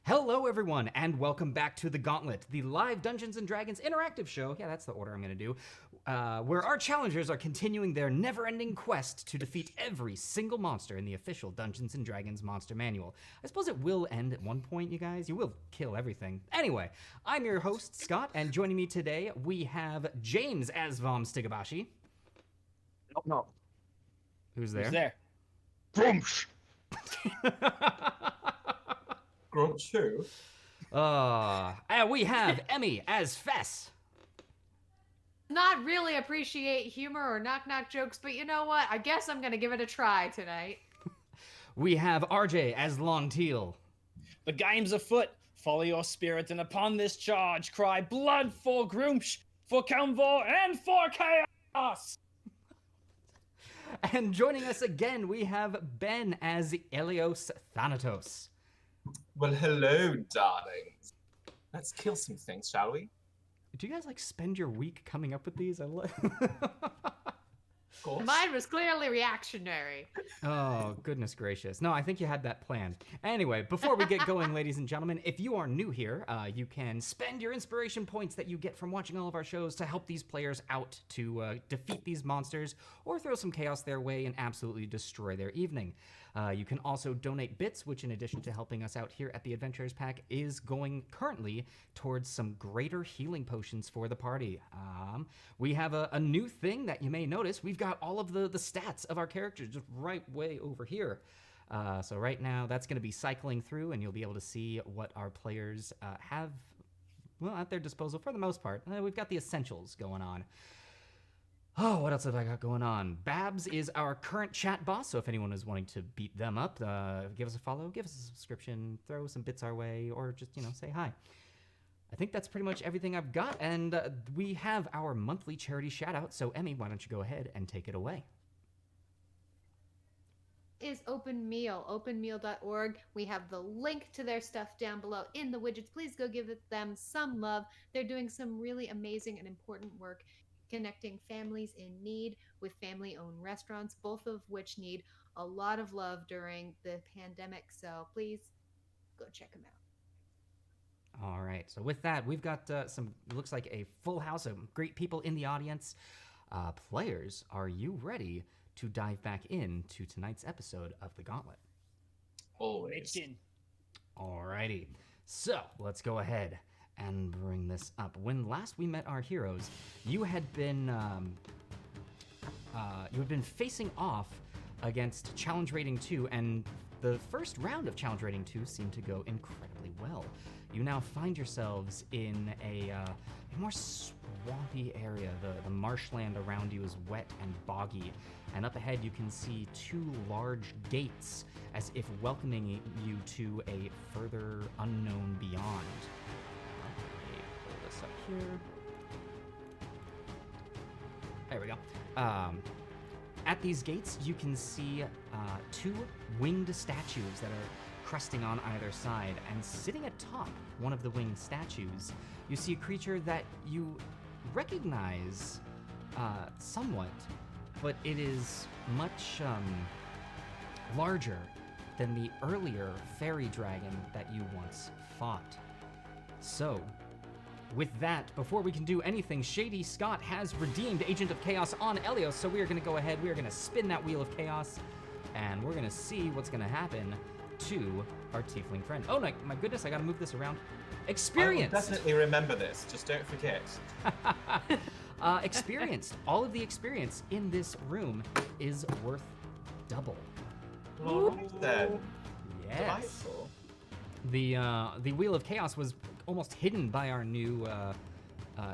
Hello everyone, and welcome back to the Gauntlet, the live Dungeons & Dragons interactive show, yeah, that's the order I'm going to do, where our challengers are continuing their never-ending quest to defeat every single monster in the official Dungeons & Dragons Monster Manual. I suppose it will end at one point, you guys. You will kill everything. Anyway, I'm your host, Scott, and joining me today, we have James as Vomm Stigabashi. No. Who's there? Who's there? Grumsh! Grumsh who? And we have Emmy as Fess. Not really appreciate humor or knock-knock jokes, but you know what? I guess I'm gonna give it a try tonight. We have RJ as Lontil. The game's afoot. Follow your spirit, and upon this charge, cry blood for Grumsh, for Kelemvor, and for chaos! And joining us again, we have Ben as Eleos Thanatos. Well, hello, darlings. Let's kill some things, shall we? Do you guys spend your week coming up with these? Of course. Mine was clearly reactionary. Oh, goodness gracious. No, I think you had that planned. Anyway, before we get going, ladies and gentlemen, if you are new here, you can spend your inspiration points that you get from watching all of our shows to help these players out to defeat these monsters or throw some chaos their way and absolutely destroy their evening. You can also donate bits, which in addition to helping us out here at the Adventurers Pack, is going currently towards some greater healing potions for the party. We have a new thing that you may notice. We've got all of the stats of our characters just right way over here. So right now, that's going to be cycling through, and you'll be able to see what our players have at their disposal for the most part. We've got the essentials going on. Oh, what else have I got going on? Babs is our current chat boss, so if anyone is wanting to beat them up, give us a follow, give us a subscription, throw some bits our way, or just, say hi. I think that's pretty much everything I've got, and we have our monthly charity shout-out, so Emmy, why don't you go ahead and take it away? Is Open Meal, openmeal.org. We have the link to their stuff down below in the widgets. Please go give them some love. They're doing some really amazing and important work connecting families in need with family-owned restaurants, both of which need a lot of love during the pandemic. So please go check them out. All right, so with that, we've got looks like a full house of great people in the audience. Players, are you ready to dive back into tonight's episode of The Gauntlet? Always. All righty, so let's go ahead and bring this up. When last we met our heroes, you had been facing off against Challenge Rating 2, and the first round of Challenge Rating 2 seemed to go incredibly well. You now find yourselves in a more swampy area. The marshland around you is wet and boggy, and up ahead you can see two large gates as if welcoming you to a further unknown beyond. Pull this up here. There we go. At these gates, you can see two winged statues that are crusting on either side, and sitting atop one of the winged statues, you see a creature that you recognize somewhat, but it is much larger than the earlier fairy dragon that you once fought. So, with that, before we can do anything, Shady Scott has redeemed Agent of Chaos on Eleos, so we are going to go ahead, we are going to spin that Wheel of Chaos, and we're going to see what's going to happen to our tiefling friend. Oh my goodness, I got to move this around. Experienced! I will definitely remember this, just don't forget. Experienced. All of the experience in this room is worth double. All right then. Yes. Delightful. The Wheel of Chaos was almost hidden by our new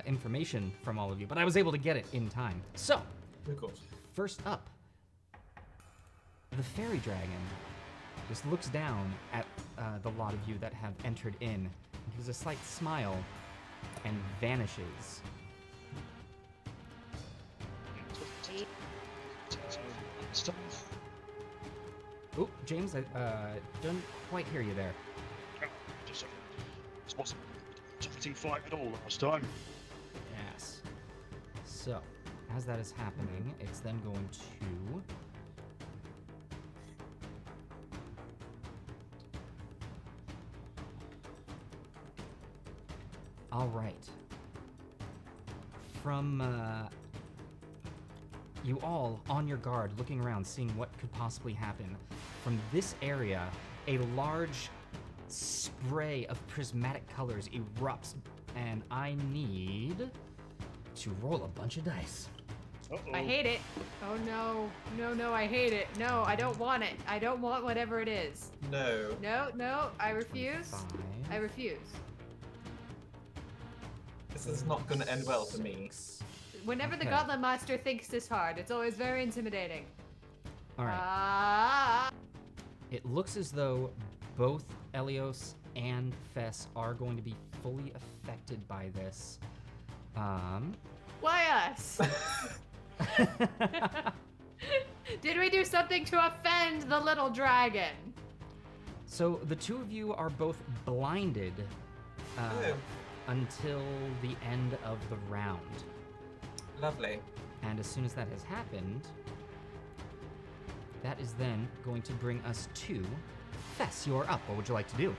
information from all of you, but I was able to get it in time. So, Of course. first up, the fairy dragon just looks down at the lot of you that have entered in, gives a slight smile, and vanishes. Oh, James, I don't quite hear you there. This wasn't a tough fight at all last time. Yes. So, as that is happening, it's then going to All right. From you all on your guard, looking around, seeing what could possibly happen. From this area, a large spray of prismatic colors erupts, and I need to roll a bunch of dice. Uh-oh. I hate it. Oh no. No, I hate it. No, I don't want it. I don't want whatever it is. No. No, I refuse. 25. I refuse. This is not going to end well for me. Whenever the Okay. Gauntlet Master thinks this hard, it's always very intimidating. All right. Ah. It looks as though both Eleos and Fess are going to be fully affected by this. Why us? Did we do something to offend the little dragon? So the two of you are both blinded Oh. until the end of the round. Lovely. And as soon as that has happened, that is then going to bring us to Fess. You're up. What would you like to do?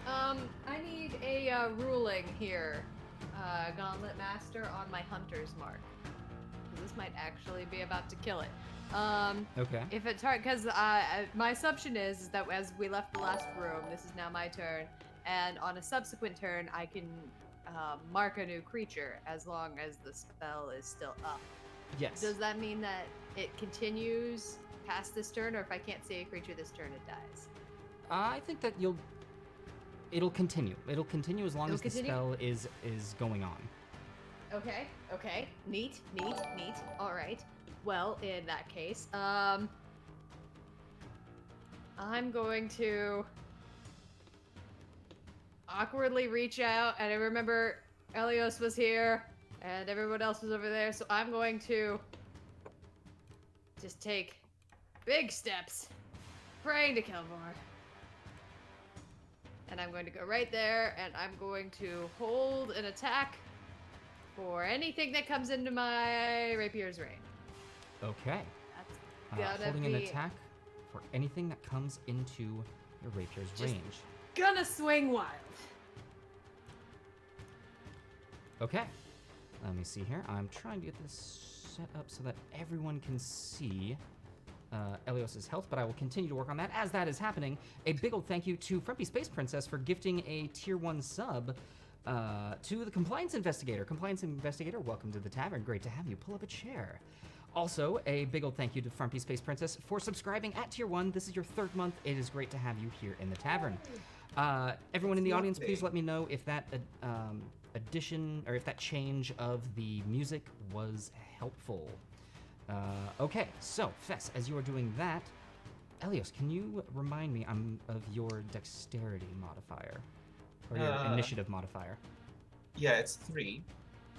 I need a ruling here, Gauntlet Master, on my hunter's mark. This might actually be about to kill it. Okay. If it's hard, because my assumption is that as we left the last room, this is now my turn, and on a subsequent turn, I can mark a new creature as long as the spell is still up. Yes. Does that mean that it continues past this turn, or if I can't see a creature this turn, it dies? I think that it'll continue. It'll continue as long It'll as the continue? spell is going on. Okay. Neat. All right. Well, in that case, I'm going to awkwardly reach out, and I remember Eleos was here, and everyone else was over there, so I'm going to just take big steps, praying to Kelemvor. And I'm going to go right there, and I'm going to hold an attack for anything that comes into my rapier's range. Okay. That's gotta Holding an be attack for anything that comes into your rapier's Just- range. gonna swing wild. Okay. Let me see here. I'm trying to get this set up so that everyone can see Eleos' health, but I will continue to work on that. As that is happening, a big old thank you to Frumpy Space Princess for gifting a tier 1 sub to the Compliance Investigator. Compliance Investigator, welcome to the tavern. Great to have you. Pull up a chair. Also, a big old thank you to Frumpy Space Princess for subscribing at tier 1. This is your 3rd month. It is great to have you here in the tavern. Everyone in the audience, please let me know if that addition or if that change of the music was helpful. Okay, so Fess, as you are doing that, Eleos, can you remind me of your dexterity modifier or your initiative modifier? Yeah, it's 3.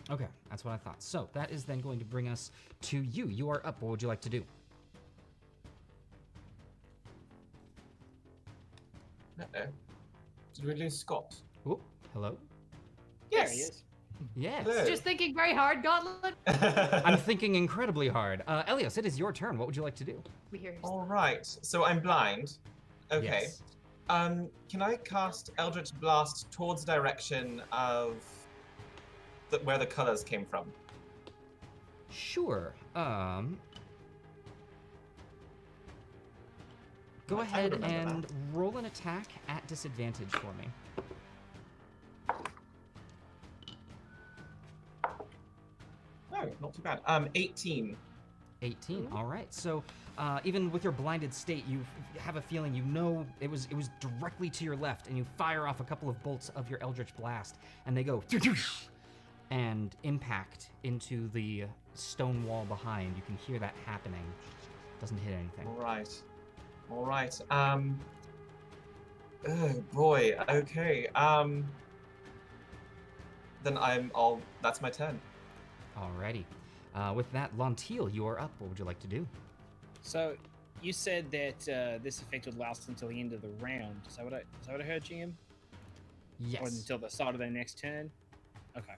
Okay, that's what I thought. So that is then going to bring us to you. You are up. What would you like to do? Uh-oh. Did we lose Scott? Oh, hello. There he is. Yes. Hello. Just thinking very hard, Gauntlet. I'm thinking incredibly hard. Elios, it is your turn. What would you like to do? We hear All right. So I'm blind. Okay. Yes. Can I cast Eldritch Blast towards the direction of where the colors came from? Sure. Go I ahead remember and that. roll an attack at disadvantage for me. No, not too bad. 18. 18. All right. So, even with your blinded state, you have a feeling you know it was directly to your left, and you fire off a couple of bolts of your Eldritch Blast, and they go and impact into the stone wall behind. You can hear that happening. Doesn't hit anything. All right. Oh boy. Okay. Then that's my turn. Alrighty. With that, Lontil, you are up. What would you like to do? So, you said that this effect would last until the end of the round. Is that what I heard, GM? Yes. Or until the start of their next turn? Okay.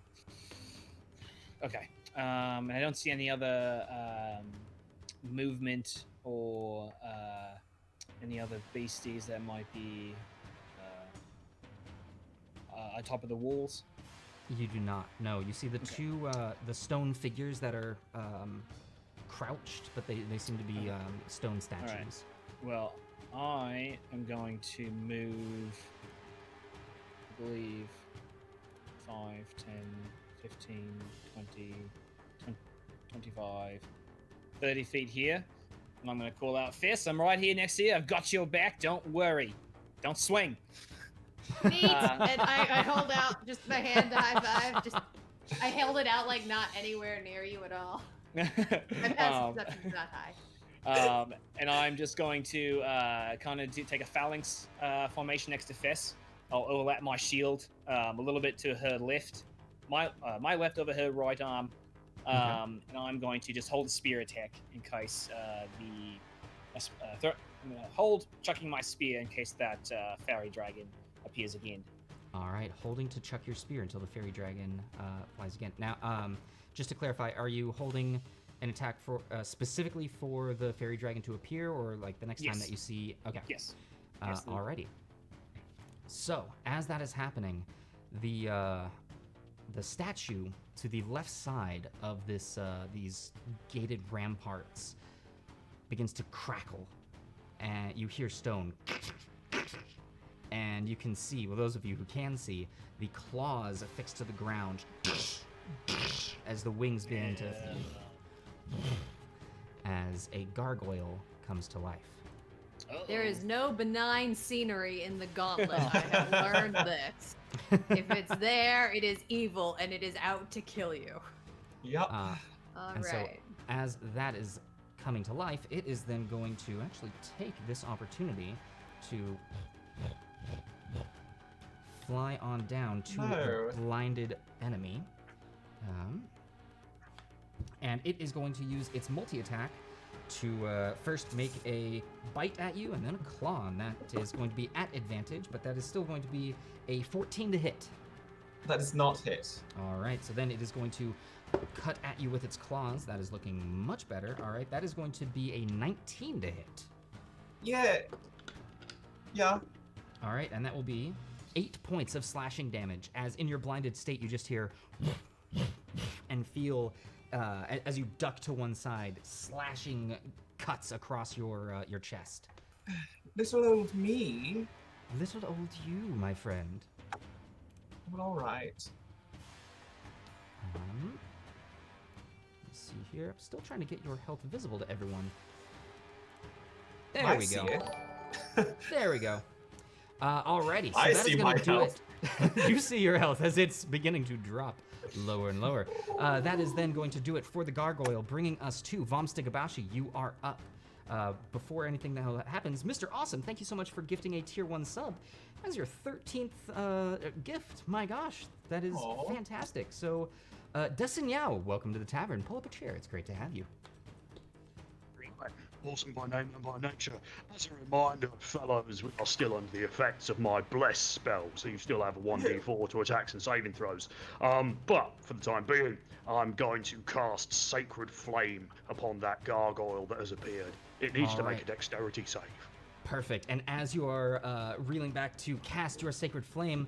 Okay. And I don't see any other movement or any other beasties that might be on top of the walls. You do not. No, you see the two the stone figures that are crouched, but they seem to be stone statues. right. Well, I am going to move, I believe, 5, 10, 15, 20, 25, 30 feet here. And I'm going to call out, Fess, I'm right here next to you. I've got your back. Don't worry. Don't swing. Neat. And I hold out just my hand to high five. I held it out like not anywhere near you at all. My passive perception is not high. And I'm just going to kind of take a phalanx formation next to Fess. I'll overlap my shield a little bit to her left, my left over her right arm, and I'm going to just hold a spear attack in case I'm going to hold chucking my spear in case that fairy dragon appears again. All right, holding to chuck your spear until the fairy dragon flies again. Now, just to clarify, are you holding an attack for specifically for the fairy dragon to appear, or like the next time that you see? Okay. Yes. Alrighty. So as that is happening, the statue to the left side of this these gated ramparts begins to crackle, and you hear stone. And you can see, well, those of you who can see, the claws affixed to the ground as the wings begin to, as a gargoyle comes to life. There is no benign scenery in the Gauntlet. I have learned this. If it's there, it is evil and it is out to kill you. Yep. All And so, right. as that is coming to life, it is then going to actually take this opportunity to fly on down to the blinded enemy. And it is going to use its multi-attack to first make a bite at you and then a claw. And that is going to be at advantage, but that is still going to be a 14 to hit. That does not hit. All right, so then it is going to cut at you with its claws. That is looking much better. All right, that is going to be a 19 to hit. Yeah. Yeah. All right, and that will be 8 points of slashing damage, as in your blinded state, you just hear and feel, as you duck to one side, slashing cuts across your chest. Little old me. Little old you, my friend. Well, all right. Let's see here. I'm still trying to get your health visible to everyone. There I we see go. it. There we go. Alrighty, so I that see is gonna my do health. it. You see your health as it's beginning to drop lower and lower. That is then going to do it for the gargoyle, bringing us to Vomm Stigabashi. You are up. Before anything that happens, Mr. Awesome, thank you so much for gifting a tier 1 sub. That's your 13th gift. My gosh, that is fantastic. So, Designao, welcome to the tavern. Pull up a chair. It's great to have you. Awesome by name and by nature. As a reminder, fellows, we are still under the effects of my bless spell, so you still have a 1d4 to attacks and saving throws. But for the time being, I'm going to cast Sacred Flame upon that gargoyle that has appeared. It needs to make a dexterity save. Perfect. And as you are reeling back to cast your Sacred Flame,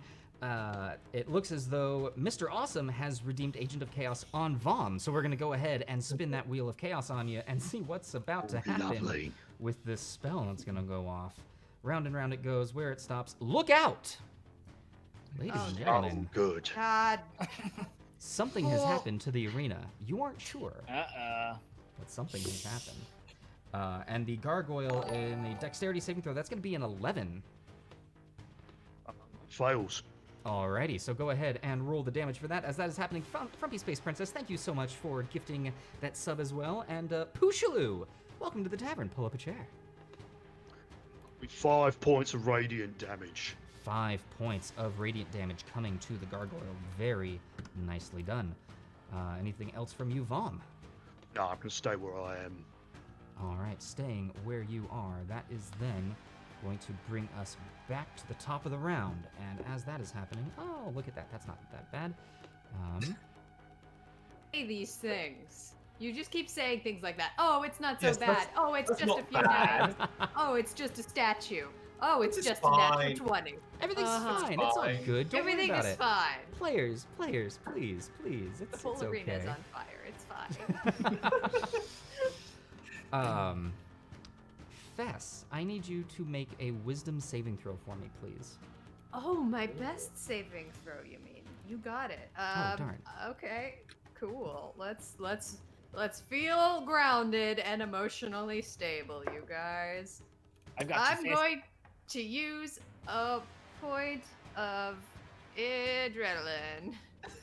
it looks as though Mr. Awesome has redeemed Agent of Chaos on Vomm. So we're going to go ahead and spin that Wheel of Chaos on you and see what's about to happen with this spell that's going to go off. Round and round it goes. Where it stops, look out! Ladies and gentlemen. Oh, good. God. Something has happened to the arena. You aren't sure, but something has happened. And the gargoyle in the dexterity saving throw, that's going to be an 11. Fails. Alrighty, so go ahead and roll the damage for that. As that is happening, Frumpy Space Princess, thank you so much for gifting that sub as well. And Pushaloo, welcome to the tavern. Pull up a chair. 5 points of radiant damage. 5 points of radiant damage coming to the gargoyle. Very nicely done. Anything else from you, Vomm? No, I'm going to stay where I am. Alright, staying where you are. That is then going to bring us back to the top of the round. And as that is happening, oh, look at that. That's not that bad. Say these things. You just keep saying things like that. Oh, it's not so Yes, bad. Oh, it's that's just a not few bad. knives. Oh, it's just a statue. Oh, it's It's just fine. a natural 20. Everything's Uh-huh. fine. It's all Fine. good. Don't Everything worry about is it. fine. Players, please. The It's whole okay. arena's on fire. It's fine. Fess, I need you to make a wisdom saving throw for me, please. Oh, my best saving throw, you mean? You got it. Darn. Okay, cool. Let's feel grounded and emotionally stable, you guys. I've got I'm you, Fess. going to use a point of adrenaline.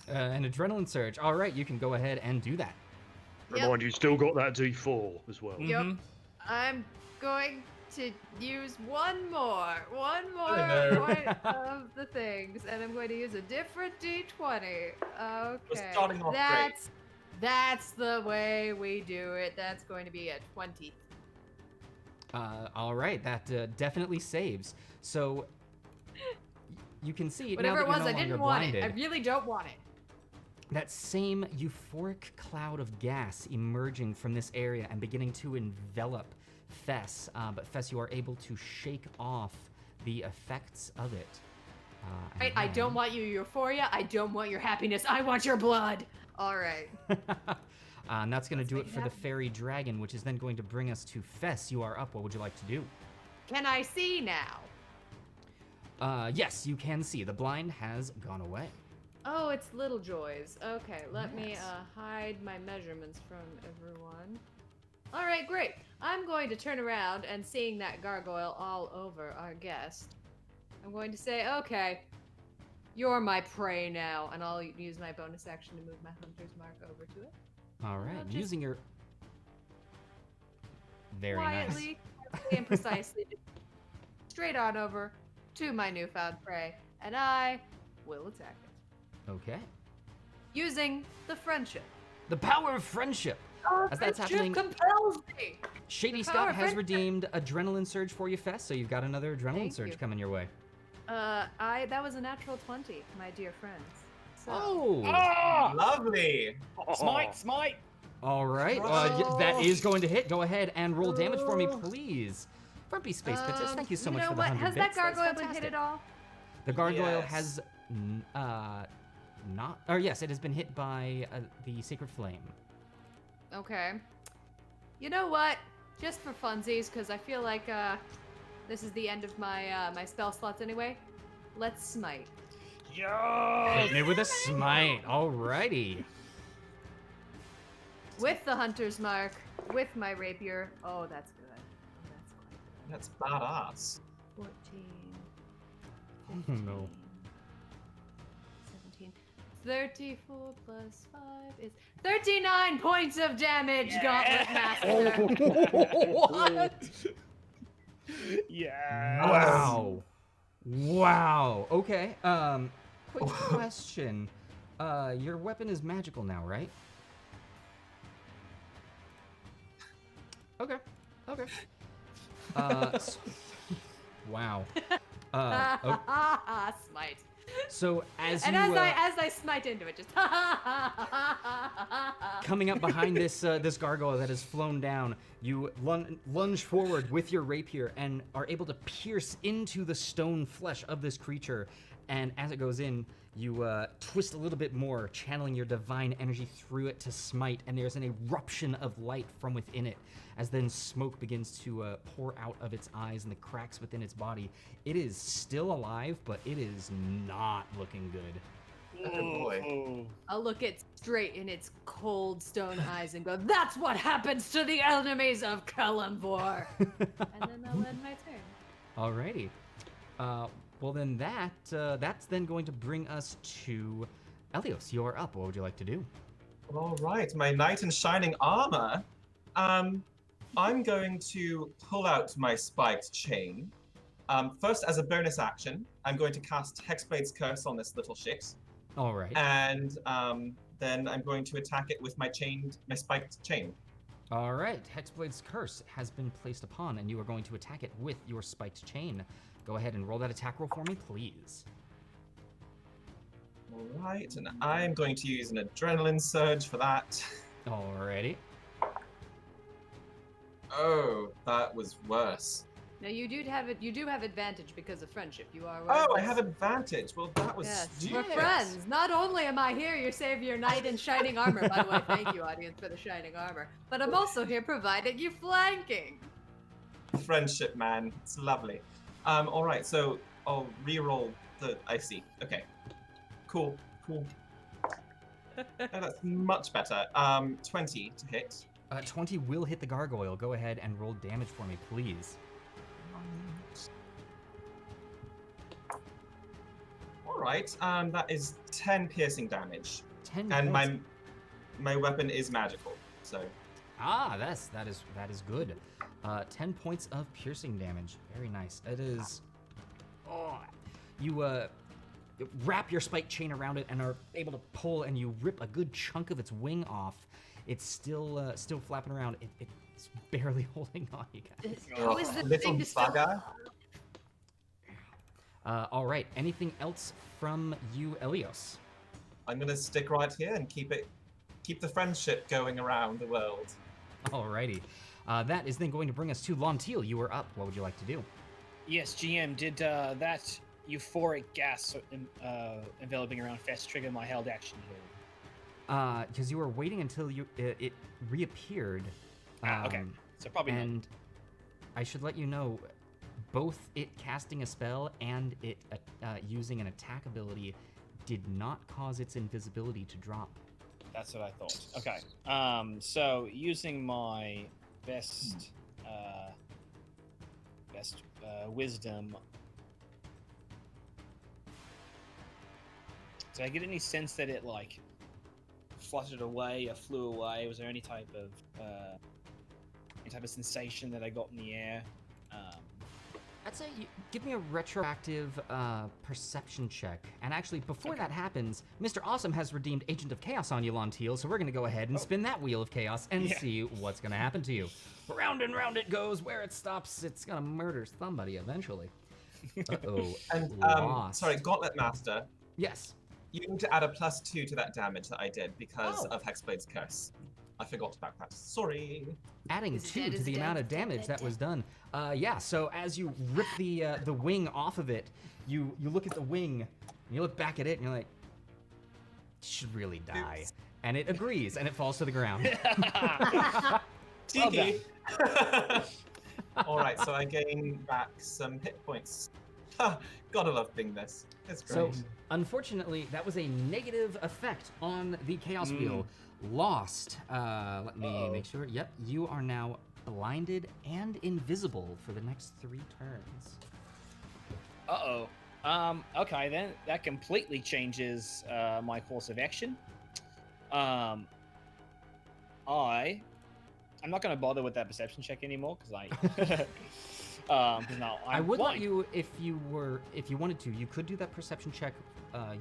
An adrenaline surge. All right, you can go ahead and do that. Yep. Remind you, still got that D4 as well. Mhm. Yep. I'm going to use one more no. point of the things, and I'm going to use a different D20. Okay. starting off great. That's the way we do it. That's going to be a 20. All right, that definitely saves. So you can see now Whatever that it you're was, no I longer didn't want blinded, it. I really don't want it. that same euphoric cloud of gas emerging from this area and beginning to envelop Fess. But Fess, you are able to shake off the effects of it. Right, I don't want your euphoria. I don't want your happiness. I want your blood. All right. And that's going to do make it it for the happen. fairy dragon, which is then going to bring us to Fess. You are up. What would you like to do? Can I see now? Yes, you can see. The blind has gone away. Oh, it's little joys. Okay, let me Yes. hide my measurements from everyone. All right, great. I'm going to turn around and seeing that gargoyle all over our guest, I'm going to say, okay, you're my prey now, and I'll use my bonus action to move my hunter's mark over to it. All right, just using your... Very Quietly and precisely, straight on over to my newfound prey, and I will attack it. nice. Okay. Using the friendship. The power of friendship. As that's happening, compels me. Shady the power Scott of has friendship. redeemed Adrenaline Surge for you, Fess, so you've got another Adrenaline Thank Surge you. coming your way. That was a natural 20, my dear friends. So, Oh! Ah! Lovely. Smite! All right, that is going to hit. Go ahead and roll damage for me, please. Grumpy Space Pitters, thank you so much know for the what? 100 Has bits. that gargoyle That's been hit fantastic. at all? The gargoyle Yes. has not... Or yes, it has been hit by the Sacred Flame. Okay. You know what? Just for funsies, because I feel like this is the end of my my spell slots anyway. Let's smite. Hit me with a smite. Alrighty. With the hunter's mark, with my rapier. Oh, that's good. Oh, that's quite good. That's badass. 14. Oh, 15, no. 17. 34 plus 5 is 39 points of damage, Gauntlet Master. What? Yeah. Wow. Wow. Okay. Quick question. Your weapon is magical now, right? Okay. Okay. Wow. Smite. So as And you as I smite into it, just coming up behind this this gargoyle that has flown down, you lunge forward with your rapier and are able to pierce into the stone flesh of this creature. And as it goes in, you twist a little bit more, channeling your divine energy through it to smite. And there's an eruption of light from within it, as then smoke begins to pour out of its eyes and the cracks within its body. It is still alive, but it is not looking good. Oh boy. Oh. I'll look it straight in its cold stone eyes and go, "That's what happens to the enemies of Kelemvor." And then I'll end my turn. Alrighty. Well then that's then going to bring us to Eleos. You're up. What would you like to do? All right, my knight in shining armor. I'm going to pull out my spiked chain. First, as a bonus action, I'm going to cast Hexblade's Curse on this little shit, All right. and then I'm going to attack it with my spiked chain. All right. Hexblade's Curse has been placed upon, and you are going to attack it with your spiked chain. Go ahead and roll that attack roll for me, please. All right, and I'm going to use an adrenaline surge for that. Alrighty. Oh, that was worse. Now you do have it. You do have advantage because of friendship. You are. Oh, I have advantage. Well, that was Yes, stupid. we're friends. Not only am I here, your savior knight in shining armor. By the way, thank you, audience, for the shining armor. But I'm also here providing you flanking. Friendship, man. It's lovely. All right, so I'll re-roll the. I see. Okay. Cool. Oh, that's much better. 20 to hit. 20 will hit the gargoyle. Go ahead and roll damage for me, please. All right. That is 10 piercing damage, 10 and points. my weapon is magical. So. That is good. 10 points of piercing damage. Very nice. It is. Oh, you wrap your spike chain around it and are able to pull, and you rip a good chunk of its wing off. It's still flapping around. It's barely holding on, you guys. How is the Little thing to still? bugger. All right. Anything else from you, Eleos? I'm gonna stick right here and keep the friendship going around the world. Alrighty. That is then going to bring us to Lontil. You are up. What would you like to do? Yes, GM, did that euphoric gas enveloping around Fess trigger my held action here? Because you were waiting until it reappeared. Okay, so probably not. And I should let you know, both it casting a spell and it using an attack ability did not cause its invisibility to drop. That's what I thought. Okay. So using my best wisdom. Did I get any sense that it like fluttered away or flew away? Was there any type of sensation that I got in the air? I'd say give me a retroactive perception check. And actually, before that happens, Mr. Awesome has redeemed Agent of Chaos on you, Lontil, so we're going to go ahead and spin that wheel of chaos and see what's going to happen to you. Round and round it goes. Where it stops, it's going to murder somebody eventually. Uh-oh. And Lost. sorry, Gauntlet Master. Yes. You need to add a +2 to that damage that I did because Oh. of Hexblade's curse. I forgot about that. Sorry. Adding Is it 2 dead? to Is the it amount dead? of damage Dead, that was done. Yeah, so as you rip the wing off of it, you look at the wing, and you look back at it, and you're like, it should really die. Oops. And it agrees, and it falls to the ground. Cheeky. All right, so I gain back some hit points. Ha, gotta love being this. It's great. So, unfortunately, that was a negative effect on the Chaos Wheel. Lost. Let me make sure. Yep, you are now blinded and invisible for the next 3 turns. Okay, then that completely changes my course of action. I'm not going to bother with that perception check anymore because I would let you, if you wanted to, you could do that perception check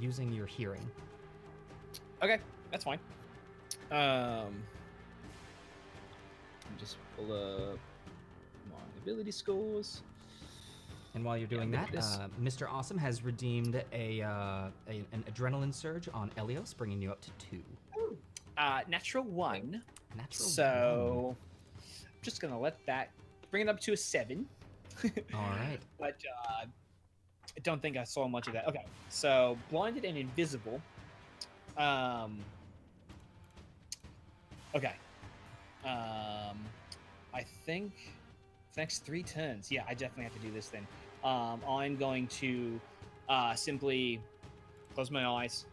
using your hearing. Okay, that's fine. Let me just pull up my ability scores. And while you're doing that, Mr. Awesome has redeemed an adrenaline surge on Eleos, bringing you up to 2. Natural 1. Natural So I'm just gonna let that bring it up to a 7. 1. All right. But I don't think I saw much of that. Okay, so blinded and invisible. Okay. I think the next 3 turns. Yeah, I definitely have to do this then. I'm going to simply close my eyes,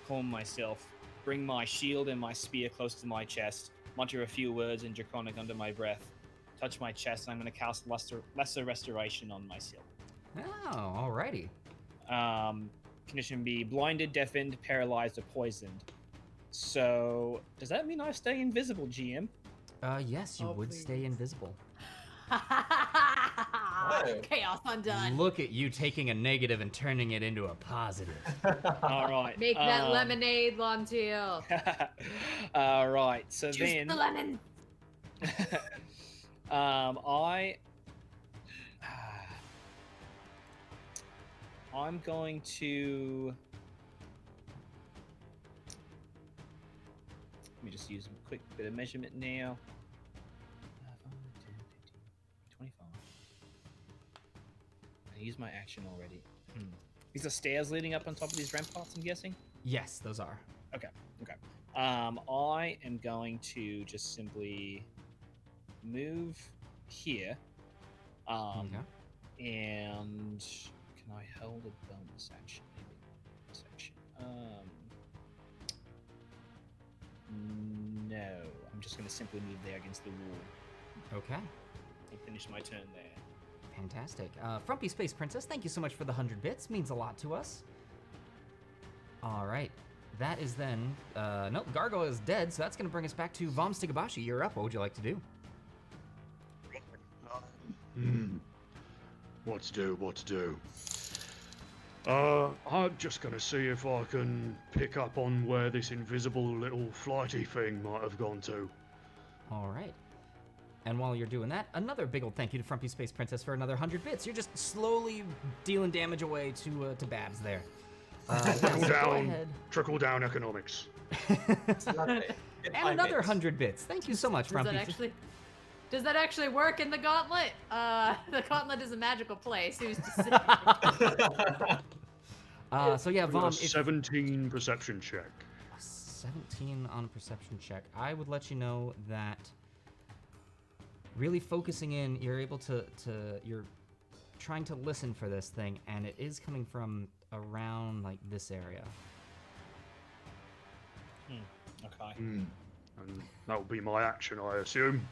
calm myself, bring my shield and my spear close to my chest, mutter a few words in Draconic under my breath, touch my chest, and I'm going to cast Lesser Restoration on myself. Oh, alrighty. Condition be blinded, deafened, paralyzed, or poisoned. So, does that mean I stay invisible, GM? Yes, you would stay invisible. Chaos undone. Look at you taking a negative and turning it into a positive. All right. Make that lemonade, Lontil. All right. So Juice then, the lemon. I'm going to. Let me just use a quick bit of measurement now. 25. used my action already. These are stairs leading up on top of these ramparts, I'm guessing? Yes, those are. Okay. I am going to just simply move here. And can I hold a bonus action? Maybe bonus action. No. I'm just going to simply move there against the wall. Okay. And finish my turn there. Fantastic. Frumpy Space Princess, thank you so much for the 100 bits. Means a lot to us. All right. That is then... nope, Gargoyle is dead, so that's going to bring us back to Vomm Stigabashi. You're up. What would you like to do? What to do? I'm just gonna see if I can pick up on where this invisible little flighty thing might have gone to. All right. And while you're doing that, another big old thank you to Frumpy Space Princess for another 100 bits. You're just slowly dealing damage away to Babs there. Trickle down economics. Lovely. And another 100 bits. Thank you so much, Frumpy. Does that actually work in the Gauntlet? The Gauntlet is a magical place. Who's to say? So yeah, Vomm, 17 perception check. 17 on a perception check. I would let you know that really focusing in, you're able to you're trying to listen for this thing, and it is coming from around like this area. Okay. And that will be my action, I assume.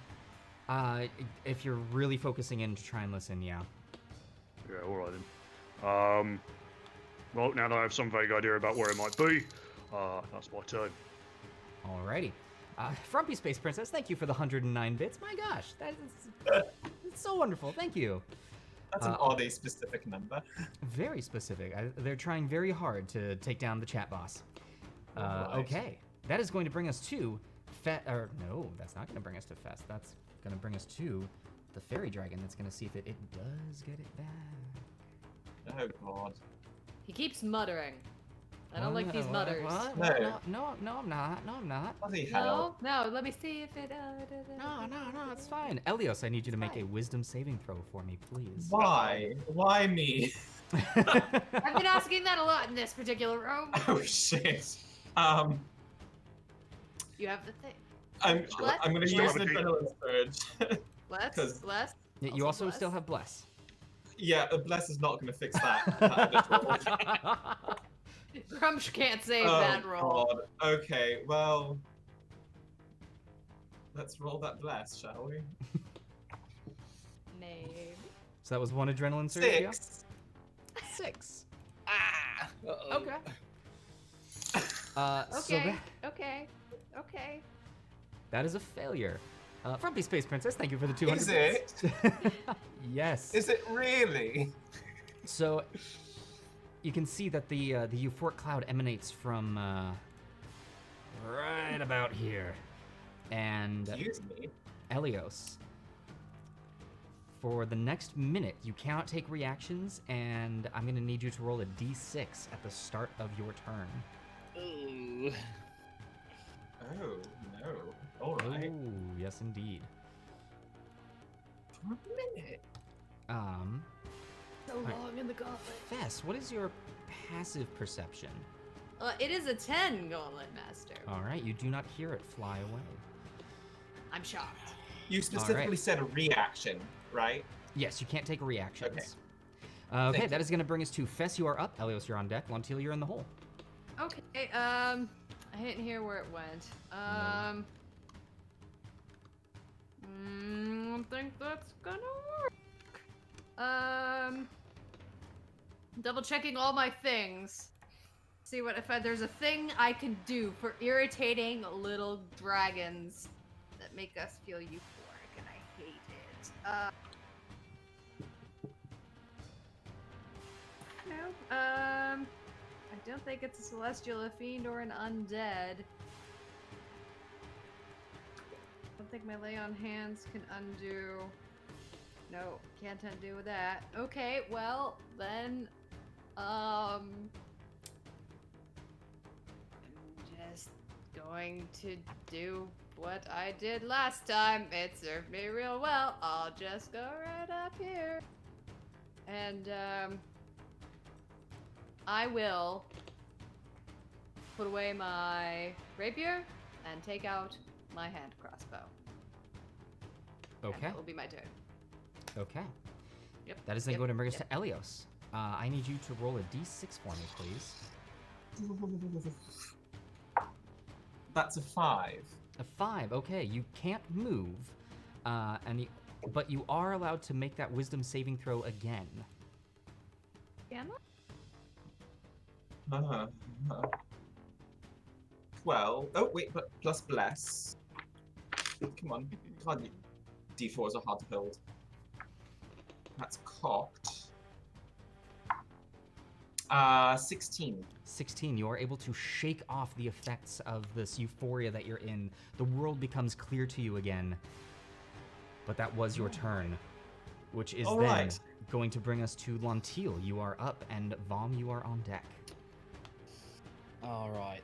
If you're really focusing in to try and listen, yeah. Yeah, alright then. Well, now that I have some vague idea about where it might be, that's my turn. Alrighty. Frumpy Space Princess, thank you for the 109 bits. My gosh, it's so wonderful. Thank you. That's an oddly specific number. Very specific. They're trying very hard to take down the chat boss. Right. Okay, that is going to bring us to no, that's not going to bring us to Fess. That's going to bring us to the fairy dragon. That's going to see if it does get it back. Oh god. He keeps muttering. I don't like these mutters. What? No, I'm not. No, I'm not. Bloody hell. No, let me see if it. No, it's fine. Elios, I need you to make a wisdom saving throw for me, please. Why? Why me? I've been asking that a lot in this particular room. Oh shit. You have the thing. I'm gonna use have an a D- adrenaline surge. Bless. You also bless. still have bless. Yeah, a bless is not gonna fix that. Grumsh can't save Oh that roll. god. Okay, well, let's roll that bless, shall we? Maybe. So that was one adrenaline surge. 6. Yeah? 6. Ah! Uh-oh. Okay. So Okay. that is a failure. Frumpy Space Princess, thank you for the 200 Is bits. Yes. Is it really? So you can see that the euphoric cloud emanates from right about here. And Excuse me. Eleos, for the next minute, you cannot take reactions, and I'm going to need you to roll a d6 at the start of your turn. Ooh. Oh no. All right. Oh, yes, indeed. For a minute. So long in the Gauntlet. Fess, what is your passive perception? It is a 10, Gauntlet Master. All right, you do not hear it fly away. I'm shocked. You specifically said a reaction, right? Yes, you can't take reactions. Okay. Okay, Thank that you. is going to bring us to Fess, you are up. Elios, you're on deck. Lontil, you're in the hole. Okay, I didn't hear where it went. I don't think that's gonna work. Double checking all my things. See what if there's a thing I can do for irritating little dragons that make us feel euphoric, and I hate it. No. I don't think it's a celestial, a fiend, or an undead. I don't think my lay on hands can undo. No, can't undo that. Okay, well then, I'm just going to do what I did last time. It served me real well. I'll just go right up here And I will put away my rapier and take out my hand crossbow. And Okay. that will be my turn. Okay. Yep. That is then yep, going to bring us yep. to Eleos. I need you to roll a d6 for me, please. That's a 5. A 5. Okay, you can't move, but you are allowed to make that wisdom saving throw again. Am I? 12. Oh, wait, but plus bless. Come on. God, D4s are hard to build. That's cocked. 16. 16, you are able to shake off the effects of this euphoria that you're in. The world becomes clear to you again. But that was your turn, which is All then right. going to bring us to Lontil. You are up, and Vomm, you are on deck. All right.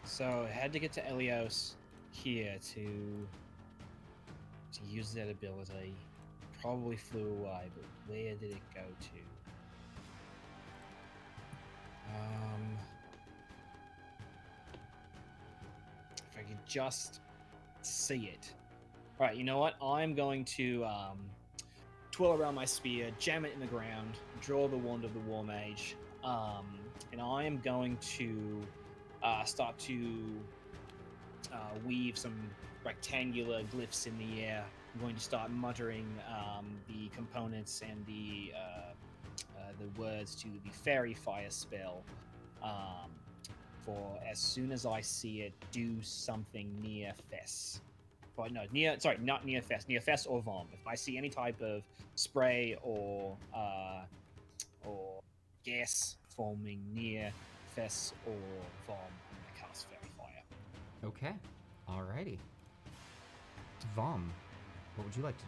So I had to get to Eleos here to use that ability. Probably flew away, but where did it go to? If I could just see it. All right, you know what? I'm going to twirl around my spear, jam it in the ground, draw the wand of the War Mage, and I am going to start to weave some rectangular glyphs in the air. I'm going to start muttering the components and the words to the Fairy Fire spell. For as soon as I see it, do something near Fess. But no, not near Fess. Near Fess or Vomm. If I see any type of spray or gas forming near Fess or Vomm, I'm gonna cast Fairy Fire. Okay. Alrighty. Vomm, what would you like to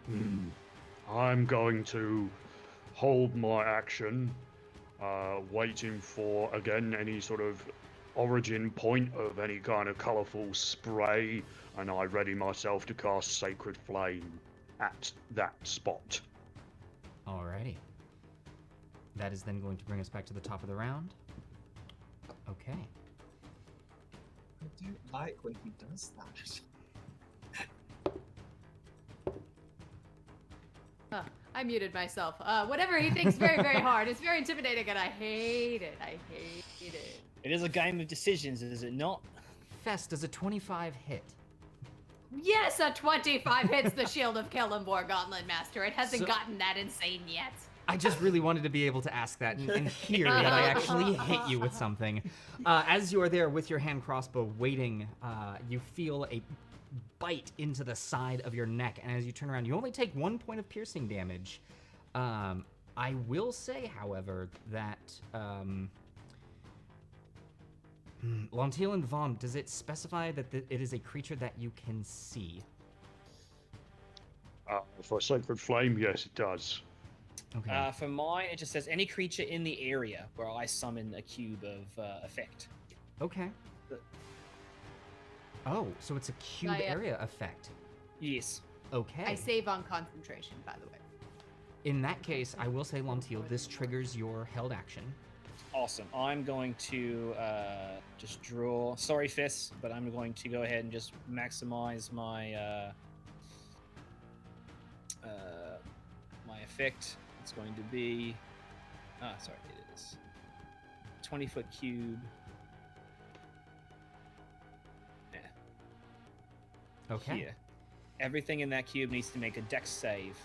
do? I'm going to hold my action, waiting for, again, any sort of origin point of any kind of colourful spray, and I ready myself to cast Sacred Flame at that spot. Alrighty. That is then going to bring us back to the top of the round. Okay. I don't like when he does that. I muted myself. Whatever he thinks very, very hard. It's very intimidating, and I hate it. I hate it. It is a game of decisions, is it not? Fess, does a 25 hit? Yes, a 25 hits the shield of Kelemvor, Gauntlet Master. It hasn't So- gotten that insane yet. I just really wanted to be able to ask that and hear that I actually hit you with something. As you are there with your hand crossbow waiting, you feel a bite into the side of your neck, and as you turn around, you only take 1 point of piercing damage. I will say, however, that Lontil and Vomm, does it specify that it is a creature that you can see? For Sacred Flame, yes, it does. Okay. For mine, it just says any creature in the area where I summon a cube of effect. Okay. The- Oh, so it's a cube yeah. area effect. Yes. Okay. I save on concentration, by the way. In that case, I will say, Lontil, this triggers your held action. Awesome. I'm going to just draw. Sorry, Fess, but I'm going to go ahead and just maximize my my effect. It's going to be. Sorry, it is 20-foot cube. Yeah. Okay. Here. Everything in that cube needs to make a dex save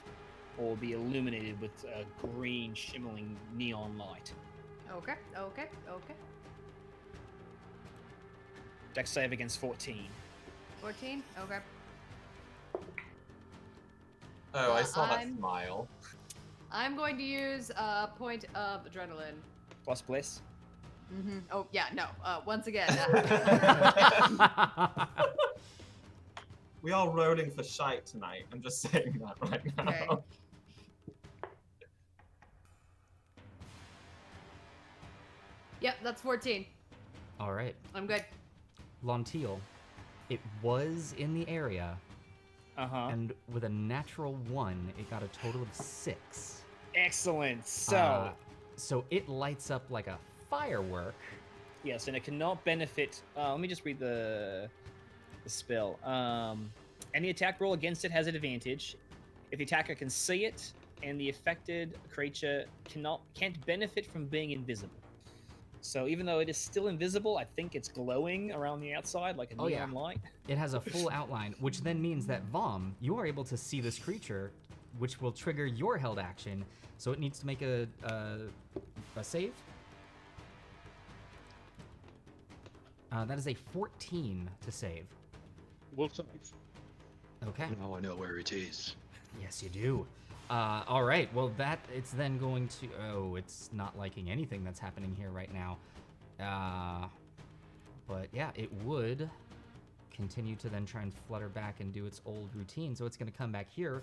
or be illuminated with a green shimmering neon light. Okay. Dex save against 14. 14? Okay. Oh, I saw that I'm- smile. I'm going to use a point of adrenaline. Plus bliss. Mm-hmm. Oh, yeah, no. Once again. We are rolling for shite tonight. I'm just saying that right now. Okay. Yep, that's 14. All right. I'm good. Lontil, it was in the area, And with a natural 1, it got a total of 6. Excellent. So, So it lights up like a firework. yes, and it cannot benefit. Let me just read the spell. Any attack roll against it has an advantage. If the attacker can see it, and the affected creature can't benefit from being invisible. So even though it is still invisible, I think it's glowing around the outside like a neon light. It has a full outline, which then means that Vomm, you are able to see this creature, which will trigger your held action. So it needs to make a save. That is a 14 to save. We'll save. Okay. Now I know where it is. Yes, you do. All right. Well, it's then going to. Oh, it's not liking anything that's happening here right now. But yeah, it would continue to then try and flutter back and do its old routine. So it's going to come back here.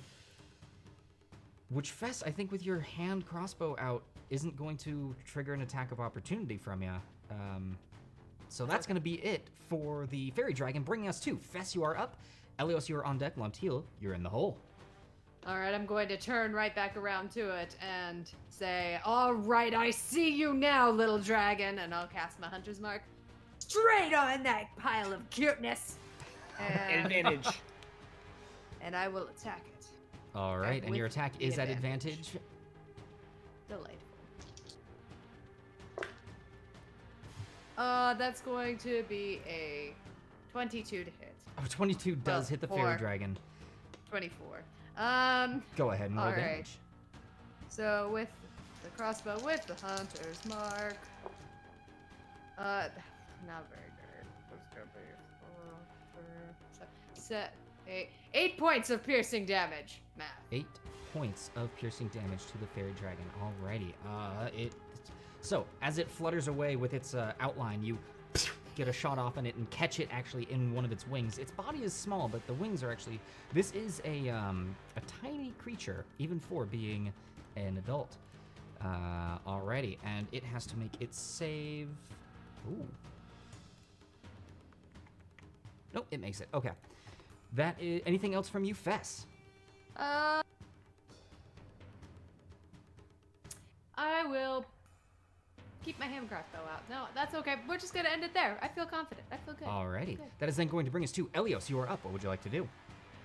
Which, Fess, I think with your hand crossbow out, isn't going to trigger an attack of opportunity from you. So that's going to be it for the fairy dragon, bringing us to Fess. You are up. Eleos, you are on deck. Lontil, you're in the hole. All right, I'm going to turn right back around to it and say, all right, I see you now, little dragon. And I'll cast my Hunter's Mark straight on that pile of cuteness. And, Advantage. and I will attack it. All right, and with your attack the is at advantage. advantage. Delightful. That's going to be a 22 to hit. Oh, 22 does Well, hit the four. fairy dragon. 24. Go ahead and roll All right. damage. So with the crossbow, with the Hunter's Mark, not very good. It's gonna be 8 points of piercing damage. Math. 8 points of piercing damage to the fairy dragon. Alrighty. So as it flutters away with its outline, you get a shot off on it and catch it actually in one of its wings. Its body is small, but the wings are actually. This is a tiny creature, even for being an adult. Alrighty, and it has to make its save. Ooh. Nope, it makes it. Okay. That is. Anything else from you, Fess? I will keep my hand crossbow out. No, that's okay. We're just gonna end it there. I feel confident. I feel good. Alrighty. Good. That is then going to bring us to Eleos. You are up. What would you like to do?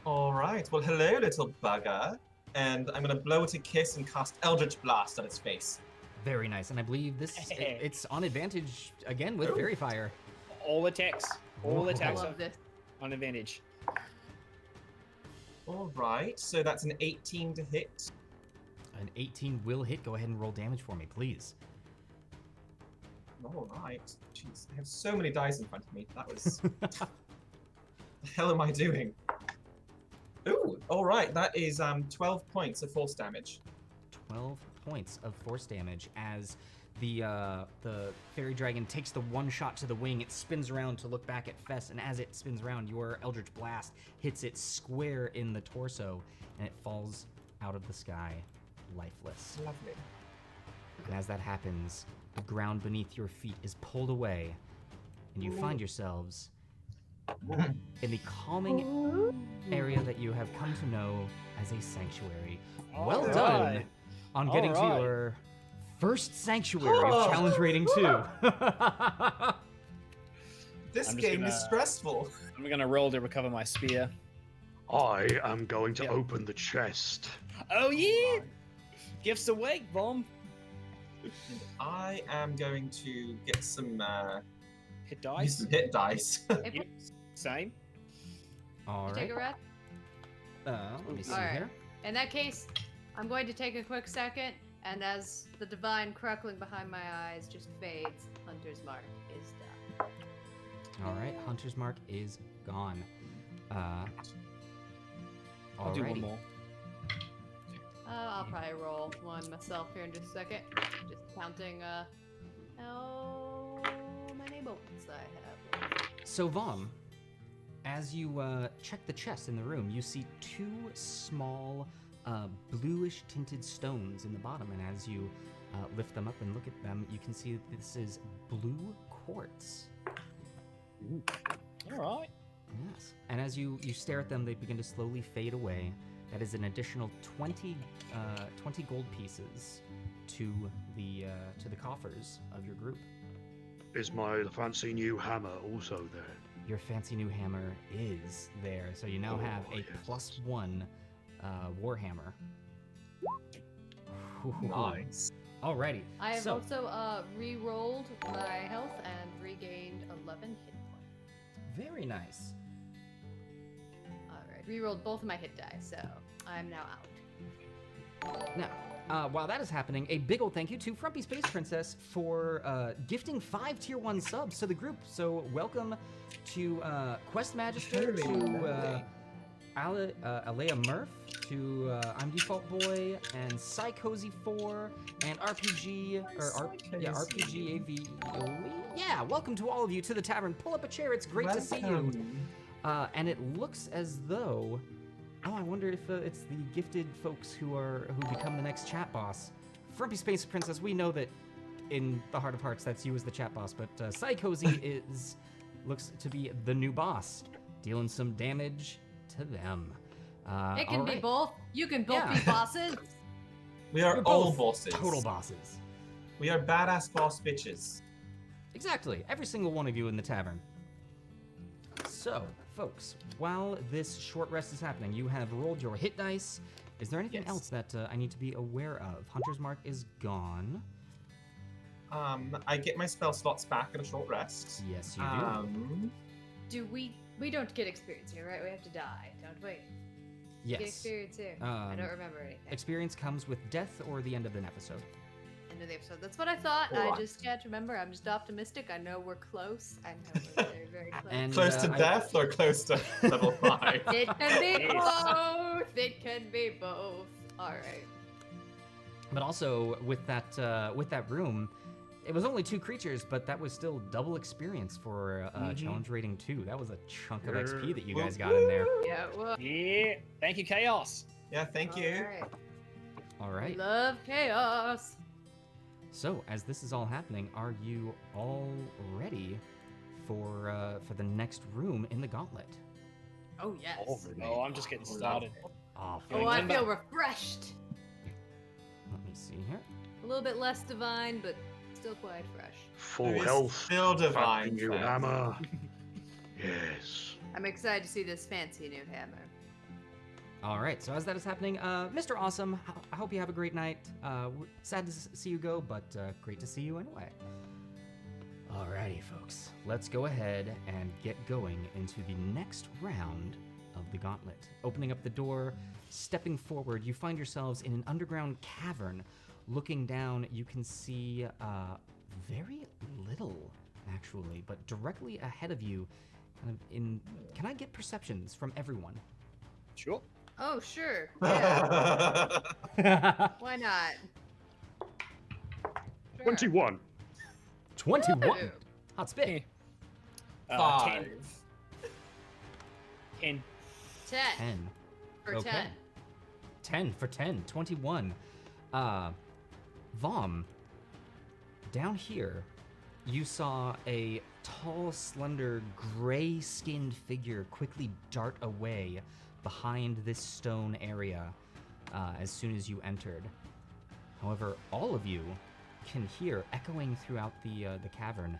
All right. Well, hello, little bugger. And I'm going to blow it a kiss and cast Eldridge Blast on its face. Very nice. And I believe it's on advantage again with Ooh. Fairy Fire. All attacks. All Ooh. I attacks love this. on advantage. All right. So that's an 18 to hit. An 18 will hit. Go ahead and roll damage for me, please. All right. Jeez, I have so many dice in front of me. That was. The hell am I doing? Ooh. All right. That is 12 points of force damage. 12 points of force damage as the fairy dragon takes the one shot to the wing. It spins around to look back at Fess, and as it spins around, your Eldritch Blast hits it square in the torso, and it falls out of the sky, lifeless. Lovely. And as that happens, the ground beneath your feet is pulled away, and you find yourselves in the calming area that you have come to know as a sanctuary. Well All done right. on All getting to right. your first sanctuary of Oh. challenge rating 2. This I'm just game is gonna- stressful. I'm gonna roll to recover my spear. I am going to Yeah. open the chest. Oh yeah! Gifts awake, Vomm. I am going to get some Hit use dice. some hit dice. If Yep. Same. All you right. take a rest. Let me see All right. here. In that case, I'm going to take a quick second, and as the divine crackling behind my eyes just fades, Hunter's Mark is done. All right. Hunter's Mark is gone. I'll do one alrighty. more. I'll probably roll one myself here in just a second. Just counting how many bolts I have. So, Vomm, as you check the chest in the room, you see 2 small bluish tinted stones in the bottom, and as you lift them up and look at them, you can see that this is blue quartz. All right. Yes. And as you stare at them, they begin to slowly fade away. That is an additional 20 gold pieces to the coffers of your group. Is my fancy new hammer also there? Your fancy new hammer is there, so you now have a yes. +1 warhammer. Nice. Alrighty. I have so, also re-rolled my health and regained 11 hit points. very nice. Alright, re-rolled both of my hit die, so I'm now out. Now, while that is happening, a big old thank you to Frumpy Space Princess for gifting 5 tier 1 subs to the group. So welcome to Quest Magister, to Alea Murph, to I'm Default Boy, and Psychozy4, and RPG AV. Yeah, welcome to all of you to the tavern. Pull up a chair. It's great to see you. And it looks as though, I wonder if it's the gifted folks who become the next chat boss. Frumpy Space Princess, we know that in the heart of hearts that's you as the chat boss, but Psychozy looks to be the new boss, dealing some damage to them. It can be alright. both. You can both be bosses. We are You're all both bosses. Total bosses. We are badass boss bitches. Exactly. Every single one of you in the tavern. So, folks, while this short rest is happening, you have rolled your hit dice. Is there anything Yes. else that I need to be aware of? Hunter's Mark is gone. I get my spell slots back at a short rest. Yes, you do. Do we don't get experience here, right? We have to die, don't we? Get Yes. experience here. I don't remember anything. Experience comes with death or the end of an episode. End of the episode. That's what I thought. Alright. I just can't remember. I'm just optimistic. I know we're close. I know we're very, very close. And, Close to I- death or close to level 5? It can be Yes. both. It can be both. All right. But also with that room, it was only 2 creatures, but that was still double experience for challenge rating 2. That was a chunk of XP that you guys got in there. Yeah. Well. Yeah. Thank you, Chaos. Yeah, thank you. All right. All right. Love chaos. So, as this is all happening, are you all ready for the next room in the Gauntlet? Oh yes. Oh, I'm just getting started. Oh, Oh, I Remember- feel refreshed. let me see here. A little bit less divine, but still quite fresh. Full There is health. Still divine. Fancy new Fess. hammer. Yes. I'm excited to see this fancy new hammer. All right. So as that is happening, Mr. Awesome, I hope you have a great night. We're sad to see you go, but great to see you anyway. Alrighty, folks. Let's go ahead and get going into the next round of the Gauntlet. Opening up the door, stepping forward, you find yourselves in an underground cavern. Looking down, you can see very little, actually, but directly ahead of you, can I get perceptions from everyone? Sure. Oh sure. Yeah. Why not? Sure. 21. 21. Ooh. Hot spit. 5. 10. 10 10. for Okay. 10. 10 for 10. 21. Vomm, down here, you saw a tall, slender, gray-skinned figure quickly dart away behind this stone area as soon as you entered. However, all of you can hear echoing throughout the cavern.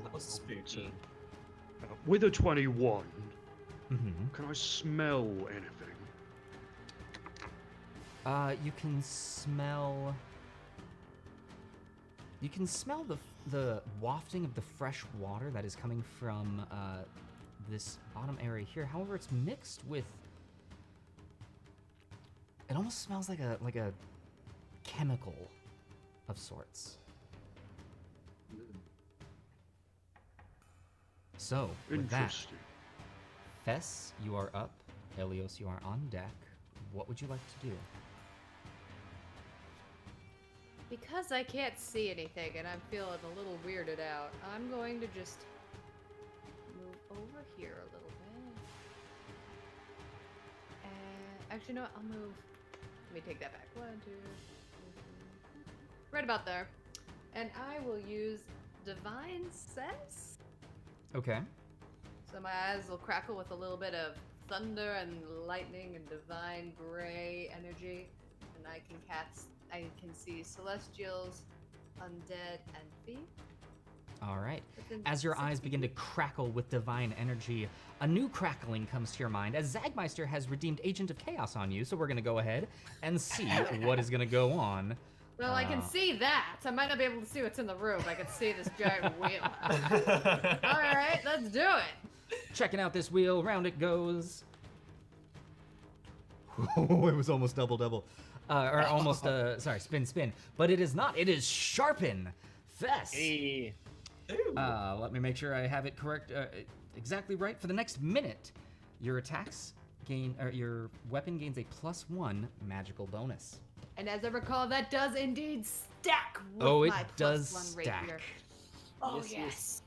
That was spooky. With a 21, Mm-hmm. can I smell anything? You can smell. You can smell the wafting of the fresh water that is coming from this bottom area here. However, it's mixed with. It almost smells like a chemical of sorts. So, with that, Interesting. Fess, you are up. Eleos, you are on deck. What would you like to do? Because I can't see anything and I'm feeling a little weirded out, I'm going to just move over here a little actually, no, I'll move. Let me take that back. 1, 2, 3, right about there. And I will use Divine Sense. Okay. So my eyes will crackle with a little bit of thunder and lightning and divine gray energy, and I can see celestials, undead, and thief. All right. within As your eyes 60 begin to feet. crackle with divine energy, a new crackling comes to your mind as Zagmeister has redeemed Agent of Chaos on you, so we're going to go ahead and see what is going to go on. Well, I can see that. I might not be able to see what's in the room. I can see this giant wheel. All right, let's do it. Checking out this wheel, round it goes. Oh, it was almost double. Or almost, sorry, spin. But it is not. It is sharpen. Fess. Hey. Ooh. Let me make sure I have it correct, exactly right. For the next minute, your attacks gain, or your weapon gains a +1 magical bonus. And as I recall, that does indeed stack with Oh, it my does +1 stack. rapier. Oh, Yes, yes. yes.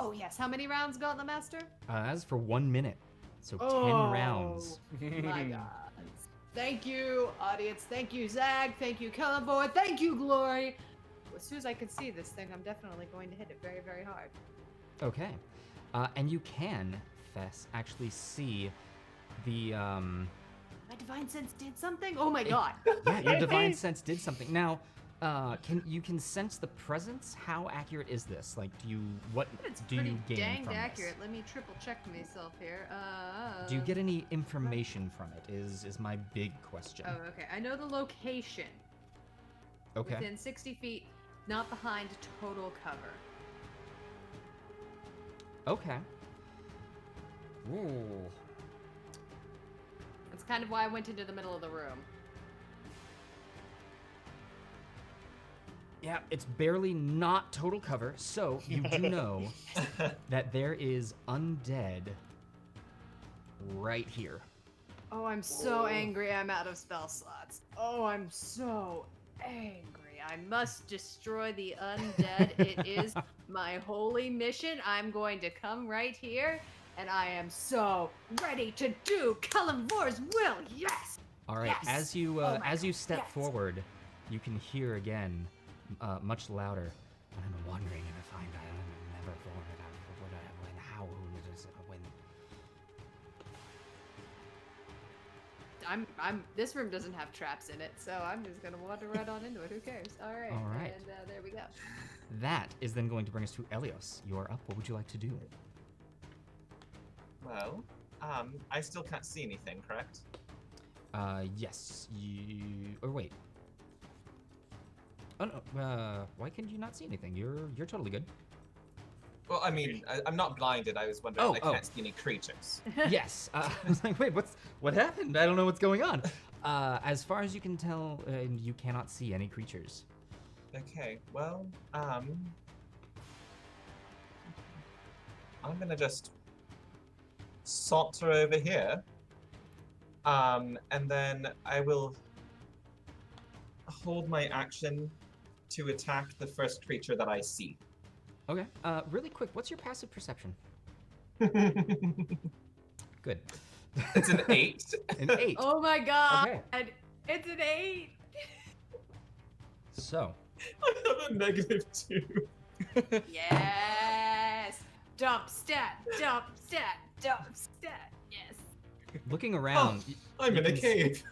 Oh, yes. How many rounds, Gauntlet Master? That's for 1 minute, so 10 Oh. rounds. My God. Thank you, audience. Thank you, Zag. Thank you, Kelemvor. Thank you, Glory. As soon as I can see this thing, I'm definitely going to hit it very, very hard. Okay, and you can, Fess, actually see the My divine sense did something? Oh my God. yeah, your divine sense did something. Now, you can sense the presence? How accurate is this? Like, what It's do pretty you gain danged from accurate. this? Let me triple check myself here. Do you get any information from it? Is my big question. Oh, okay. I know the location. Okay. Within 60 feet, not behind total cover. Okay. Ooh. That's kind of why I went into the middle of the room. Yeah, it's barely not total cover, so you do know that there is undead right here. Oh, I'm so angry I'm out of spell slots. Oh, I'm so angry. I must destroy the undead. It is my holy mission. I'm going to come right here, and I am so ready to do Kelemvor's will. Yes! All right, Yes! as you step yes. forward, you can hear again, much louder. And I'm wondering if I never forward when how who does when. This room doesn't have traps in it, so I'm just gonna wander right on into it. Who cares? All right. All right. And there we go. That is then going to bring us to Eleos. You are up. What would you like to do? Well, I still can't see anything, correct? Yes. Or wait. Oh no. Why can you not see anything? You're totally good. Well, I mean, I'm not blinded. I was wondering. I Oh. can't see any creatures. Yes. I was like, wait, what happened? I don't know what's going on. As far as you can tell, you cannot see any creatures. Okay. Well, I'm gonna just saunter over here, and then I will hold my action to attack the first creature that I see. Okay. Really quick, what's your passive perception? Good. It's an 8. An 8. Oh my God! Okay. It's an 8. So. I have a -2. Yes. Dump stat. Dump stat. Dump stat. Yes. Looking around, I'm you in a can cave.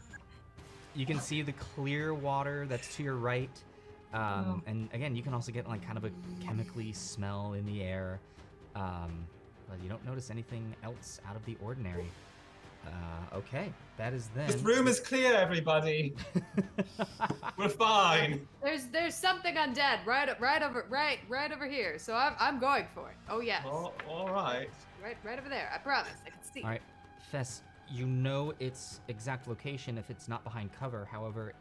you can see the clear water that's to your right. And again, you can also get like kind of a chemically smell in the air. But you don't notice anything else out of the ordinary. Okay, that is then. This room is clear, everybody. We're fine. There's something undead right over here. So I'm going for it. Oh yes. All right. Right over there. I promise. I can see. All right, Fess, you know its exact location if it's not behind cover. However,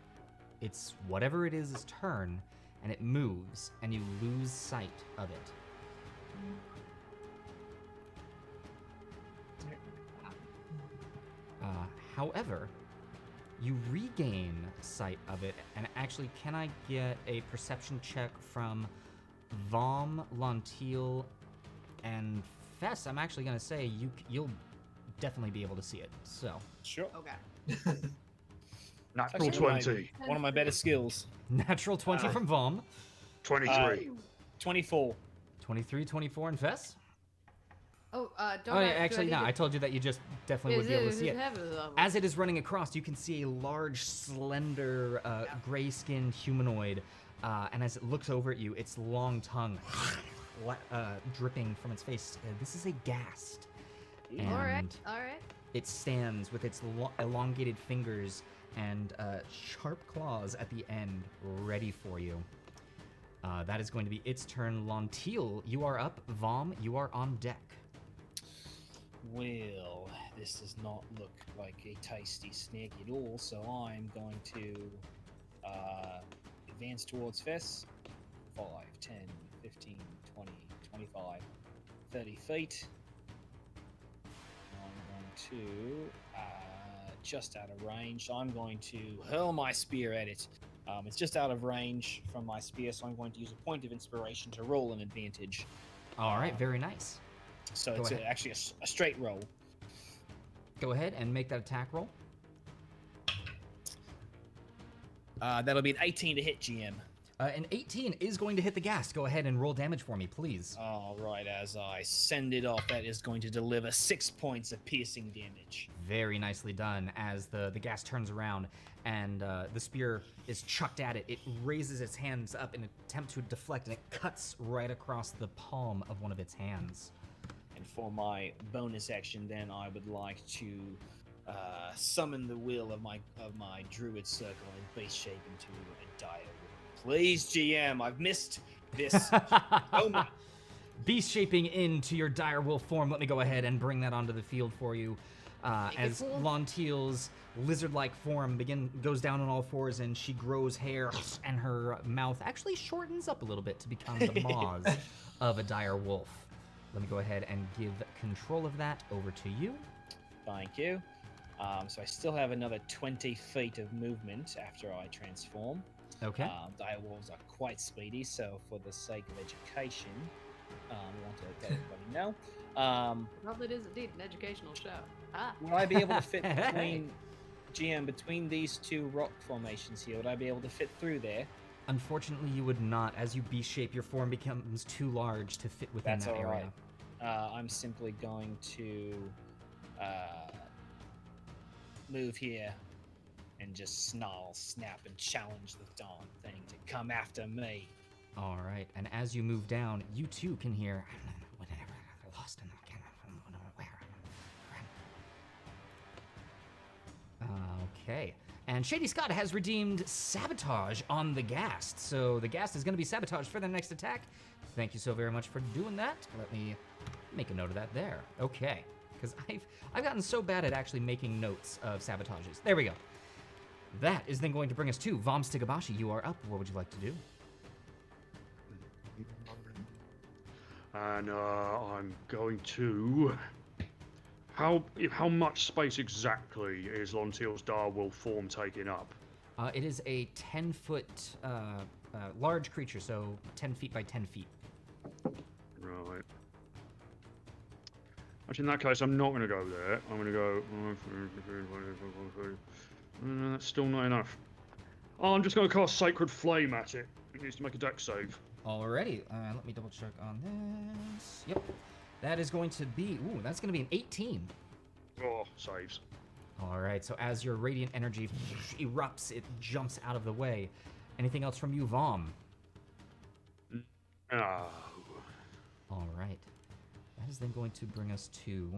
it's whatever it is turn, and it moves, and you lose sight of it. However, you regain sight of it, and actually, can I get a perception check from Vomm, Lontil, and Fess? I'm actually gonna say you'll definitely be able to see it. So, Sure. Okay. Natural Actually, one of my- 20. One of my better skills. natural 20 from Vomm, 23. 24. 23, 24, and Fess. Oh, don't Oh, I, yeah, actually, no. no. I told you that you just definitely would be able to see it. As it is running across, you can see a large, slender, gray-skinned humanoid, and as it looks over at you, its long tongue dripping from its face. This is a Ghast. And All right. it stands with its elongated fingers and sharp claws at the end, ready for you. That is going to be its turn. Lontil, you are up. Vomm, you are on deck. Well, this does not look like a tasty snake at all, so I'm going to advance towards Fess. 5, 10, 15, 20, 25, 30 feet. I'm going to, just out of range, I'm going to hurl my spear at it. It's just out of range from my spear, so I'm going to use a point of inspiration to roll an advantage. All right, very nice. So Go it's ahead. actually a straight roll. Go ahead and make that attack roll. That'll be an 18 to hit, GM. An 18 is going to hit the Ghast. Go ahead and roll damage for me, please. All right, as I send it off, that is going to deliver 6 points of piercing damage. Very nicely done. As the Ghast turns around and the spear is chucked at it, it raises its hands up in an attempt to deflect, and it cuts right across the palm of one of its hands. And for my bonus action, then I would like to summon the will of my druid circle and base shape into a dire wolf. Please, GM, I've missed this moment. Beast shaping into your dire wolf form. Let me go ahead and bring that onto the field for you. As Lontil's lizard-like form goes down on all fours, and she grows hair, and her mouth actually shortens up a little bit to become the maws of a dire wolf. Let me go ahead and give control of that over to you. Thank you. So I still have another 20 feet of movement after I transform. Okay. Dire wolves are quite speedy, so for the sake of education, we want to let everybody know. Well, it is indeed an educational show. Would I be able to fit between these two rock formations here? Would I be able to fit through there? Unfortunately, you would not. As you beast shape, your form becomes too large to fit within That's that all area. right. I'm simply going to move here and just snarl, snap, and challenge the darn thing to come after me. All right, and as you move down, you too can hear. Whatever, lost in the Okay, and Shady Scott has redeemed Sabotage on the Ghast, so the Ghast is going to be sabotaged for the next attack. Thank you so very much for doing that. Let me make a note of that there. Okay, because I've gotten so bad at actually making notes of sabotages. There we go. That is then going to bring us to Vomm Stigabashi. You are up. What would you like to do? And I'm going to... How much space exactly is Lontil's direwolf form taking up? It is a 10-foot large creature, so 10 feet by 10 feet. Right. Actually, in that case, I'm not going to go there. I'm going to go... that's still not enough. Oh, I'm just going to cast Sacred Flame at it. It needs to make a dex save. Alrighty, let me double check on this. Yep, that is going to be, that's going to be an 18. Oh, saves. Alright, so as your radiant energy erupts, it jumps out of the way. Anything else from you, Vomm? No. Alright, that is then going to bring us to...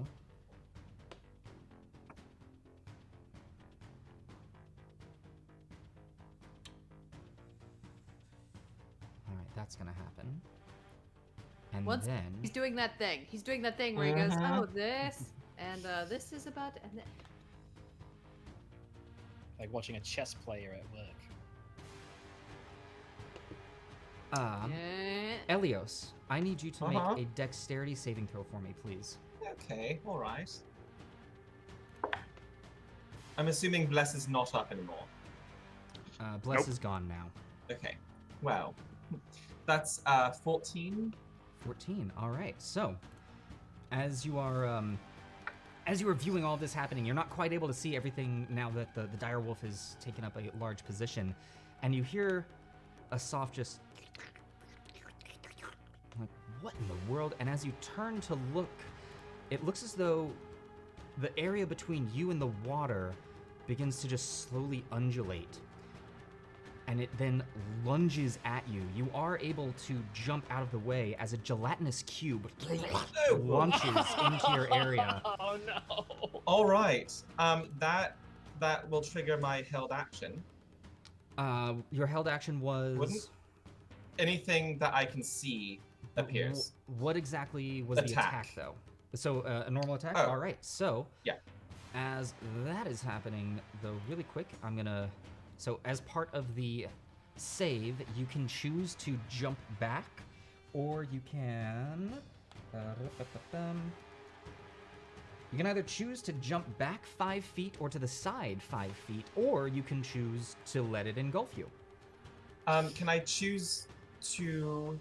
Alright, that's gonna happen. And then... He's doing that thing. He's doing that thing where he goes, oh, this, and this is about, and then... Like watching a chess player at work. Eleos, I need you to make a dexterity saving throw for me, please. Okay, all right. I'm assuming Bless is not up anymore. Bless Nope. is gone now. Okay, well, that's 14. 14. All right. So, as you are As you are viewing all this happening, you're not quite able to see everything now that the dire wolf has taken up a large position, and you hear a soft just like, what in the world? And as you turn to look, it looks as though the area between you and the water begins to just slowly undulate, and it then lunges at you. You are able to jump out of the way as a gelatinous cube launches into your area. Oh no! All right. That will trigger my held action. Your held action was... Wouldn't anything that I can see appears. What exactly was the attack, though? So a normal attack? Oh. All right. So Yeah. as that is happening, though, really quick, I'm going to... So as part of the save, you can choose to jump back, or you can... You can either choose to jump back 5 feet or to the side 5 feet, or you can choose to let it engulf you. Can I choose to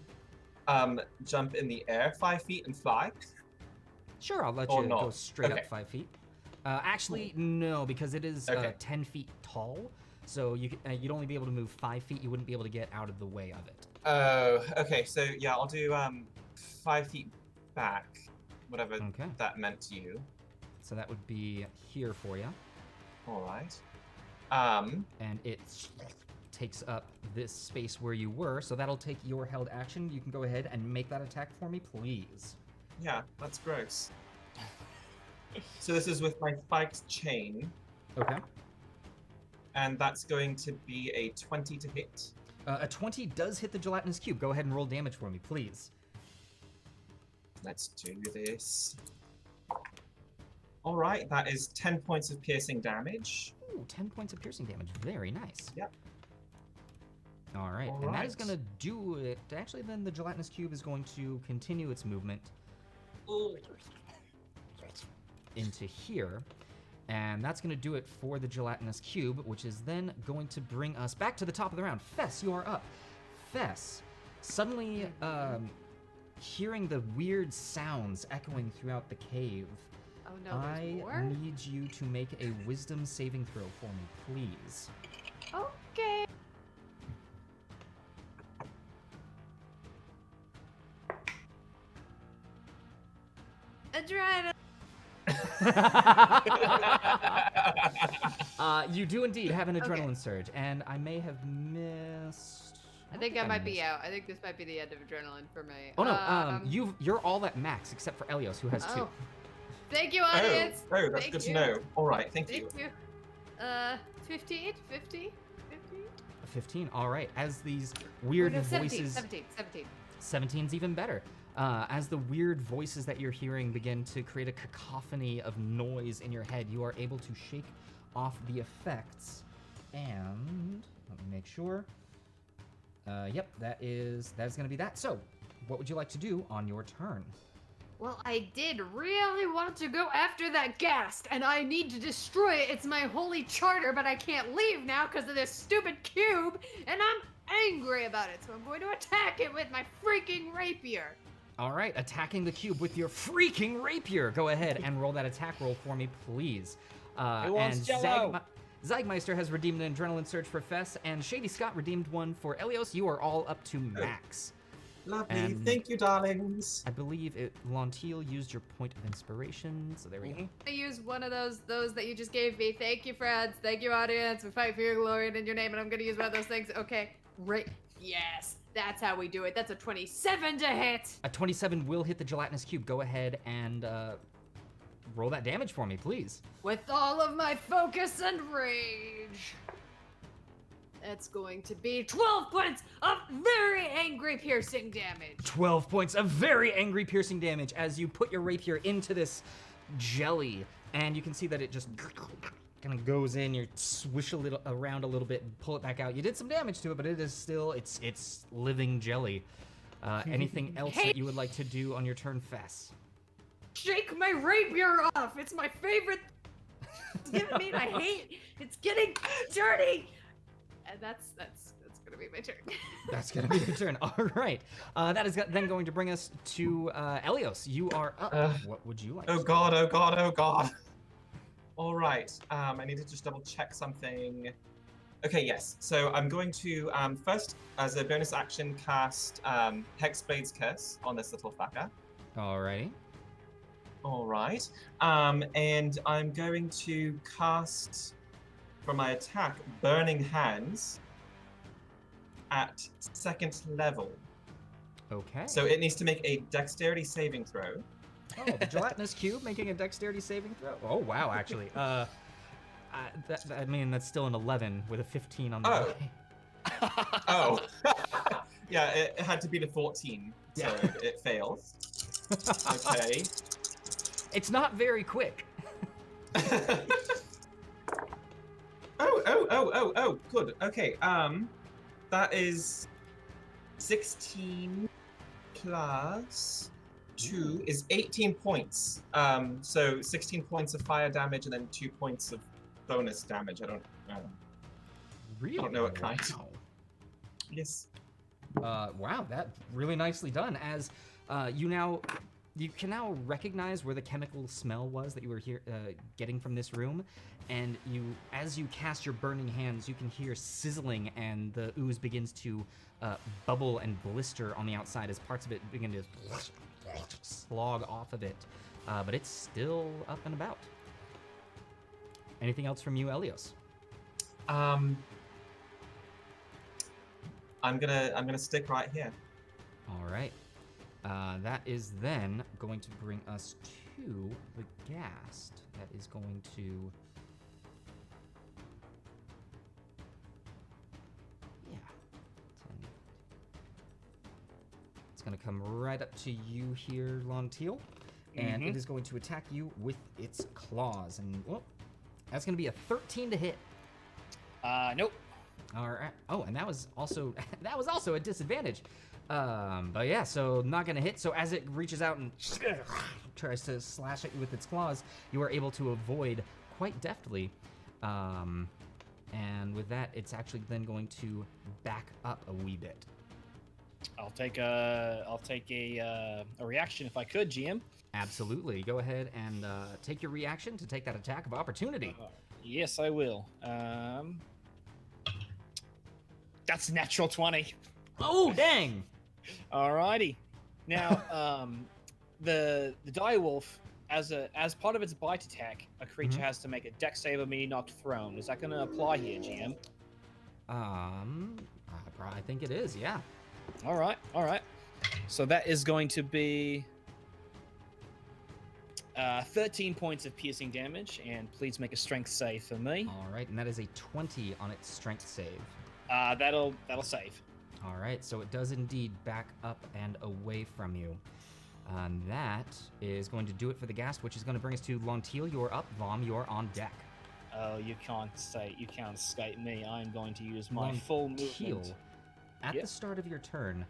jump in the air 5 feet and fly? Sure, I'll let Or you not. go straight Okay. up 5 feet. Actually, no, because it is Okay. 10 feet tall, so you'd only be able to move 5 feet. You wouldn't be able to get out of the way of it. Oh, okay. So yeah, I'll do 5 feet back, whatever Okay. that meant to you. So that would be here for you, All right. and it takes up this space where you were, so that'll take your held action. You can go ahead and make that attack for me, please. Yeah, that's gross. So this is with my spiked chain, Okay. and that's going to be a 20 to hit. A 20 does hit the gelatinous cube. Go ahead and roll damage for me, please. Let's do this. All right, that is 10 points of piercing damage. Ooh, 10 points of piercing damage. Very nice. Yep. All right, All and that is right. going to do it. Actually, then the gelatinous cube is going to continue its movement into here. And that's going to do it for the gelatinous cube, which is then going to bring us back to the top of the round. Fess, you are up. Fess, suddenly hearing the weird sounds echoing throughout the cave. Oh no, there's I more? need you to make a wisdom saving throw for me, please. Okay. Adrenaline. You do indeed have an adrenaline surge, and I may have missed. I think I might be missed. out. I think this might be the end of adrenaline for me. Oh no, you're all at max except for Eleos, who has 2. Oh. Thank you, audience. Oh, that's Thank good you. to know. All right, thank you. Thank you. 15, 50, 50. 15. All right. As these weird Oh, no, 17, voices, 17. 17's even better. As the weird voices that you're hearing begin to create a cacophony of noise in your head, you are able to shake off the effects. And let me make sure. Yep, that's going to be that. So, what would you like to do on your turn? Well, I did really want to go after that Ghast, and I need to destroy it. It's my holy charter, but I can't leave now because of this stupid cube, and I'm angry about it, so I'm going to attack it with my freaking rapier. All right, attacking the cube with your freaking rapier. Go ahead and roll that attack roll for me, please. Who wants and Jell-O? Zagmeister has redeemed an adrenaline surge for Fess, and Shady Scott redeemed one for Eleos. You are all up to max. Lovely. And- Thank you, darlings. I believe Lontil used your point of inspiration, so there we go. I use one of those that you just gave me. Thank you, friends. Thank you, audience. We fight for your glory and in your name, and I'm gonna use one of those things. Okay, right. Yes, that's how we do it. That's a 27 to hit. A 27 will hit the gelatinous cube. Go ahead and roll that damage for me, please. With all of my focus and rage. That's going to be 12 points of very angry piercing damage. 12 points of very angry piercing damage as you put your rapier into this jelly, and you can see that it just kind of goes in. You swish a little around a little bit and pull it back out. You did some damage to it, but it is still it's living jelly. Anything else Hey. that you would like to do on your turn, Fess? Shake my rapier off. It's my favorite. It's giving me. I hate. It's getting dirty. And that's gonna gonna be my turn. That's gonna be your turn. All right. That is then going to bring us to Eleos. You are up. What would you like? Oh to god, oh god, oh god. All right. I need to just double check something. Okay, yes. So I'm going to first, as a bonus action, cast Hexblade's Curse on this little fucker. do? Alrighty. All right. And I'm going to cast, for my attack, Burning Hands at 2nd level. Okay. So it needs to make a Dexterity saving throw. Oh, the gelatinous cube making a dexterity saving throw. Oh wow, actually. I mean that's still an 11 with a 15 on the Oh. die. Oh. Yeah, it had to be the 14, so Yeah. it fails. Okay. It's not very quick. Oh, good. Okay, that is 16 plus 2 is 18 points. So 16 points of fire damage and then 2 points of bonus damage. I don't Really? know what kind. Wow. Yes. Wow, that really nicely done. As you can now recognize where the chemical smell was that you were getting from this room, and as you cast your burning hands, you can hear sizzling, and the ooze begins to bubble and blister on the outside as parts of it begin to slog off of it, but it's still up and about. Anything else from you, Eleos? I'm gonna stick right here. All right. That is then going to bring us to the Ghast. That is going to... Yeah. 10. It's going to come right up to you here, Lontil. And it is going to attack you with its claws. And, well, that's going to be a 13 to hit. Nope. All right. Oh, and that was also a disadvantage. But yeah, so not gonna hit. So as it reaches out and tries to slash at you with its claws, you are able to avoid quite deftly. And with that, it's actually then going to back up a wee bit. I'll take a reaction if I could, GM. Absolutely. Go ahead and take your reaction to take that attack of opportunity. Yes, I will. That's a natural 20. Oh, dang! Alrighty. Now, the direwolf, as part of its bite attack, a creature has to make a dex save or be knocked prone. Is that going to apply here, GM? I think it is. Yeah. All right. So that is going to be 13 points of piercing damage, and please make a strength save for me. All right, and that is a 20 on its strength save. That'll save. All right, so it does indeed back up and away from you. That is going to do it for the Ghast, which is going to bring us to Lontil. You're up. Vomm, you're on deck. Oh, you can't escape me. I'm going to use my full movement. At the start of your turn,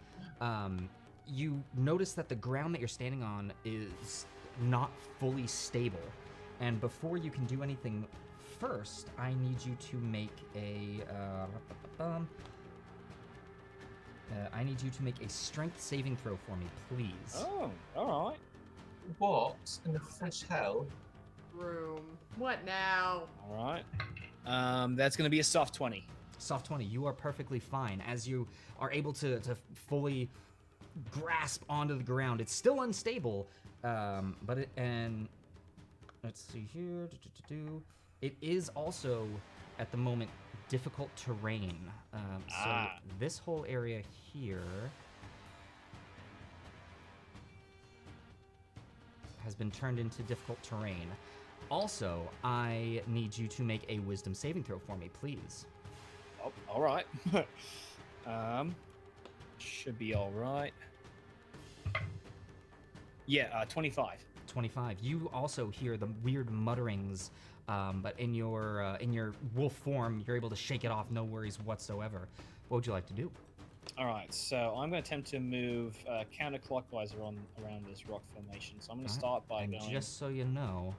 you notice that the ground that you're standing on is not fully stable. And before you can do anything first, I need you to make a strength saving throw for me, please. Oh, all right. What in the fresh hell? Room. What now? All right. That's going to be a soft 20. Soft 20, you are perfectly fine as you are able to fully grasp onto the ground. It's still unstable, but let's see here. It is also at the moment difficult terrain. So this whole area here has been turned into difficult terrain. Also, I need you to make a wisdom saving throw for me, please. Oh, all right. Should be all right. Yeah, 25. 25. You also hear the weird mutterings, but in your wolf form, you're able to shake it off, no worries whatsoever. What would you like to do? All right, so I'm going to attempt to move counterclockwise around this rock formation. So I'm going to start by and going. just so you know,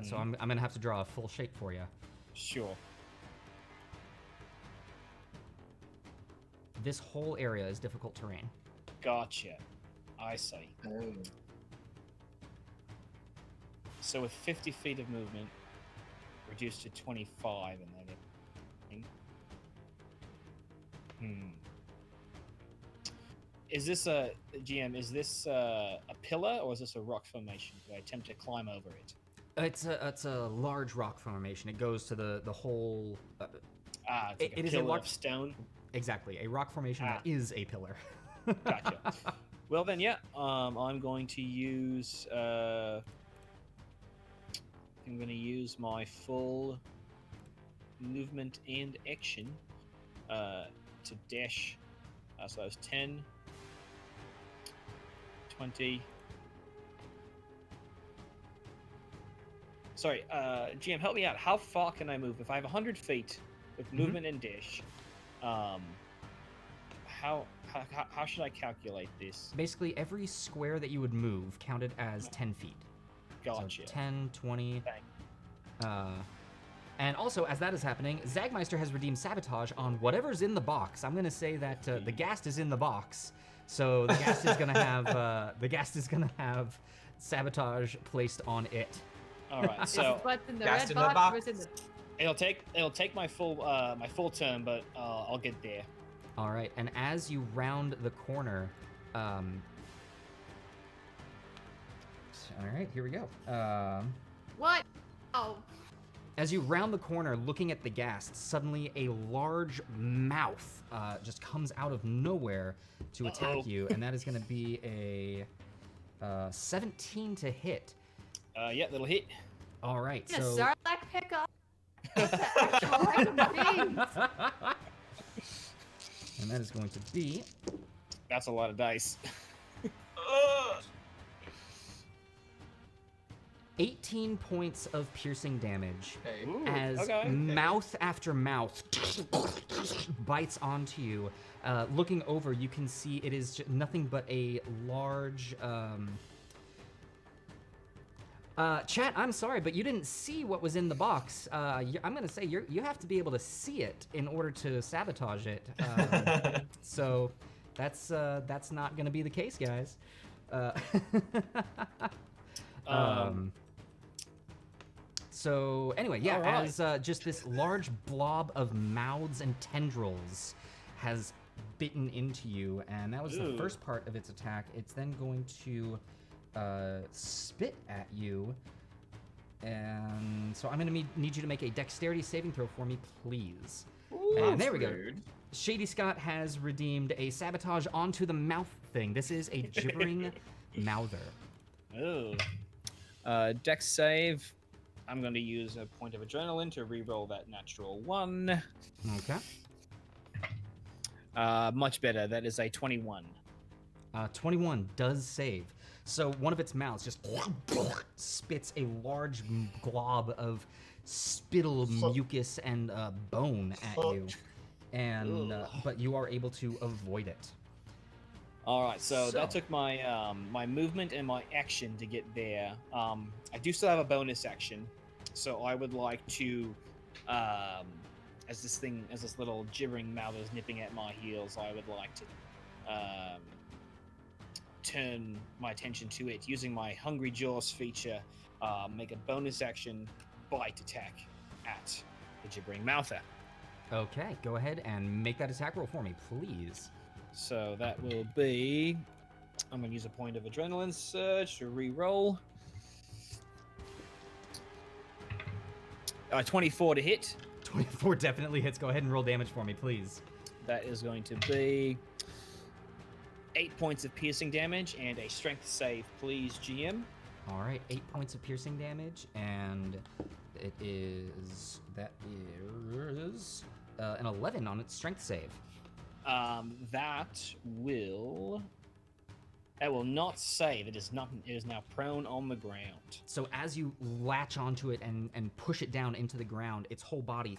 so I'm going to have to draw a full shape for you. Sure. this whole area is difficult terrain. Gotcha. I see. Oh. So with 50 feet of movement, reduced to 25 and then Is this a GM? Is this a pillar or is this a rock formation? Do I attempt to climb over it? It's a large rock formation. It goes to the whole. It's like it a is a pillar large of stone. Exactly, a rock formation that is a pillar. Gotcha. Well then, yeah. I'm going to use. I'm going to use my full movement and action to dash. So that's 10, 20. Sorry, GM, help me out. How far can I move? If I have 100 feet with movement and dash, how should I calculate this? Basically, every square that you would move counted as 10 feet. Gotcha. So 10, 20. Bang. And also, as that is happening, Zagmeister has redeemed Sabotage on whatever's in the box. I'm going to say that the Ghast is in the box, so the Ghast is going to have Sabotage placed on it. All right, so What's in the Ghast red in the box? box. What's in the... it'll take my full turn, but I'll get there. All right, and as you round the corner, all right, here we go. What? Oh. As you round the corner, looking at the Ghast, suddenly a large mouth just comes out of nowhere to attack you, and that is going to be a 17 to hit. Yeah, that'll hit. All right, A so Sarlacc pickup? What the actual item means? and that is going to be That's a lot of dice. 18 points of piercing damage. Okay. Ooh, As okay. mouth after mouth bites onto you. Looking over, you can see it is nothing but a large. Chat, I'm sorry, but you didn't see what was in the box. I'm gonna say you have to be able to see it in order to sabotage it. So that's not gonna be the case, guys. So anyway, yeah, All right. as just this large blob of mouths and tendrils has bitten into you, and that was the Ooh. first part of its attack. It's then going to spit at you, and so I'm going to need you to make a dexterity saving throw for me, please. Ooh, And that's there we go. rude. Shady Scott has redeemed a sabotage onto the mouth thing. This is a Gibbering Mouther. Oh. Dex save. I'm going to use a point of adrenaline to re-roll that natural one. Okay. Much better. That is a 21. 21 does save. So one of its mouths just spits a large glob of spittle, mucus, and bone at you, and but you are able to avoid it. All right, so So- that took my my movement and my action to get there. I do still have a bonus action, so I would like to, as this little gibbering mouth is nipping at my heels, I would like to turn my attention to it using my Hungry Jaws feature. Make a bonus action bite attack at the Gibbering Mouther. Okay, go ahead and make that attack roll for me, please. So that will be. I'm going to use a point of adrenaline surge to re-roll. 24 to hit. 24 definitely hits. Go ahead and roll damage for me, please. That is going to be 8 points of piercing damage and a strength save, please, GM. All right, 8 points of piercing damage, and that is an 11 on its strength save. That will not save. It is not. It is now prone on the ground. So as you latch onto it and push it down into the ground, its whole body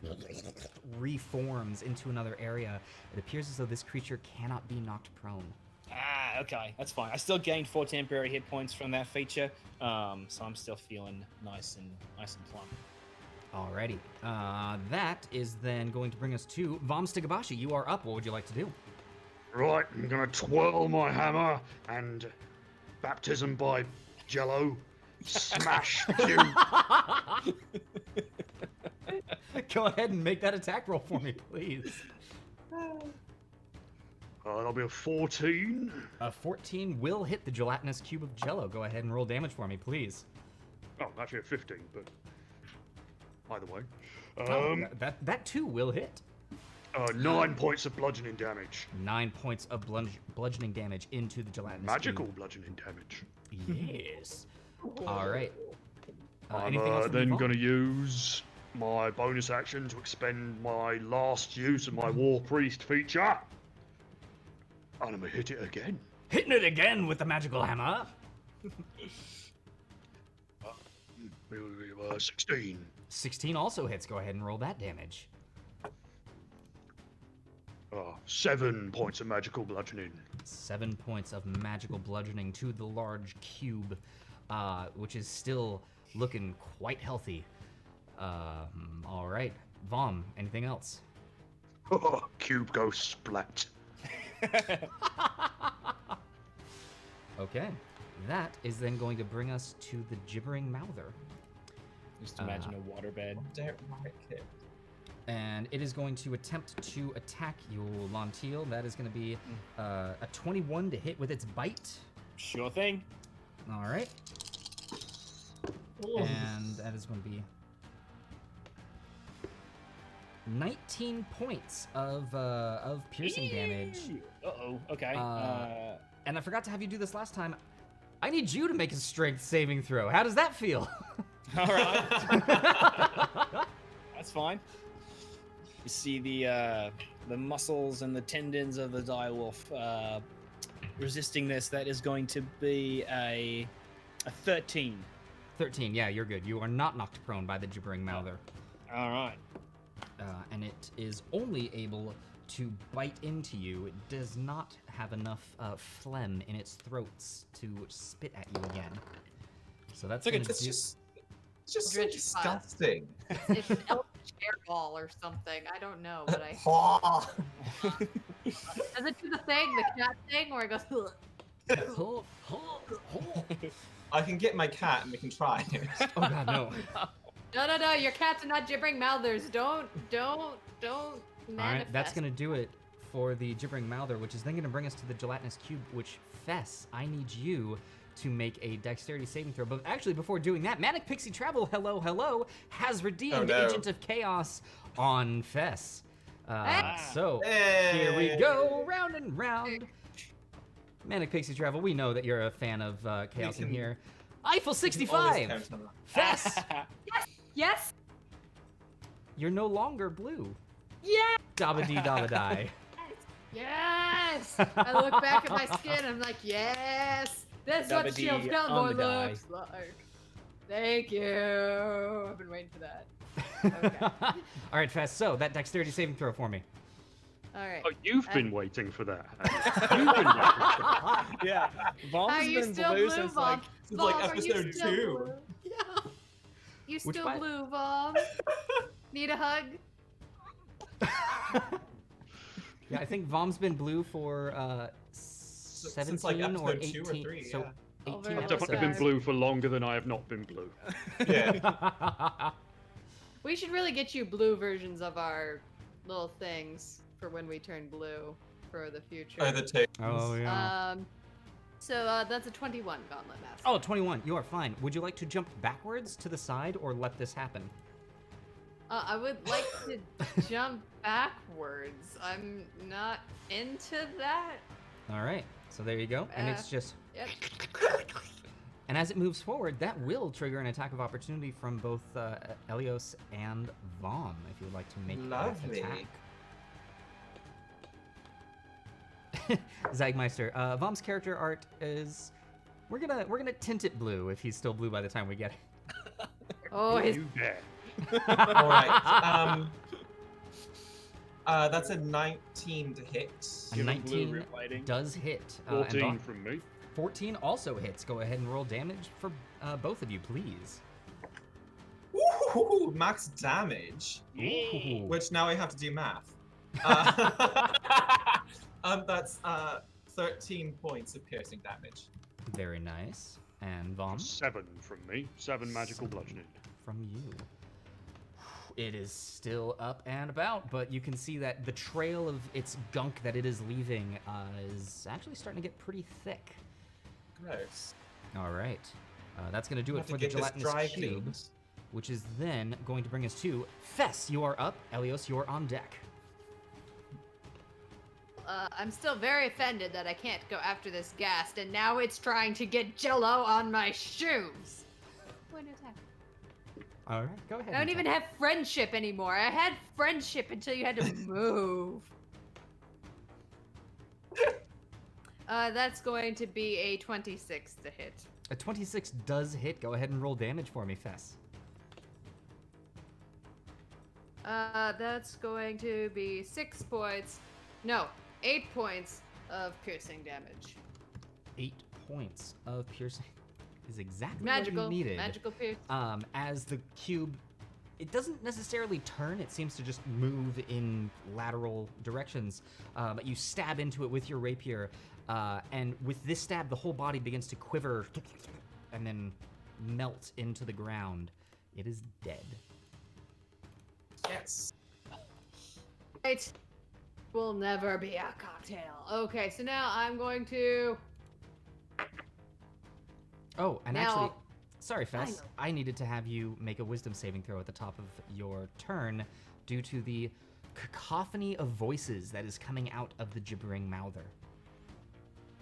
reforms into another area. It appears as though this creature cannot be knocked prone. Ah, okay, that's fine. I still gained 4 temporary hit points from that feature, so I'm still feeling nice and plump. Alrighty. That is then going to bring us to Vomm Stigabashi. You are up. What would you like to do? Right, I'm gonna twirl my hammer and baptism by Jello. Smash the cube. Go ahead and make that attack roll for me, please. That'll be a 14. A 14 will hit the gelatinous cube of Jello. Go ahead and roll damage for me, please. Oh, actually a 15, but either way. That too will hit. 9 points of bludgeoning damage. 9 points of bludgeoning damage into the gelatinous Magical cube. bludgeoning damage. Yes. All right. I'm anything else from you, then Vomm? going to use my bonus action to expend my last use of my War Priest feature. And I'm going to hit it again. Hitting it again with the magical hammer. 16. 16 also hits. Go ahead and roll that damage. 7 points of magical bludgeoning. 7 points of magical bludgeoning to the large cube, which is still looking quite healthy. All right. Vomm, anything else? Cube goes splat. Okay. That is then going to bring us to the Gibbering Mouther. Just imagine a waterbed. Don't like it. And it is going to attempt to attack you, Lontil. That is going to be a 21 to hit with its bite. Sure thing. All right. And that is going to be 19 points of piercing damage. Uh-oh. Okay. And I forgot to have you do this last time. I need you to make a strength saving throw. How does that feel? All right. That's fine. You see the muscles and the tendons of the direwolf resisting this. That is going to be a 13. 13, yeah, you're good. You are not knocked prone by the Gibbering Mouther. All right. And it is only able to bite into you. It does not have enough phlegm in its throats to spit at you again. So that's gonna It's do... just so Eldritch disgusting. It's an Eldritch hairball or something. I don't know, but I. Does it do the thing, the cat thing, where it goes? I can get my cat and we can try. Oh god, no. No, your cats are not gibbering mouthers. Don't manifest. Alright, that's gonna do it for the Gibbering Mouther, which is then gonna bring us to the Gelatinous Cube, which, Fess, I need you to make a dexterity saving throw. But actually, before doing that, Manic Pixie Travel, hello, has redeemed Agent of Chaos on Fess. So, here we go, round and round. Manic Pixie Travel, we know that you're a fan of Chaos in here. Eiffel 65! Fess! Yes. You're no longer blue. Yes. Dabba dee dabba die. Yes. I look back at my skin. I'm like, yes. That's what Dabba-dee Shield on Kelemvor the die. looks like. Thank you. I've been waiting for that. Okay. All right, Fess. So that dexterity saving throw for me. All right. Oh, you've been waiting for that. You've been waiting for that. Yeah. Vomm's Are you been still blue blue, since Vomm? It's like Vomm, are you episode still 2. blue? Yeah. You Which still part? blue, Vomm? Need a hug? Yeah, I think Vomm's been blue for 17 Since like or episode 18. 2 or 3, so yeah. 18 very I've definitely been episodes. blue for longer than I have not been blue. Yeah. We should really get you blue versions of our little things for when we turn blue for the future. Oh, the tokens. Oh, yeah. So that's a 21 Gauntlet Mask. Oh, 21. You are fine. Would you like to jump backwards to the side or let this happen? I would like to jump backwards. I'm not into that. All right. So there you go. And it's just... Yep. And as it moves forward, that will trigger an attack of opportunity from both Eleos and Vomm, if you would like to make Lovely. that attack. Zagmeister, Vomm's character art is... We're gonna tint it blue if he's still blue by the time we get it. Oh, his You dare. All right. That's a 19 to hit. A Give him blue 19 replating. does hit. And 14 Vomm- from me. 14 also hits. Go ahead and roll damage for both of you, please. Ooh, max damage. Ooh. Which now I have to do math. That's 13 points of piercing damage. Very nice. And Vomm? 7 from me. 7 magical bludgeoning. From you. It is still up and about, but you can see that the trail of its gunk that it is leaving is actually starting to get pretty thick. Gross. All right. That's going to do We'll it have to for the get this gelatinous dry cube, cleaned. which is then going to bring us to Fess. You are up. Eleos, you are on deck. I'm still very offended that I can't go after this Ghast, and now it's trying to get Jello on my shoes. Point attack. All right, go ahead. I don't and even attack. have friendship anymore. I had friendship until you had to move. That's going to be a 26 to hit. A 26 does hit. Go ahead and roll damage for me, Fess. That's going to be 6 points. No, 8 points of piercing damage. 8 points of piercing is exactly Magical, what you needed. magical pierce. As the cube, it doesn't necessarily turn. It seems to just move in lateral directions. But you stab into it with your rapier, and with this stab, the whole body begins to quiver and then melt into the ground. It is dead. Yes. Right. Will never be a cocktail. Okay, so now I'm going to. Oh, and Now- actually, sorry, Fess. know. I needed to have you make a wisdom saving throw at the top of your turn due to the cacophony of voices that is coming out of the Gibbering Mouther.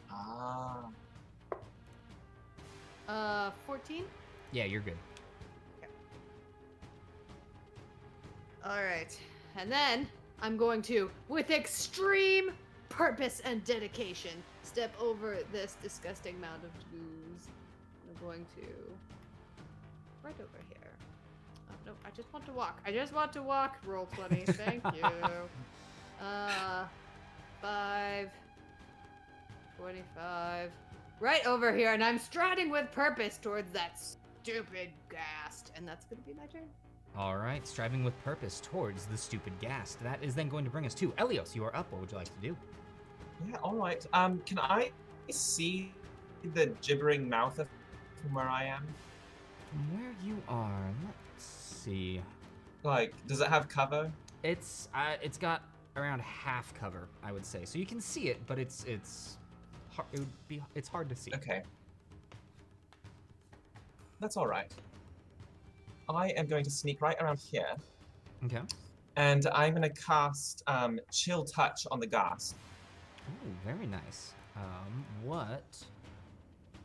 Ah. 14? Yeah, you're good. Alright. And then I'm going to, with extreme purpose and dedication, step over this disgusting mound of ooze. I'm going to. Right over here. Oh, no, I just want to walk. I just want to walk. Roll 20. Thank you. 5. 25. Right over here, and I'm striding with purpose towards that stupid Ghast. And that's going to be my turn. All right, striving with purpose towards the stupid Ghast. That is then going to bring us to Eleos. You are up. What would you like to do? Yeah, all right. Can I see the Gibbering Mouther from where I am? From where you are, let's see. Like, does it have cover? It's got around half cover, I would say. So you can see it, but it's hard to see. Okay. That's all right. I am going to sneak right around here, Okay. and I'm going to cast Chill Touch on the Ghast. Ooh, very nice. What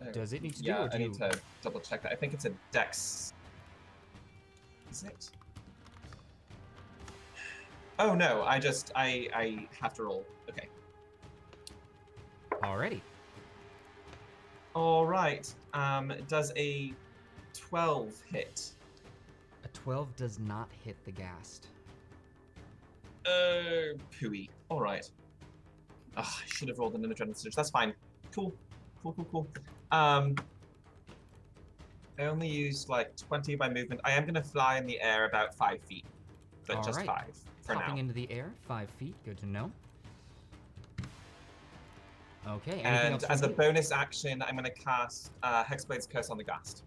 Oh, does it need to do? Yeah, Or do I you... need to double check that. I think it's a Dex. Is it? Oh no! I have to roll. Okay. Alrighty. All right. Does a 12 hit? A 12 does not hit the Ghast. Pooey. All right. I should have rolled an adrenaline surge. That's fine. Cool. I only used like 20 by movement. I am gonna fly in the air about 5 feet, but All just right. 5 for Hopping now. into the air, 5 feet. Good to know. Okay. Anything And else as from a you? bonus action, I'm gonna cast Hexblade's Curse on the Ghast.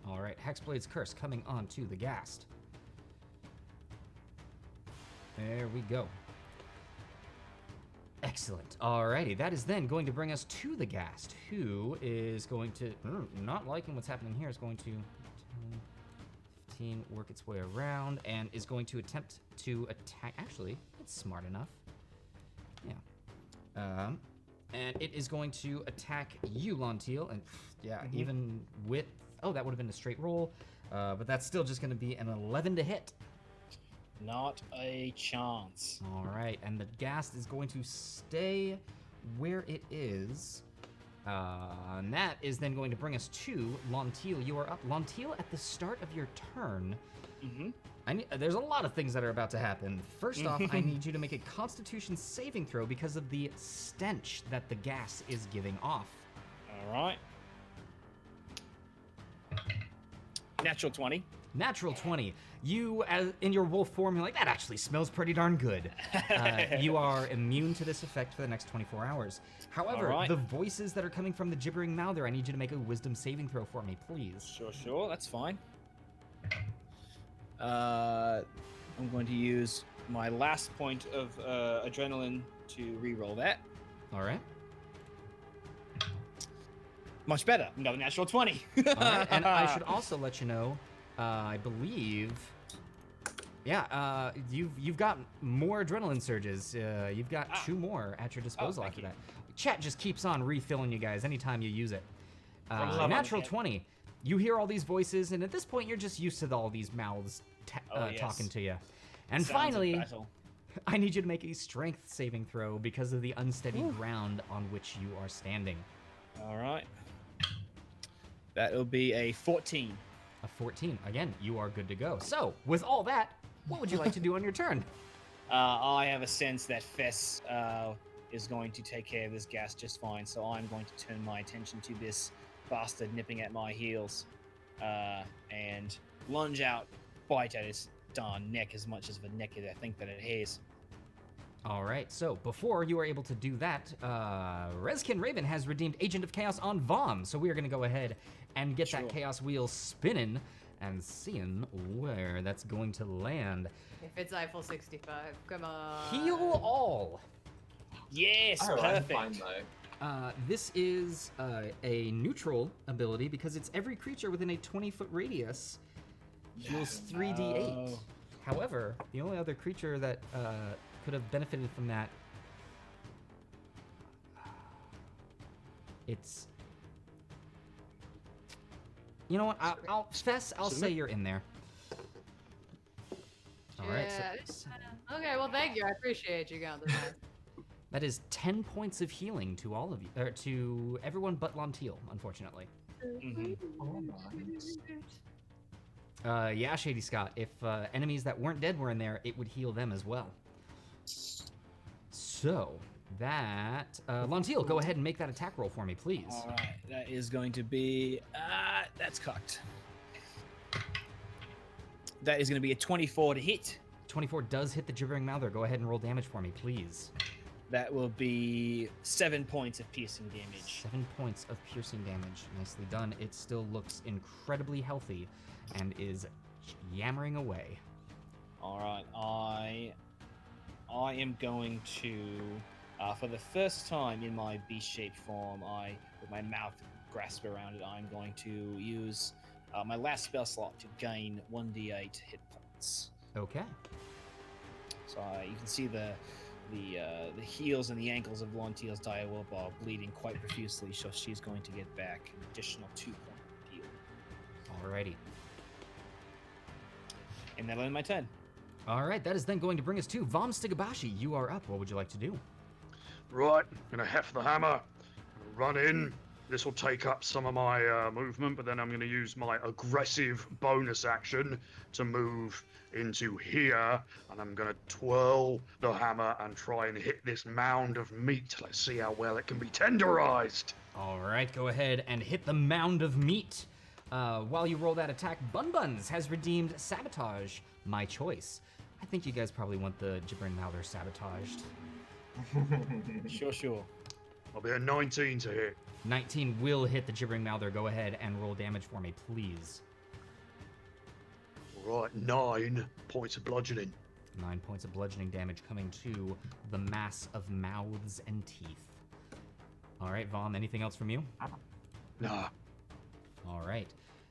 All right. Hexblade's Curse coming on to the Ghast. There we go. Excellent. Alrighty, that is then going to bring us to the Ghast, who is going to, not liking what's happening here, is going to 10, 15, work its way around, and is going to attempt to attack. Actually, it's smart enough. Yeah. And it is going to attack you, Lontil, and yeah, even with, oh, that would have been a straight roll, but that's still just going to be an 11 to hit. Not a chance. All right, and the Ghast is going to stay where it is. And that is then going to bring us to Lontil. You are up. Lontil, at the start of your turn, there's a lot of things that are about to happen. First off, I need you to make a Constitution saving throw because of the stench that the gas is giving off. All right. Natural 20. Natural 20. You, as in your wolf form, you're like, that actually smells pretty darn good. You are immune to this effect for the next 24 hours. However, Alright. the voices that are coming from the Gibbering Mouther, I need you to make a wisdom saving throw for me, please. Sure, that's fine. I'm going to use my last point of adrenaline to re-roll that. All right. Much better. Another natural 20. All right. And I should also let you know, I believe, yeah, you've got more adrenaline surges. You've got 2 more at your disposal thank after you. that. Chat just keeps on refilling you guys anytime you use it. love Natural it. 20. You hear all these voices, and at this point, you're just used to all these mouths Yes. talking to you. And Sounds of finally, battle. I need you to make a strength saving throw because of the unsteady ground on which you are standing. All right. That'll be a 14. A 14. Again, you are good to go. So, with all that, what would you like to do on your turn? I have a sense that Fess is going to take care of this gas just fine, so I'm going to turn my attention to this bastard nipping at my heels and lunge out, bite at his darn neck as much as of a neck as I think that it has. All right, so before you are able to do that, Rezkin Raven has redeemed Agent of Chaos on Vomm, so we are going to go ahead and get that Sure. Chaos Wheel spinning and seeing where that's going to land. If it's Eiffel 65, come on. Heal all. Yes, Oh, I'm perfect. fine though. This is a neutral ability because it's every creature within a 20-foot radius heals 3d8. Oh. However, the only other creature that could have benefited from that, it's, you know what? I'll Fess. I'll say you're in there. All right. So, Okay, well, thank you. I appreciate you, Gauntlet. that is 10 points of healing to all of you, or to everyone but Lontil, unfortunately. Mhm. Yeah, Shady Scott. If enemies that weren't dead were in there, it would heal them as well. So that Lontil, go ahead and make that attack roll for me, please. All right, that is going to be that's cocked. That is going to be a 24 to hit. 24 does hit the Gibbering Mouther. Go ahead and roll damage for me, please. That will be 7 points of piercing damage. 7 points of piercing damage. Nicely done. It still looks incredibly healthy and is yammering away. All right, I am going to, for the first time in my beast-shaped form, with my mouth grasp around it, I'm going to use my last spell slot to gain 1d8 hit points. Okay. So you can see the heels and the ankles of Lontil's direwolf are bleeding quite profusely, so she's going to get back an additional 2 points of heal. Alrighty. And that'll end my turn. All right, that is then going to bring us to Vomm Stigabashi. You are up. What would you like to do? Right, gonna heft the hammer, run in. This will take up some of my movement, but then I'm gonna use my aggressive bonus action to move into here, and I'm gonna twirl the hammer and try and hit this mound of meat. Let's see how well it can be tenderized. All right, go ahead and hit the mound of meat. While you roll that attack, Bun Buns has redeemed Sabotage, my choice. I think you guys probably want the Gibbering Mouther sabotaged. Sure. I'll be a 19 to hit. 19 will hit the Gibbering Mouther. Go ahead and roll damage for me, please. Right, 9 points of bludgeoning. 9 points of bludgeoning damage coming to the mass of mouths and teeth. All right, Vomm, anything else from you? Nah. All right.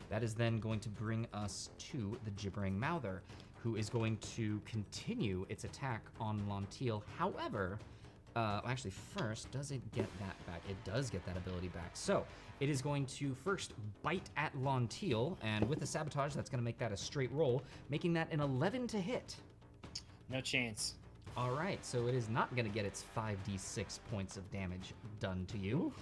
That is then going to bring us to the Gibbering Mouther, who is going to continue its attack on Lontil. However, actually, first, does it get that back? It does get that ability back. So it is going to first bite at Lontil, and with the sabotage, that's going to make that a straight roll, making that an 11 to hit. No chance. All right, so it is not going to get its 5d6 points of damage done to you.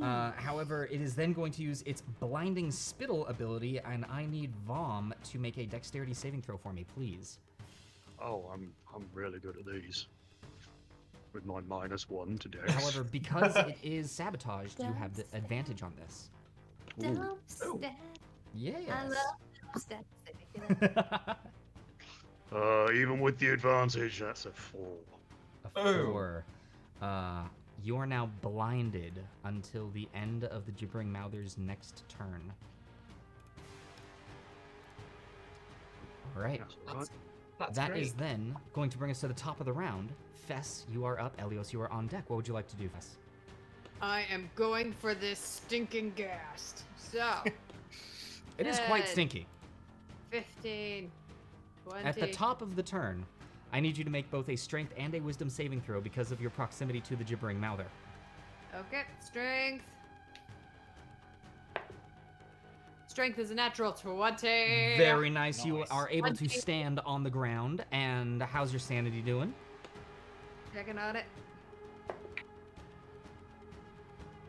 However, it is then going to use its Blinding Spittle ability, and I need Vomm to make a dexterity saving throw for me, please. Oh, I'm really good at these. With my -1 to dex. However, because it is sabotaged, you have the advantage on this. Dump stat. Yes. I love dump stat. Even with the advantage, that's a 4. A Oh. 4. You are now blinded until the end of the Gibbering Mouther's next turn. All right. That's That great. is then going to bring us to the top of the round. Fess, you are up. Elios, you are on deck. What would you like to do, Fess? I am going for this stinking ghast. So, It is quite 10, stinky. 15, 20. At the top of the turn, I need you to make both a strength and a wisdom saving throw because of your proximity to the Gibbering Mouther. Okay, strength. Strength is a natural 20. Very nice. You Nice. are able to 20. stand on the ground. And how's your sanity doing? Checking on it.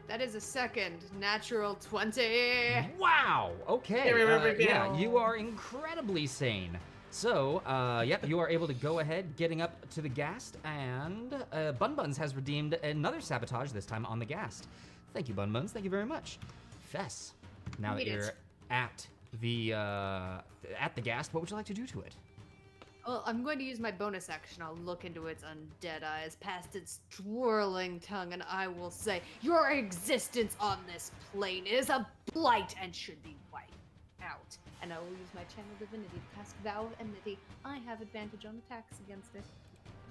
That is a second natural 20. Wow. Okay. Yeah, go. you are incredibly sane. So, yep, you are able to go ahead, getting up to the Ghast, and Bun Buns has redeemed another sabotage, this time on the Ghast. Thank you, Bun Buns. Thank you very much. Fess, now that Made it. you're at the Ghast, what would you like to do to it? Well, I'm going to use my bonus action. I'll look into its undead eyes, past its twirling tongue, and I will say, your existence on this plane is a blight and should be wiped out. And I will use my channel divinity to cast Vow of Enmity. I have advantage on attacks against it.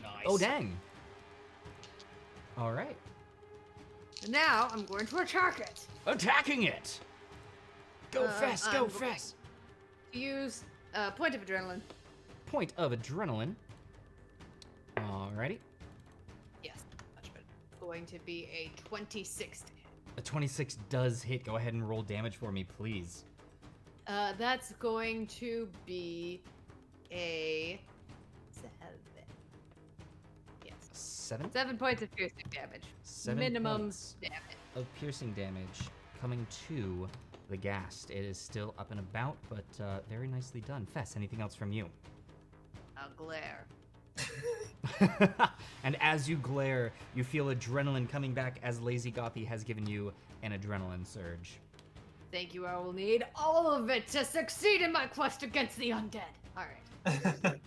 Nice. Oh, dang. All right. And now I'm going to attack it. Attacking it. Go, Fess. Go, I'm Fess. Use point of adrenaline. Point of adrenaline. Alrighty. Yes, much better. Going to be a 26 to hit. A 26 does hit. Go ahead and roll damage for me, please. That's going to be a 7. Yes. 7? 7 points of piercing damage. 7 Minimum points damage. of piercing damage coming to the Ghast. It is still up and about, but very nicely done. Fess, anything else from you? A glare. And as you glare, you feel adrenaline coming back as Lazy Gothy has given you an adrenaline surge. Thank you. I will need all of it to succeed in my quest against the undead. All right.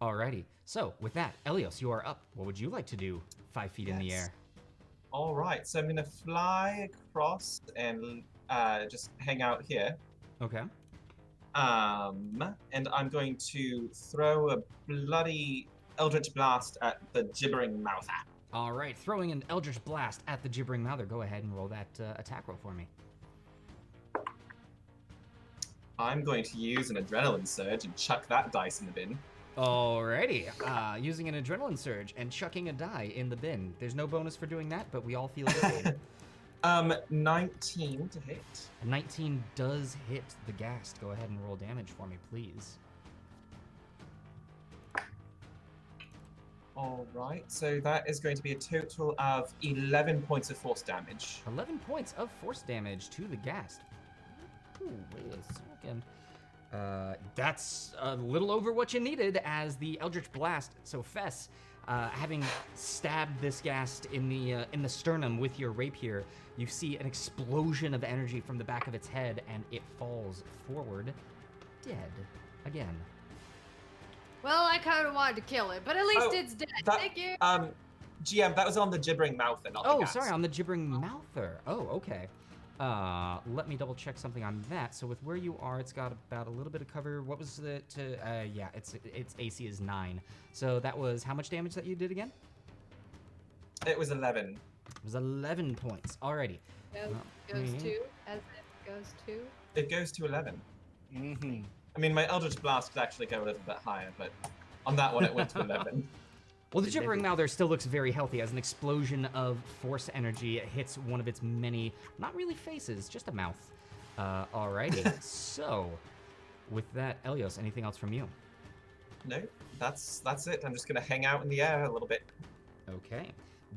Alrighty. So, with that, Elios, you are up. What would you like to do 5 feet in the Yes. air? All right, so I'm gonna fly across and just hang out here. Okay. And I'm going to throw a bloody Eldridge Blast at the Gibbering Mouther. Alright, throwing an Eldritch Blast at the Gibbering Mouther. Go ahead and roll that attack roll for me. I'm going to use an Adrenaline Surge and chuck that dice in the bin. Alrighty, using an adrenaline surge and chucking a die in the bin. There's no bonus for doing that, but we all feel good. 19 to hit. A 19 does hit the Ghast. Go ahead and roll damage for me, please. All right, so that is going to be a total of 11 points of force damage. 11 points of force damage to the Ghast. Ooh, wait a second. That's a little over what you needed as the Eldritch Blast. So Fess, having stabbed this Ghast in the sternum with your rapier, you see an explosion of energy from the back of its head, and it falls forward, dead again. Well, I kind of wanted to kill it, but at least Oh, it's dead. that- Thank you. GM, that was on the Gibbering Mouther, not the Oh, Ghast. sorry, on the Gibbering Mouther. Oh, okay. Let me double check something on that. So with where you are, it's got about a little bit of cover. What was the yeah, its AC is 9. So that was how much damage that you did again? It was 11. It was 11 points. Alrighty. Goes me. to, as it goes to. It goes to 11. Mm-hmm. I mean, my Eldritch Blast could actually go a little bit higher, but on that one it went to 11. Well, the Gibbering Mouther still looks very healthy as an explosion of force energy hits one of its many, not really faces, just a mouth. Alrighty. So, with that, Elios, anything else from you? No, that's it. I'm just gonna hang out in the air a little bit. Okay.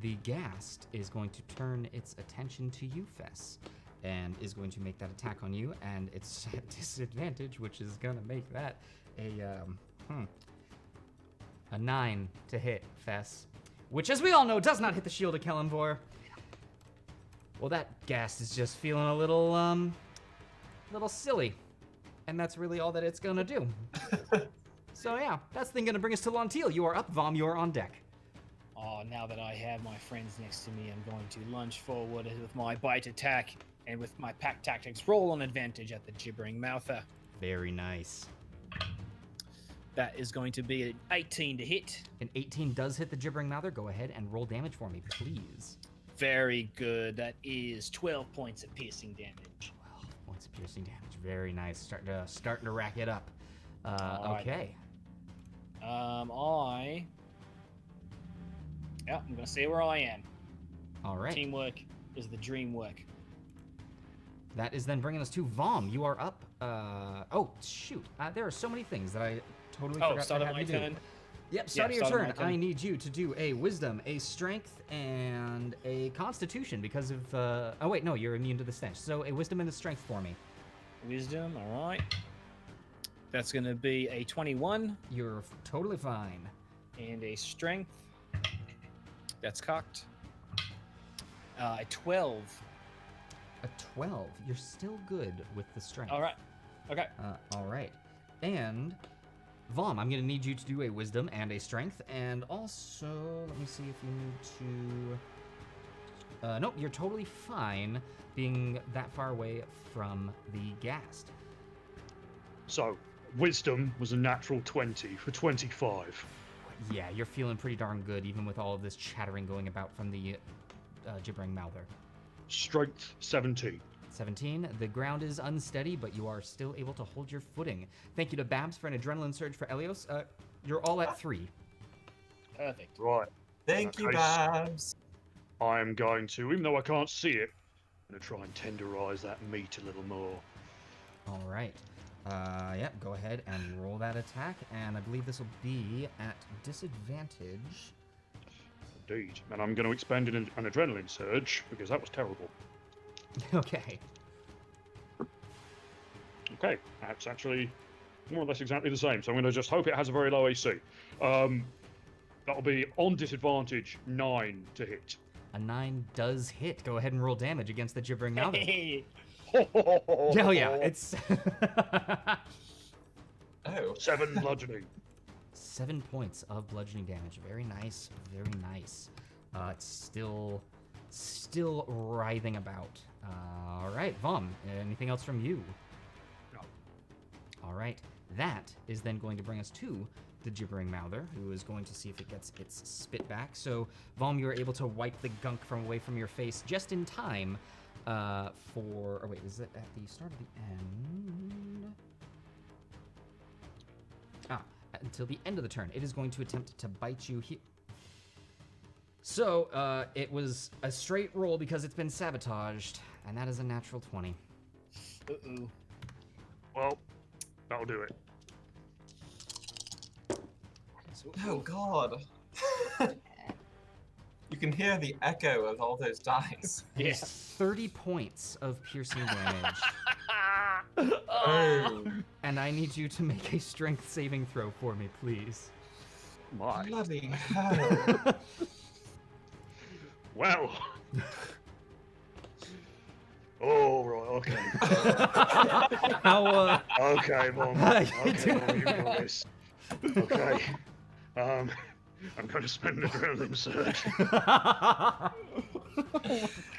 The Ghast is going to turn its attention to you, Fess, and is going to make that attack on you, and it's at disadvantage, which is gonna make that a 9 to hit, Fess, which, as we all know, does not hit the shield of Kelemvor. Well, that Ghast is just feeling a little silly, and that's really all that it's gonna do. So yeah, that's then gonna bring us to Lontil. You are up, Vomm. You are on deck. Oh, now that I have my friends next to me, I'm going to lunge forward with my bite attack and with my pack tactics roll on advantage at the Gibbering Mouther. Very nice. That is going to be an 18 to hit. An 18 does hit the Gibbering Mouther. Go ahead and roll damage for me, please. Very good. That is 12 points of piercing damage. 12 points of piercing damage. Very nice. Starting to rack it up. Alright. Okay. I'm gonna stay where I am. All right. Teamwork is the dream work. That is then bringing us to Vomm. You are up. Oh, shoot. There are so many things that I totally forgot start to of have my you do. turn. Yep, start of Yeah, your start of turn. my turn. I need you to do a Wisdom, a Strength, and a Constitution because of... oh, wait, no, you're immune to the stench. So a Wisdom and a Strength for me. Wisdom, all right. That's gonna be a 21 You're totally fine. and a strength. That's cocked. A 12. A 12. You're still good with the Strength. All right. Okay. All right. And Vomm, I'm going to need you to do a Wisdom and a Strength. And also, let me see if you need to... nope, you're totally fine being that far away from the Ghast. So, wisdom was a natural 20 for 25. Yeah, you're feeling pretty darn good, even with all of this chattering going about from the Gibbering Mouther. Strength 17. 17. The ground is unsteady, but you are still able to hold your footing. Thank you to Babs for an adrenaline surge for Eleos. You're all at 3. Perfect. Right. Thank you, Okay. Babs. I am going to, even though I can't see it, I'm going to try and tenderize that meat a little more. All right. Yep, go ahead and roll that attack, and I believe this will be at disadvantage. Indeed. And I'm going to expend an adrenaline surge because that was terrible. Okay. Okay, that's actually more or less exactly the same. So I'm going to just hope it has a very low AC. That'll be on disadvantage 9 to hit. A 9 does hit. Go ahead and roll damage against the Gibbering Mouther. Hey. Oh yeah, it's... Oh. 7 bludgeoning. 7 points of bludgeoning damage. Very nice, very nice. It's still writhing about. All right, Vomm, anything else from you? No. All right, that is then going to bring us to the Gibbering Mouther, who is going to see if it gets its spit back. So, Vomm, you're able to wipe the gunk from away from your face just in time for... Or wait, is it at the start of the end? Until the end of the turn. It is going to attempt to bite you here. So, it was a straight roll because it's been sabotaged, and that is a natural 20. Uh-oh. Well, that'll do it. Oh, God. You can hear the echo of all those dice. It is Yeah. 30 points of piercing damage. Oh. And I need you to make a strength saving throw for me, please. My. Bloody hell. Well. Oh, right, okay. How, Okay, Mom. How you Okay, Mom, you got this. Okay. I'm going to spend an adrenaline surge.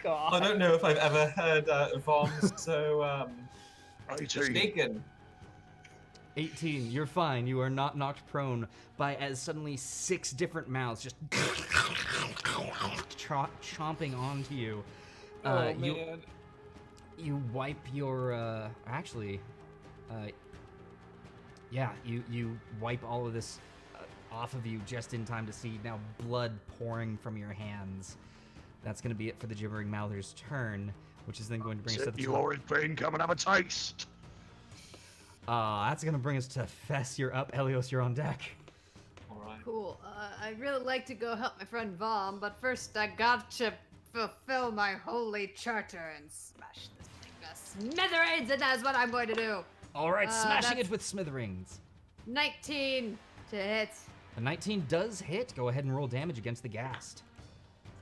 I don't know if I've ever heard Vomm so 18. shaken. 18, you're fine. You are not knocked prone by as suddenly 6 different mouths just chomping onto you. Oh, man. You wipe your, you wipe all of this off of you just in time to see now blood pouring from your hands. That's going to be it for the Gibbering Mouther's turn, which is then going to bring us to the You top. horrid thing, come and have a taste. That's going to bring us to Fess. You're up. Elios, you're on deck. Alright. Cool. I'd really like to go help my friend Vomm, but first I got to fulfill my holy charter and smash this thing to smithereens, and that's what I'm going to do. All right, smashing that's- it with smithereens. 19 to hit. A 19 does hit. Go ahead and roll damage against the Ghast.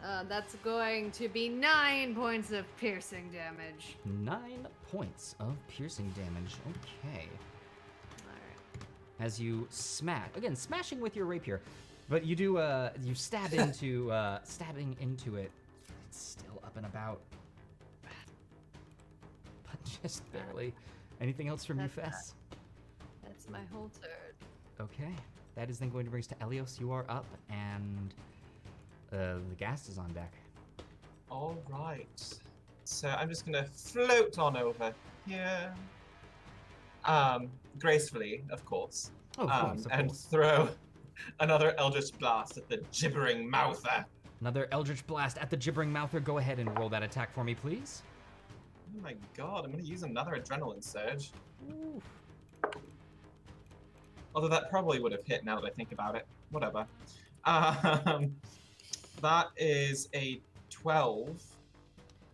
That's going to be 9 points of piercing damage. 9 points of piercing damage. Okay. Alright. As you smash, again, smashing with your rapier, but you do, you stab into, stabbing into it. It's still up and about. But just barely. Anything else from you, Fess? That's my whole turn. Okay. That is then going to bring us to Eleos. You are up, and the Ghast is on deck. All right. So I'm just gonna float on over here. Gracefully, of course. Oh, of course, of and course. throw another Eldritch Blast at the Gibbering Mouther. Another Eldritch Blast at the Gibbering Mouther. Go ahead and roll that attack for me, please. Oh my god, I'm gonna use another Adrenaline Surge. Ooh. Although that probably would have hit now that I think about it. Whatever. That is a 12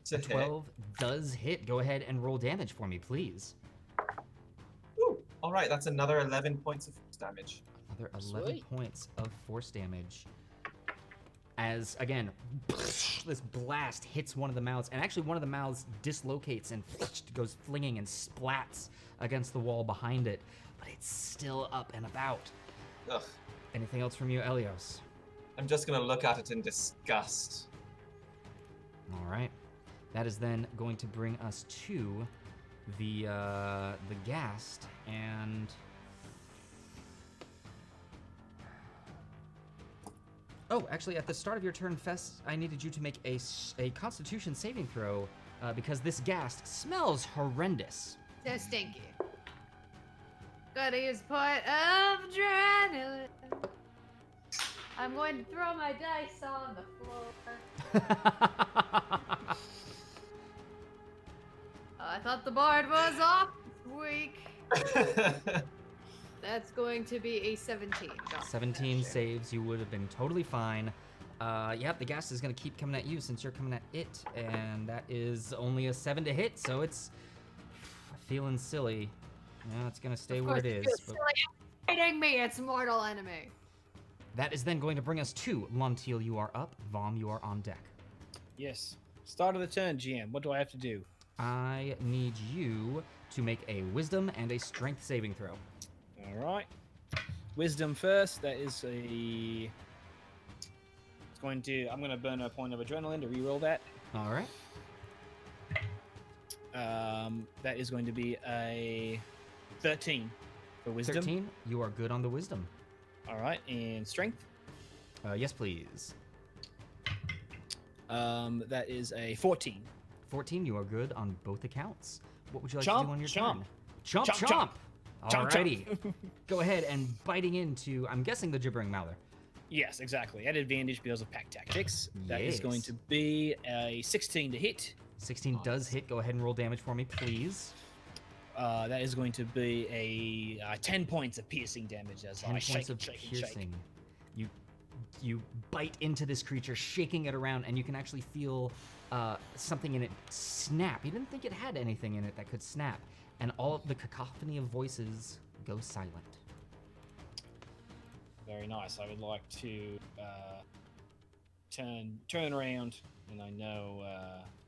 to hit. 12 does hit. Go ahead and roll damage for me, please. Ooh, all right, that's another 11 points of damage. Another 11 Sweet. points of force damage. As, again, this blast hits one of the mouths, and actually one of the mouths dislocates and goes flinging and splats against the wall behind it, but it's still up and about. Ugh. Anything else from you, Eleos? I'm just gonna look at it in disgust. All right. That is then going to bring us to the Ghast, and oh, actually, at the start of your turn, Fess, I needed you to make a Constitution saving throw because this Ghast smells horrendous. So stinky. Gotta use point of adrenaline. I'm going to throw my dice on the floor. I thought the board was off this week. That's going to be a 17. Gauntlet 17 damage. saves, you would have been totally fine. Yep, the Ghast is going to keep coming at you since you're coming at it, and that is only a 7 to hit, so it's feeling silly. Yeah, it's going to stay Of where it course, is. it's But fighting me, it's mortal enemy. that is then going to bring us to Lontil. You are up. Vomm, you are on deck. Yes. Start of the turn, GM. What do I have to do? I need you to make a Wisdom and a Strength saving throw. All right. Wisdom first. That is a. It's going to. I'm going to burn a point of adrenaline to reroll that. All right. That is going to be a 13 for wisdom. 13. You are good on the Wisdom. All right, and strength. Yes, please. That is a 14. 14. You are good on both accounts. What would you like to Chomp, do on your chomp. turn? Chomp, Chomp, chomp. Chomp, Alrighty. chomp. Go ahead and biting into, I'm guessing, the Gibbering Mouther. Yes, exactly. At advantage because of pack tactics. That is going Yes. to be a 16 to hit. 16 does hit. Go ahead and roll damage for me, please. That is going to be a 10 points of piercing damage as 10 I shake points and of shake and piercing. shake. You bite into this creature, shaking it around, and you can actually feel something in it snap. You didn't think it had anything in it that could snap, and all of the cacophony of voices go silent. Very nice. I would like to turn around, and I know.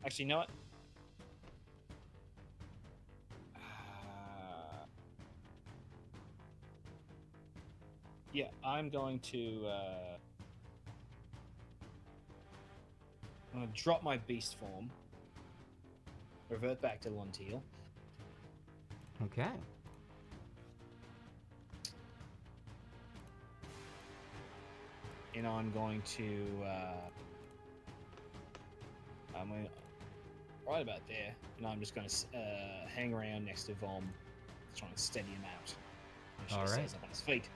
Actually, you know what? Yeah, I'm going to. I'm going to drop my beast form. Revert back to Lontil. Okay. And I'm going to. I'm going right about there, and I'm just going to hang around next to Vomm, trying to steady him out. Make sure he Alright. stays up on his feet.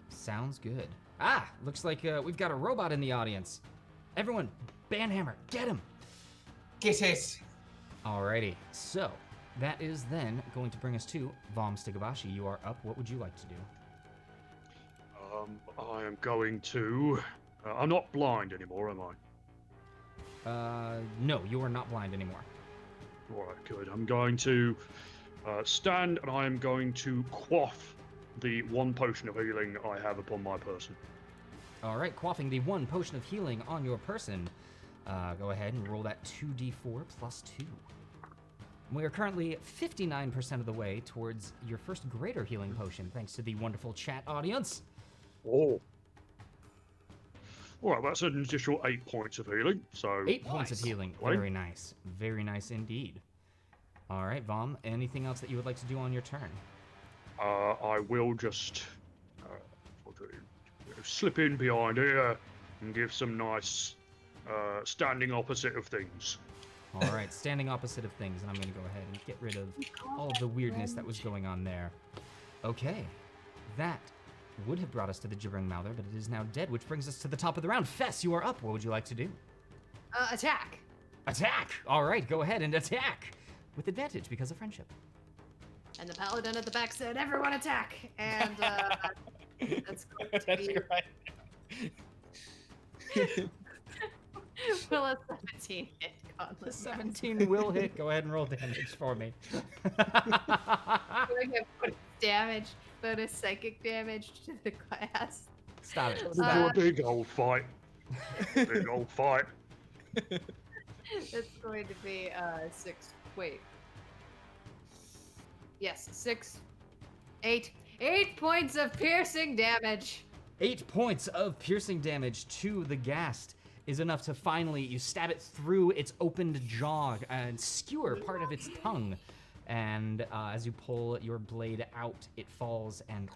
Sounds good. Ah, looks like we've got a robot in the audience. Everyone, Banhammer, get him! Get it! Alrighty, so that is then going to bring us to Vomm Stigabashi. You are up. What would you like to do? I am going to. I'm not blind anymore, am I? No, you are not blind anymore. All right, good. I'm going to stand and I am going to quaff the one potion of healing I have upon my person. All right, quaffing the 1 potion of healing on your person. Go ahead and roll that 2d4 plus 2. We are currently 59% of the way towards your first greater healing potion, thanks to the wonderful chat audience. Oh. Well, that's an additional 8 points of healing. So 8 points of Nice. healing. Very nice. Very nice indeed. All right, Vomm, anything else that you would like to do on your turn? I will just slip in behind here and give some nice standing opposite of things. All right, standing opposite of things, and I'm going to go ahead and get rid of all of the weirdness that was going on there. Okay, that would have brought us to the Gibbering Mouther, but it is now dead, which brings us to the top of the round. Fess, you are up. What would you like to do? Attack. Attack! All right, go ahead and attack with advantage because of friendship. And the paladin at the back said, "Everyone attack!" And that's going to That's be great. will a 17 hit Gauntlet. 17 will hit. Go ahead and roll damage for me. I get bonus psychic damage to the class. Stop it. For Stop a big old fight. Big old fight. It's going to be 6. Wait. Yes, 6, 8. 8 points of piercing damage. 8 points of piercing damage to the Ghast is enough to finally, you stab it through its opened jaw and skewer part of its tongue. And as you pull your blade out, it falls and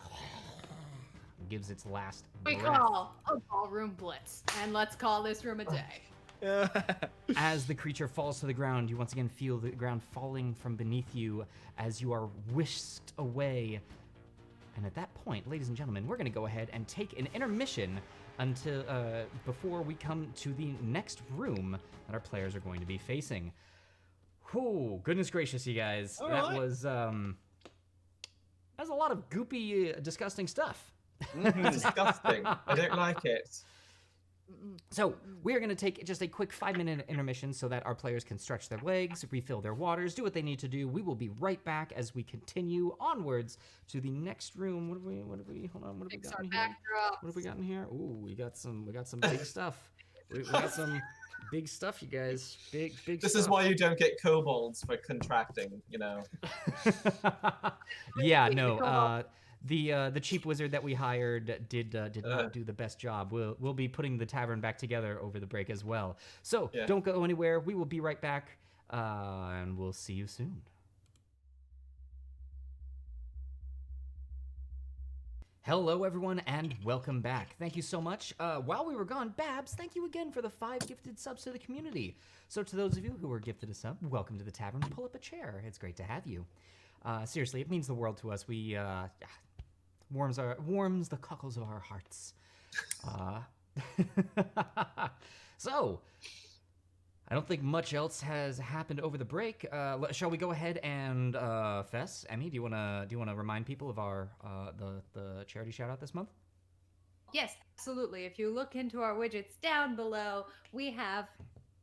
gives its last We breath. call a ballroom blitz, and let's call this room a day. As the creature falls to the ground, you once again feel the ground falling from beneath you as you are whisked away. And at that point, ladies and gentlemen, we're going to go ahead and take an intermission until before we come to the next room that our players are going to be facing. Whew, goodness gracious, you guys. All that right. was a lot of goopy, disgusting stuff. Disgusting. I don't like it. So we're going to take just a quick 5-minute intermission so that our players can stretch their legs, refill their waters, do what they need to do. We will be right back as we continue onwards to the next room. What have we hold on, what have we Fix got our in here? backdrop. What have we got in here? Ooh, we got some big stuff. We got some big stuff, you guys. Big This stuff. is why you don't get kobolds for contracting, you know. Yeah, no. The cheap wizard that we hired did not do the best job. We'll be putting the tavern back together over the break as well. So Yeah. don't go anywhere. We will be right back, and we'll see you soon. Hello, everyone, and welcome back. Thank you so much. While we were gone, Babs, thank you again for the 5 gifted subs to the community. So to those of you who were gifted a sub, welcome to the tavern. Pull up a chair. It's great to have you. Seriously, it means the world to us. We warms the cockles of our hearts. So, I don't think much else has happened over the break. Shall we go ahead and Fess, Emmy, do you wanna remind people of our the charity shout out this month? Yes, absolutely. If you look into our widgets down below, we have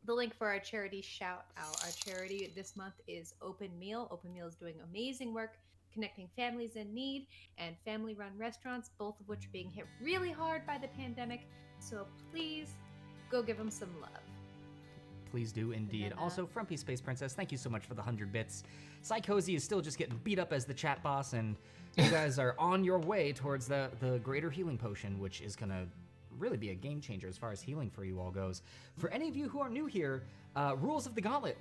the link for our charity shout out. Our charity this month is Open Meal. Open Meal is doing amazing work connecting families in need and family-run restaurants, both of which are being hit really hard by the pandemic. So please go give them some love. Please do indeed. then, Also, Frumpy Space Princess, thank you so much for the 100 bits. Psychozy is still just getting beat up as the chat boss, and you guys are on your way towards the greater healing potion, which is gonna really be a game changer as far as healing for you all goes. For any of you who are new here, rules of the Gauntlet.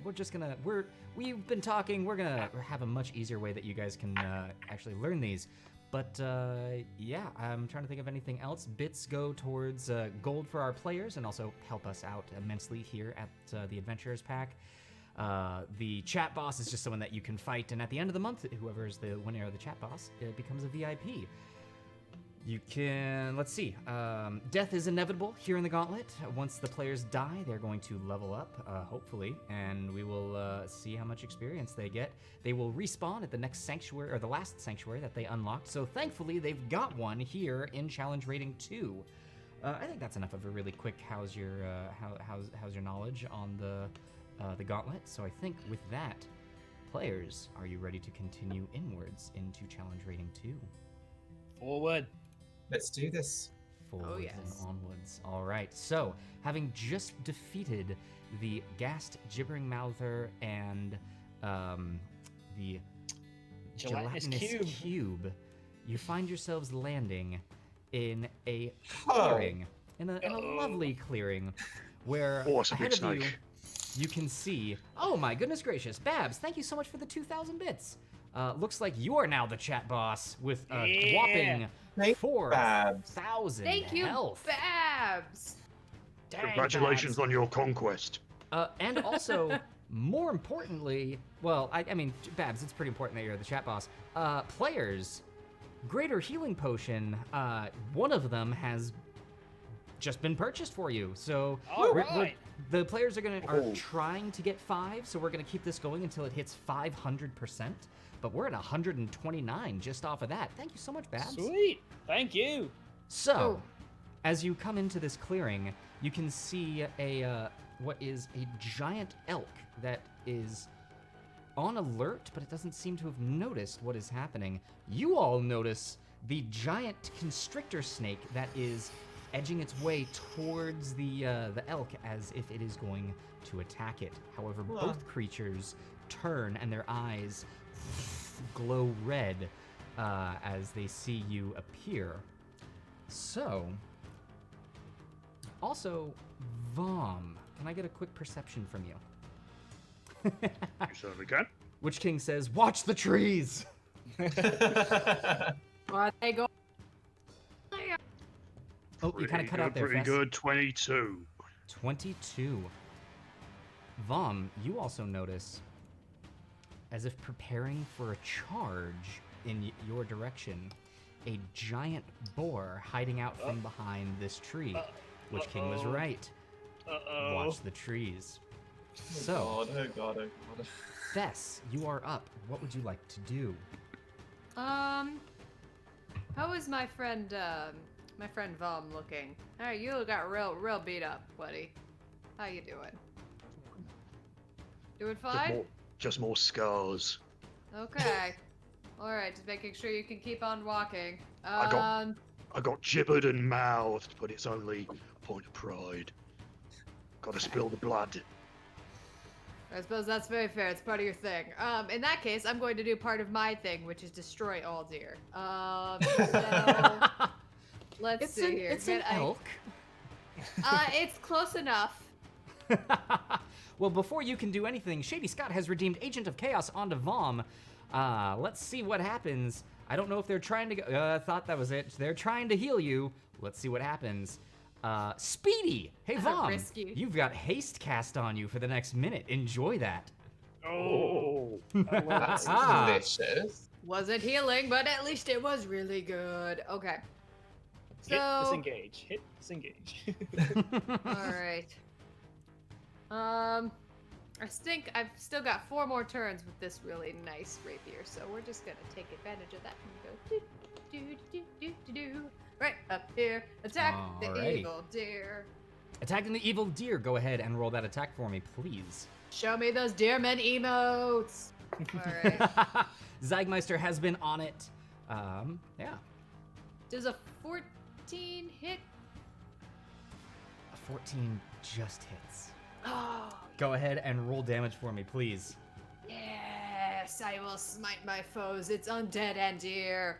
We've been talking. We're gonna have a much easier way that you guys can actually learn these. But yeah, I'm trying to think of anything else. Bits go towards gold for our players and also help us out immensely here at the Adventurers Pack. The chat boss is just someone that you can fight, and at the end of the month, whoever is the winner of the chat boss becomes a VIP. You can, let's see, death is inevitable here in the Gauntlet. Once the players die, they're going to level up, hopefully, and we will see how much experience they get. They will respawn at the next sanctuary, or the last sanctuary that they unlocked, so thankfully they've got one here in Challenge Rating 2. I think that's enough of a really quick how's your knowledge on the Gauntlet. So I think with that, players, are you ready to continue inwards into Challenge Rating 2? Forward. Let's do this. Forwards yes. and onwards. All right. So, having just defeated the Ghast, Gibbering Mouther, and the Gelatinous cube, you find yourselves landing in a Oh. clearing, in a lovely clearing, where Oh, it's a ahead big of you, snake. you can see. Oh my goodness gracious, Babs! Thank you so much for the 2,000 bits. Looks like you are now the chat boss with a Yeah. whopping Thank 4,000 Thank you, health. Babs. Dang, Congratulations Babs. on your conquest. And also, more importantly, well, I mean, Babs, it's pretty important that you're the chat boss. Players, Greater Healing Potion, one of them has just been purchased for you. So All right. the players are Oh. trying to get 5, so we're gonna keep this going until it hits 500%. But we're at 129 just off of that. Thank you so much, Babs. Sweet. Thank you. So, Oh. as you come into this clearing, you can see what is a giant elk that is on alert, but it doesn't seem to have noticed what is happening. You all notice the giant constrictor snake that is edging its way towards the elk as if it is going to attack it. However, Huh. both creatures turn and their eyes glow red as they see you appear. So, also, Vomm, can I get a quick perception from you? You certainly can. Witch King says, "Watch the trees." Are they go? Oh, you kind of cut out there, Pretty Fess. good. 22. 22. Vomm, you also notice, as if preparing for a charge in your direction, a giant boar hiding out from behind this tree. Witch King was Uh-oh. right. Uh-oh. Watch the trees. So, Oh god, oh god. Fess, you are up. What would you like to do? How is my friend Vomm looking? Alright, you got real beat up, buddy. How you doing? Doing fine? Just more scars. Okay. Alright, just making sure you can keep on walking. I got gibbered and mouthed, but it's only a point of pride. Gotta spill the blood. I suppose that's very fair. It's part of your thing. In that case, I'm going to do part of my thing, which is destroy all deer. So let's see here. It's an elk. It's close enough. Well, before you can do anything, Shady Scott has redeemed Agent of Chaos onto Vomm. Let's see what happens. I don't know if they're trying to go. Thought that was it. They're trying to heal you. Let's see what happens. Speedy! Hey, Vomm, Risky. you've got haste cast on you for the next minute. Enjoy that. Oh. That's Ah. delicious. Wasn't healing, but at least it was really good. Okay. Hit, So, disengage. Hit, disengage. all right. I think I've still got 4 more turns with this really nice rapier, so we're just gonna take advantage of that and go do. Right up here, attack the Alrighty. evil deer. Attacking the evil deer. Go ahead and roll that attack for me, please. Show me those deerman emotes. All right. Zygmeister has been on it. Yeah. Does a 14 hit? A 14 just hits. Oh, Go ahead and roll damage for me, please. yes, I will smite my foes. It's undead and deer.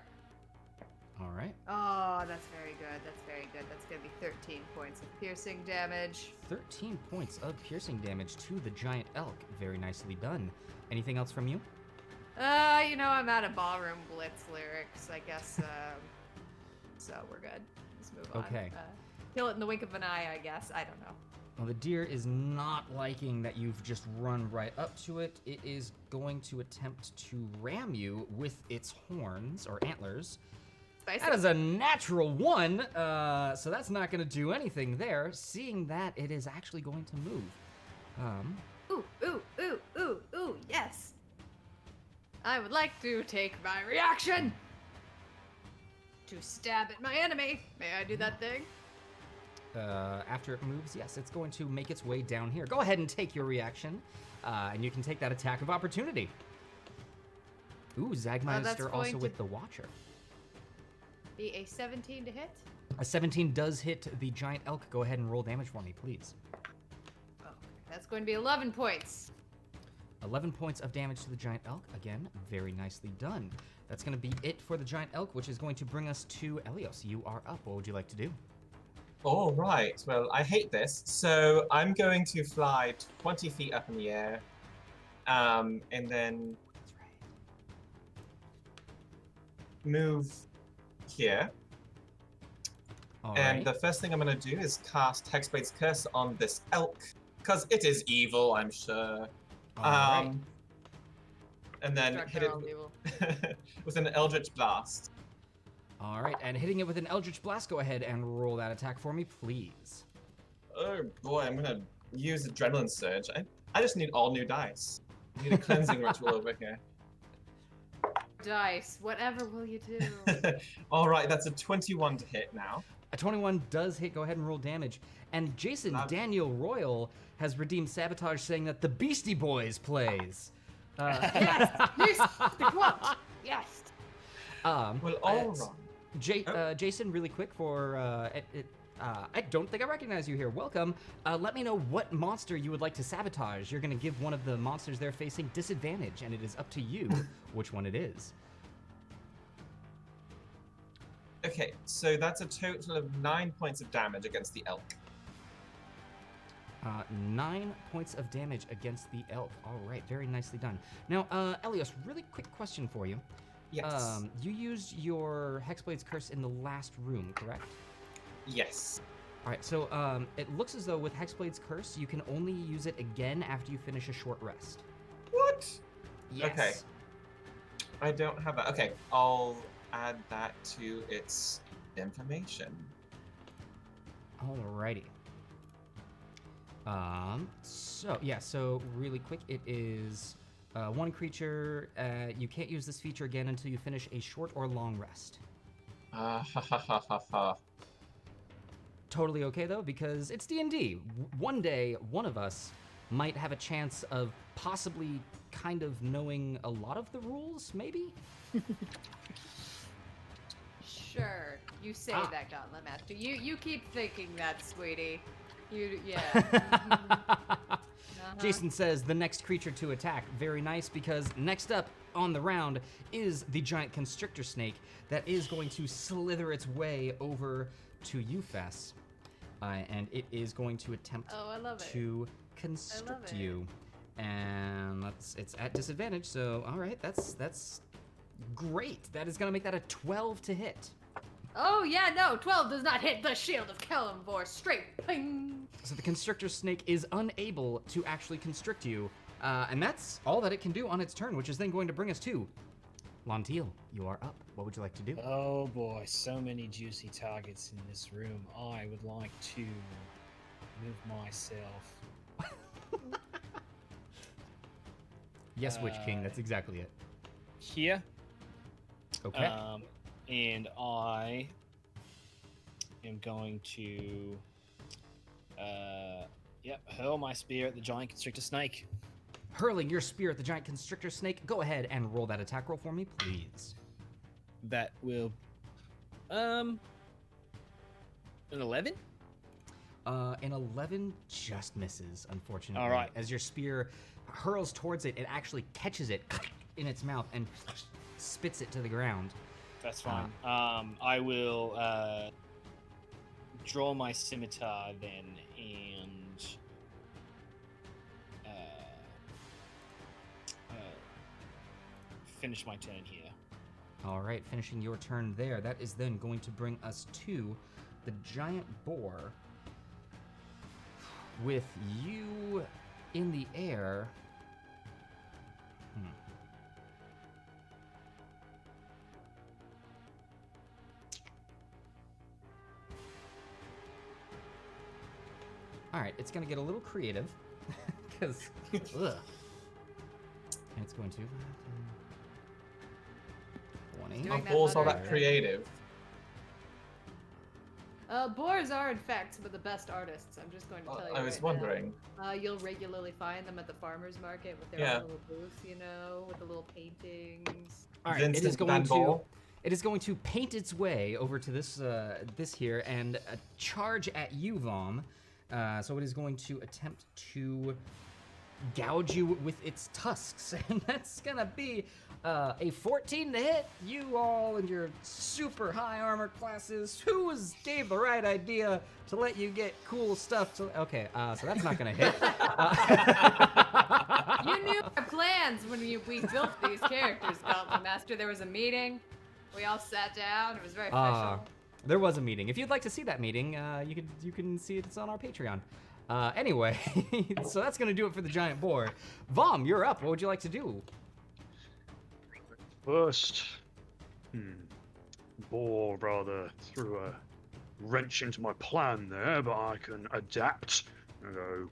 All right. Oh, that's very good. That's very good. That's gonna be 13 points of piercing damage. 13 points of piercing damage to the giant elk. Very nicely done. Anything else from you? I'm out of ballroom blitz lyrics, I guess. So we're good. Let's move on. Okay. Kill it in the wink of an eye, I guess. I don't know. Well, the deer is not liking that you've just run right up to it. It is going to attempt to ram you with its horns or antlers. Spicy. That is a natural 1, so that's not going to do anything there. Seeing that, it is actually going to move. Ooh, yes. I would like to take my reaction to stab at my enemy. May I do that thing? After it moves, yes, it's going to make its way down here. Go ahead and take your reaction, and you can take that attack of opportunity. Ooh, that's Zagmeister going also to- with the Watcher. Be a 17 to hit. A 17 does hit the giant elk. Go ahead and roll damage for me, please. Okay, that's going to be 11 points. 11 points of damage to the giant elk. Again, very nicely done. That's going to be it for the giant elk, which is going to bring us to Eleos. You are up. What would you like to do? All right. Well, I hate this, so I'm going to fly 20 feet up in the air, and then move here. All And right. the first thing I'm going to do is cast Hexblade's Curse on this elk, because it is evil, I'm sure. All right. And then Struck hit her it all evil. with an Eldritch Blast. All right, and hitting it with an Eldritch Blast, go ahead and roll that attack for me, please. Oh boy, I'm gonna use Adrenaline Surge. I just need all new dice. I need a cleansing ritual over here. Dice, whatever will you do? All right, that's a 21 to hit now. A 21 does hit. Go ahead and roll damage. And Jason Love it. Daniel Royal has redeemed Sabotage, saying that the Beastie Boys plays. Yes, the quote. Yes. Well, all right. Jason, really quick for I don't think I recognize you here. Welcome. Let me know what monster you would like to sabotage. You're going to give one of the monsters they're facing disadvantage, and it is up to you which one it is. Okay, so that's a total of 9 points of damage against the elk. 9 points of damage against the elk. All right, very nicely done. Now, Eleos, really quick question for you. Yes. You used your Hexblade's Curse in the last room, correct? Yes. All right, so it looks as though with Hexblade's Curse, you can only use it again after you finish a short rest. What? Yes. Okay. I don't have that. Okay, I'll add that to its information. Alrighty. So really quick, it is one creature. You can't use this feature again until you finish a short or long rest. Ha ha ha ha ha. Totally okay though, because it's D&D. One day, one of us might have a chance of possibly kind of knowing a lot of the rules, maybe? Sure, you say Ah. that, Gauntlet Master. You keep thinking that, sweetie. Yeah. Uh-huh. Jason says the next creature to attack. Very nice, because next up on the round is the giant Constrictor Snake that is going to slither its way over to you, Fess. And it is going to attempt Oh, I love it. to constrict it. you. And it's at disadvantage, so all right, that's great. That is going to make that a 12 to hit. Oh yeah, no, 12 does not hit the shield of Kelemvor. Straight ping. So the Constrictor Snake is unable to actually constrict you, and that's all that it can do on its turn, which is then going to bring us to Lontil. You are up. What would you like to do? Oh boy, so many juicy targets in this room. I would like to move myself. Yes, Witch King. That's exactly it. Here. Okay. And I am going to, hurl my spear at the giant Constrictor Snake. Hurling your spear at the giant Constrictor Snake. Go ahead and roll that attack roll for me, please. That will, an 11? An 11 just misses, unfortunately. All right. As your spear hurls towards it, it actually catches it in its mouth and spits it to the ground. That's fine. I will draw my scimitar then and finish my turn here. All right, finishing your turn there. That is then going to bring us to the giant boar. With you in the air. All right, it's gonna get a little creative, because, and it's going to 20. Doing Of that course, all butter. that creative. Boars are in fact some of the best artists. I'm just going to tell you. I was right wondering. now. You'll regularly find them at the farmers market with their Yeah. own little booth, with the little paintings. All right, it is Vincent going Van to. Gogh. it is going to paint its way over to this this here and charge at you, Vomm. So it is going to attempt to gouge you with its tusks, and that's gonna be a 14 to hit. You all and your super high armor classes. Who gave the right idea to let you get cool stuff? Okay, so that's not gonna hit. You knew our plans when we built these characters, Gauntlet Master. There was a meeting. We all sat down. It was very official. There was a meeting. If you'd like to see that meeting, you can see it. It's on our Patreon. Anyway, so that's gonna do it for the giant boar. Vomm, you're up. What would you like to do? First, Boar rather threw a wrench into my plan there, but I can adapt. I go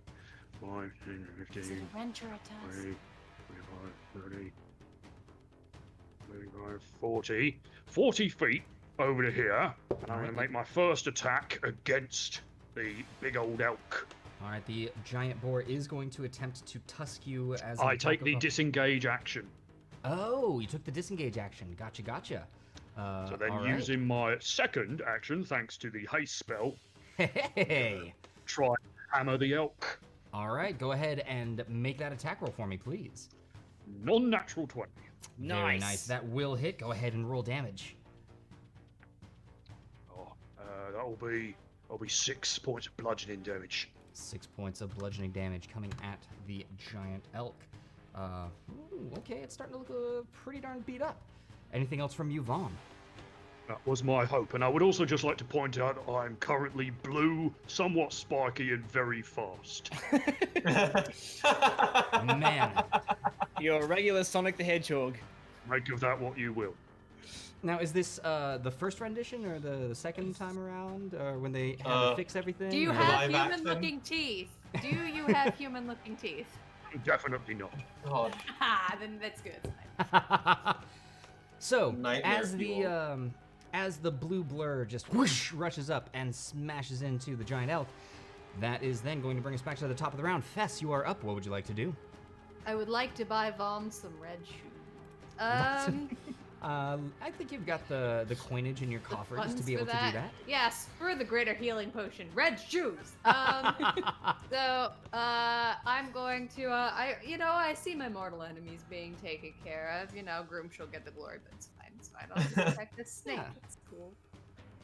5, 10, 15, Is it a wrench or a tusk? 20, 25, 30, 35, 40. 40 feet over to here, and I'm going to make my first attack against the big old elk. All right, the giant boar is going to attempt to tusk you as I take the disengage action. Oh, you took the disengage action. Gotcha. So then all right. using my second action, thanks to the haste spell, Hey. try and hammer the elk. All right, go ahead and make that attack roll for me, please. Non-natural 20. Very nice. That will hit. Go ahead and roll damage. Oh, that'll be 6 points of bludgeoning damage. 6 points of bludgeoning damage coming at the giant elk. Okay, it's starting to look pretty darn beat up. Anything else from you, Vomm? That was my hope, and I would also just like to point out that I'm currently blue, somewhat spiky, and very fast. Man. You're a regular Sonic the Hedgehog. Make of that what you will. Now, is this the first rendition or the second time around, or when they had to fix everything? Do you or- have live action? human-looking teeth? Do you have human-looking teeth? Definitely not. God. Then that's good. So, Nightmare as the blue blur just whoosh rushes up and smashes into the giant elk, that is then going to bring us back to the top of the round. Fess, you are up. What would you like to do? I would like to buy Vomm some red shoes. I think you've got the coinage in your coffer just to be able to do that. Yes, for the greater healing potion, red shoes. So I'm going to I see my mortal enemies being taken care of. Groom shall get the glory, but it's fine. It's fine. I'll just attack this snake. Yeah. It's cool.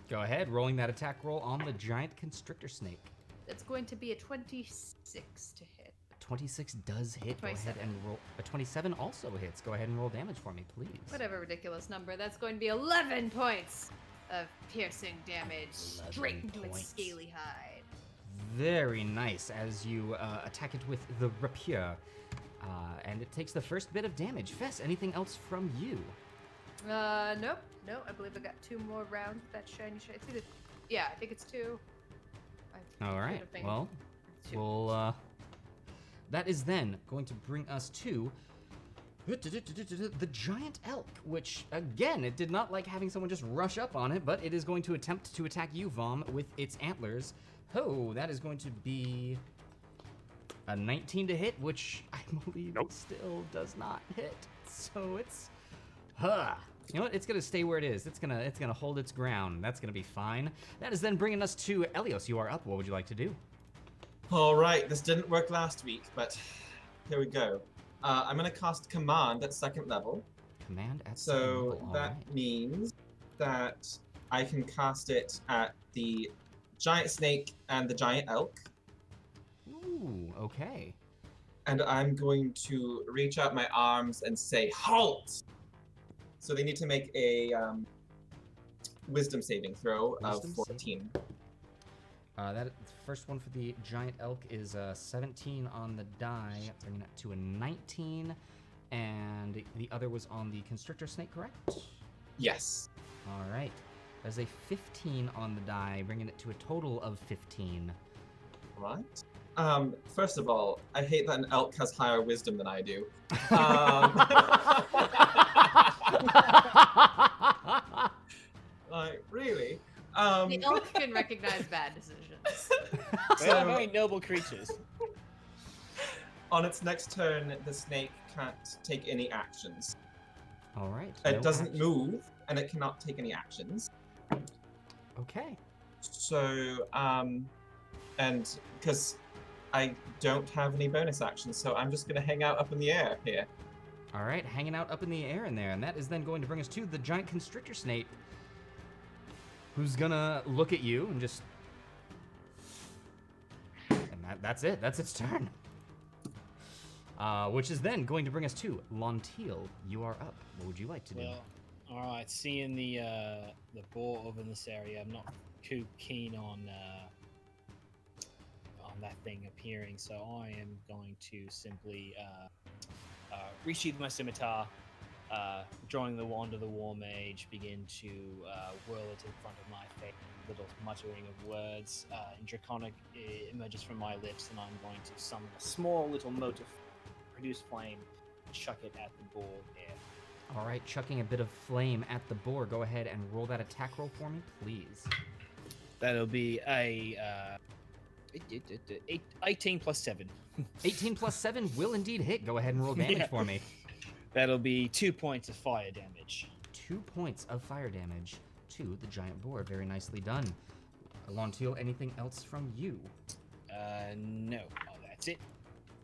Go ahead, rolling that attack roll on the giant constrictor snake. That's going to be a 26 to hit. 26 does hit. 27. Go ahead and roll. A 27 also hits. Go ahead and roll damage for me, please. Whatever ridiculous number. That's going to be 11 points of piercing damage 11 straight into its points. scaly hide. Very nice as you attack it with the rapier. And it takes the first bit of damage. Fess, anything else from you? Nope. No, I believe I got 2 more rounds with that shiny shit. I think it's 2. All right. Well, we'll. That is then going to bring us to the giant elk, which, again, it did not like having someone just rush up on it, but it is going to attempt to attack you, Vomm, with its antlers. Oh, that is going to be a 19 to hit, which I believe still does not hit. So it's... You know what? It's gonna stay where it is. It's gonna hold its ground. That's gonna be fine. That is then bringing us to Eleos. You are up. What would you like to do? All right, this didn't work last week, but here we go. I'm gonna cast Command at 2nd level. Command at So second level. All that right. means that I can cast it at the giant snake and the giant elk. Ooh, okay. And I'm going to reach out my arms and say, "Halt!" So they need to make a wisdom saving throw of Wisdom 14. That first one for the giant elk is 17 on the die, bringing it to a 19, and the other was on the constrictor snake, correct? Yes. All right. There's a 15 on the die, bringing it to a total of 15. Right. First of all, I hate that an elk has higher wisdom than I do. Like, really? The elk can recognize bad decisions. They are very noble creatures. On its next turn, the snake can't take any actions. All right. It no doesn't action. move, and it cannot take any actions. Okay. So, and because I don't have any bonus actions, so I'm just gonna hang out up in the air here. All right, hanging out up in the air in there, and that is then going to bring us to the giant Constrictor Snake, who's gonna look at you and just, and that's it. That's its turn. Which is then going to bring us to Lontil. You are up. What would you like to do? Well, all right. Seeing the boar over in this area, I'm not too keen on that thing appearing, so I am going to simply resheath my scimitar, drawing the wand of the war mage, begin to whirl it in front of my face. Little muttering of words in Draconic emerges from my lips, and I'm going to summon a small little mote of produce flame and chuck it at the boar there. All right, chucking a bit of flame at the boar. Go ahead and roll that attack roll for me, please. That'll be a 18 plus 7. 18 plus 7 will indeed hit. Go ahead and roll damage Yeah. for me. That'll be 2 points of fire damage. 2 points of fire damage to the giant boar. Very nicely done. Lontil, anything else from you? No. Oh, that's it.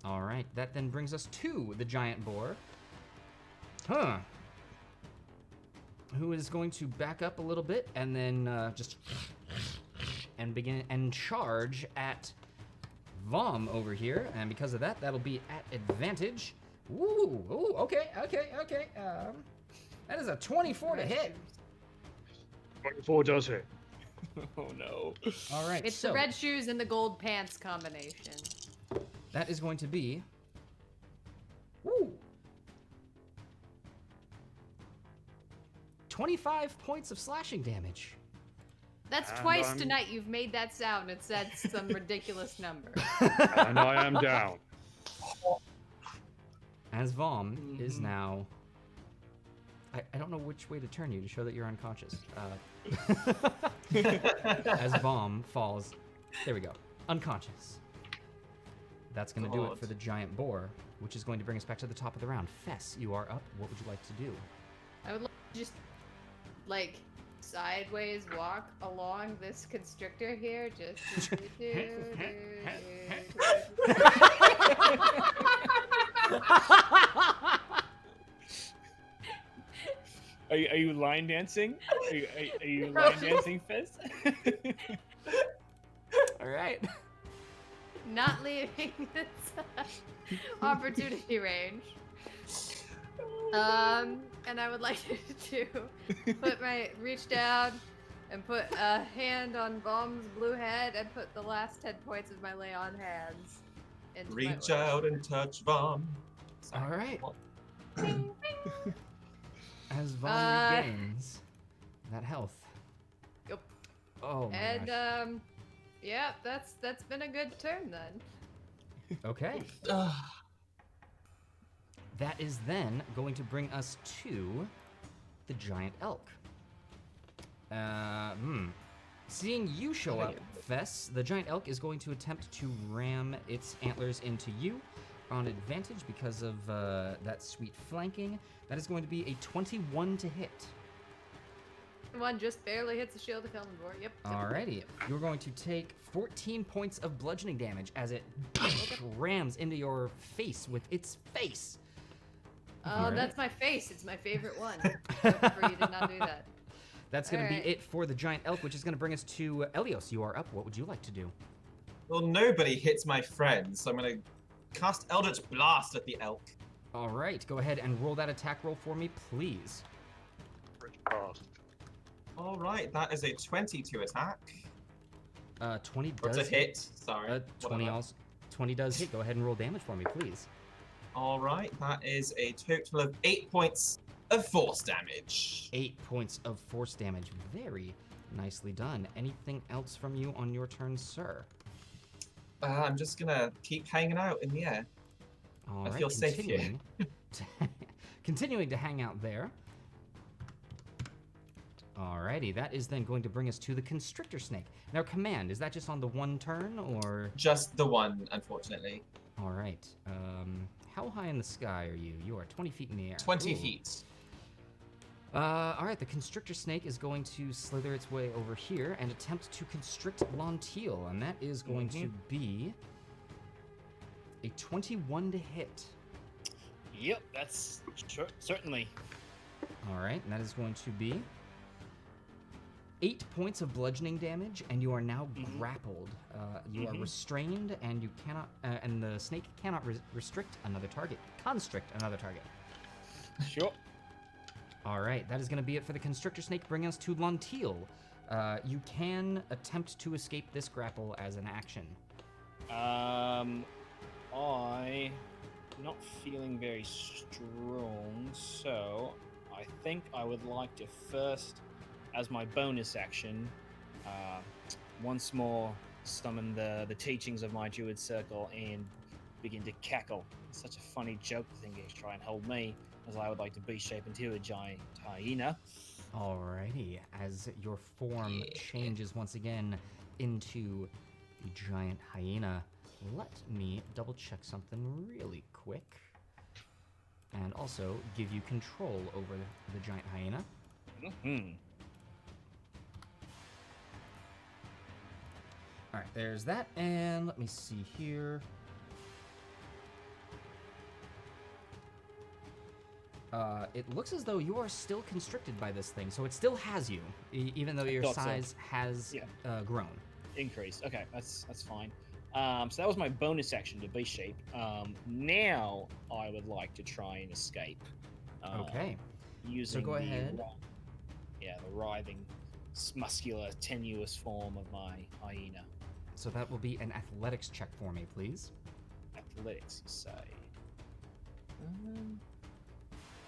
All right, that then brings us to the giant boar. Huh. Who is going to back up a little bit and then just and begin and charge at Vomm over here. And because of that, that'll be at advantage. Ooh, okay. That is a 24 to hit. 24 does hit. Oh no. All right, It's so the red shoes and the gold pants combination. that is going to be. Woo! 25 points of slashing damage. That's And twice I'm- tonight you've made that sound and said some ridiculous number. And I am down. As Vomm is now. I don't know which way to turn you to show that you're unconscious. As Vomm falls. There we go. Unconscious. That's going to do it God. for the giant boar, which is going to bring us back to the top of the round. Fess, you are up. What would you like to do? I would like to just, like, sideways walk along this constrictor here. Just. Are you line dancing? Are you line dancing, Fess? All right. Not leaving this opportunity range. And I would like to reach down and put a hand on Vomm's blue head and put the last 10 points of my lay on hands into my Reach orb. out and touch Vomm. All right. As Vomm regains that health. Yep. Oh my And gosh. yeah, that's been a good turn then. Okay. That is then going to bring us to the giant elk. Seeing you show up, Fess, the giant elk is going to attempt to ram its antlers into you on advantage because of that sweet flanking. That is going to be a 21 to hit. One just barely hits the shield of Kelemvor. Yep. Alrighty. You're going to take 14 points of bludgeoning damage as it rams into your face with its face. Oh, Alright. that's my face. It's my favorite one. Kelemvor, you did not do that. That's going to Alright. be it for the giant elk, which is going to bring us to Eleos. You are up. What would you like to do? Well, nobody hits my friends, so I'm gonna cast Eldritch Blast at the elk. All right. Go ahead and roll that attack roll for me, please. All right, that is a 20 to attack. 20 Or does to hit. Sorry. 20 whatever. also. 20 does hit. Go ahead and roll damage for me, please. All right, that is a total of 8 points of force damage. 8 points of force damage. Very nicely done. Anything else from you on your turn, sir? I'm just gonna keep hanging out in the air. All I right. feel safe here. Continuing to hang out there. Alrighty, that is then going to bring us to the Constrictor Snake. Now, command, is that just on the one turn, or? Just the one, unfortunately. Alright, how high in the sky are you? You are 20 feet in the air. 20 Ooh. feet. All right, the Constrictor Snake is going to slither its way over here and attempt to constrict Lontil, and that is going to be a 21 to hit. Yep, that's certainly. All right, and that is going to be 8 points of bludgeoning damage, and you are now grappled. You are restrained, and you cannot, and the snake cannot constrict another target. Sure. All right, that is going to be it for the Constrictor Snake, bringing us to Lontil. You can attempt to escape this grapple as an action. I'm not feeling very strong, so I think I would like to first, as my bonus action, once more summon the teachings of my Druid Circle and begin to cackle. It's such a funny joke to think he's trying to hold me, as I would like to beast shape into a giant hyena. Alrighty, as your form changes once again into the giant hyena, let me double check something really quick. And also give you control over the giant hyena. Alright, there's that, and let me see here. It looks as though you are still constricted by this thing, so it still has you, even though your size has grown. Increased. Okay, that's fine. So that was my bonus action to beast shape. Now I would like to try and escape. Okay. Using so go ahead. The writhing, muscular, tenuous form of my hyena. So that will be an athletics check for me, please. Athletics, you say?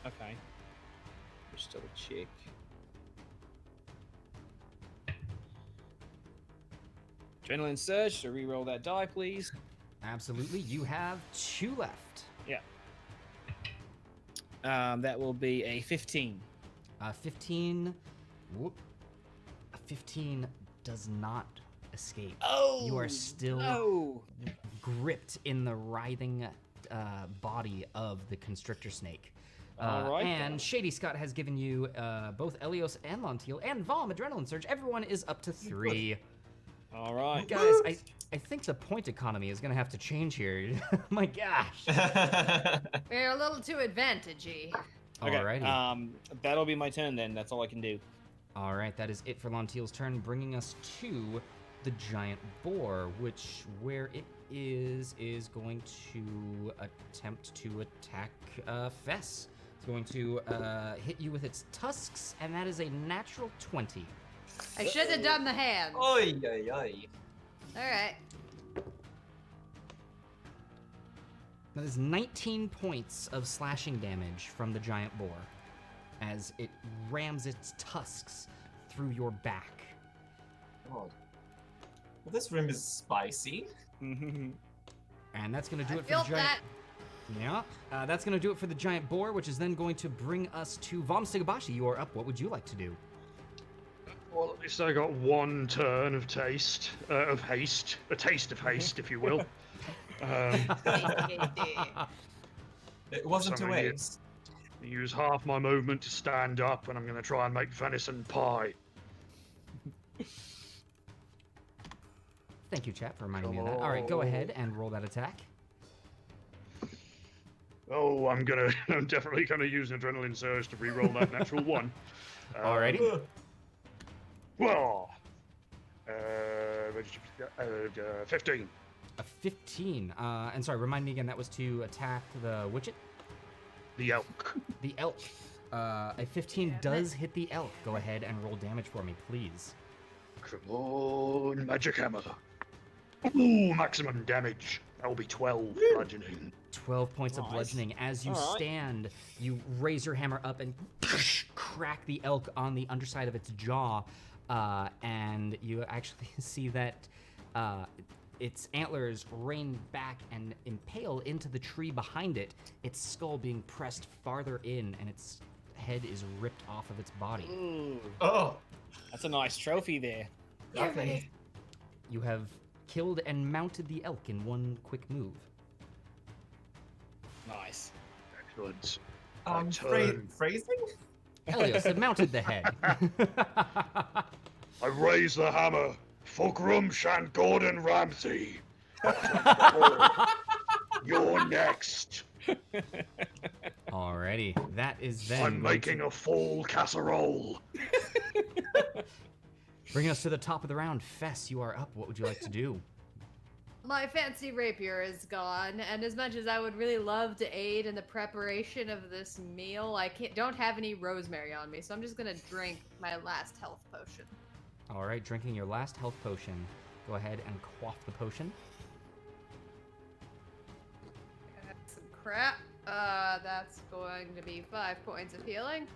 Okay. Just double check. Adrenaline surge, so re-roll that die, please. Absolutely. You have 2 left. Yeah. That will be a 15. 15. Whoop. A 15 does not escape. Oh! You are still gripped in the writhing body of the Constrictor Snake. All right, and then. Shady Scott has given you both Eleos and Lontil and Vomm Adrenaline Surge. Everyone is up to 3. All right. Guys, I think the point economy is going to have to change here. My gosh. We're a little too advantagey. Okay. Alrighty. That'll be my turn then. That's all I can do. All right, that is it for Lontil's turn, bringing us to the giant boar, which where it is going to attempt to attack Fess. It's going to hit you with its tusks, and that is a natural 20. I should have done the hands. Oi, oi, oi. All right. That is 19 points of slashing damage from the giant boar as it rams its tusks through your back. God. Well, this room is spicy. And that's going to do I it for the felt giant... that. Yeah, that's going to do it for the giant boar, which is then going to bring us to Vomm Stigabashi. You are up. What would you like to do? Well, at least I got 1 turn of haste, a taste of haste, if you will. It wasn't a Something waste. Use half my movement to stand up, and I'm going to try and make venison pie. Thank you, chat, for reminding me of that. All right, go ahead and roll that attack. Oh, I'm definitely gonna use an adrenaline surge to re-roll that natural 1. Alrighty. Well, 15. A 15. And sorry, remind me again, that was to attack the Witchet? The elk. The elk. A 15 does hit the elk. Go ahead and roll damage for me, please. Come on, magic hammer. Ooh, maximum damage. That will be 12 bludgeoning. 12 points of Nice. bludgeoning. As you All right. stand, you raise your hammer up and crack the elk on the underside of its jaw. And you actually see that its antlers rain back and impale into the tree behind it, its skull being pressed farther in, and its head is ripped off of its body. Ooh, Oh, that's a nice trophy there. lovely. You have killed and mounted the elk in one quick move. Nice. Excellent. My turn. Phrasing? Eleos had mounted the head. I raise the hammer. Fulcrum Shan Gordon Ramsay. You're next. Alrighty, that is then. I'm making a full casserole. Bringing us to the top of the round. Fess, you are up. What would you like to do? My fancy rapier is gone, and as much as I would really love to aid in the preparation of this meal, I don't have any rosemary on me, so I'm just gonna drink my last health potion. Alright, drinking your last health potion. Go ahead and quaff the potion. Some crap. That's going to be 5 points of healing.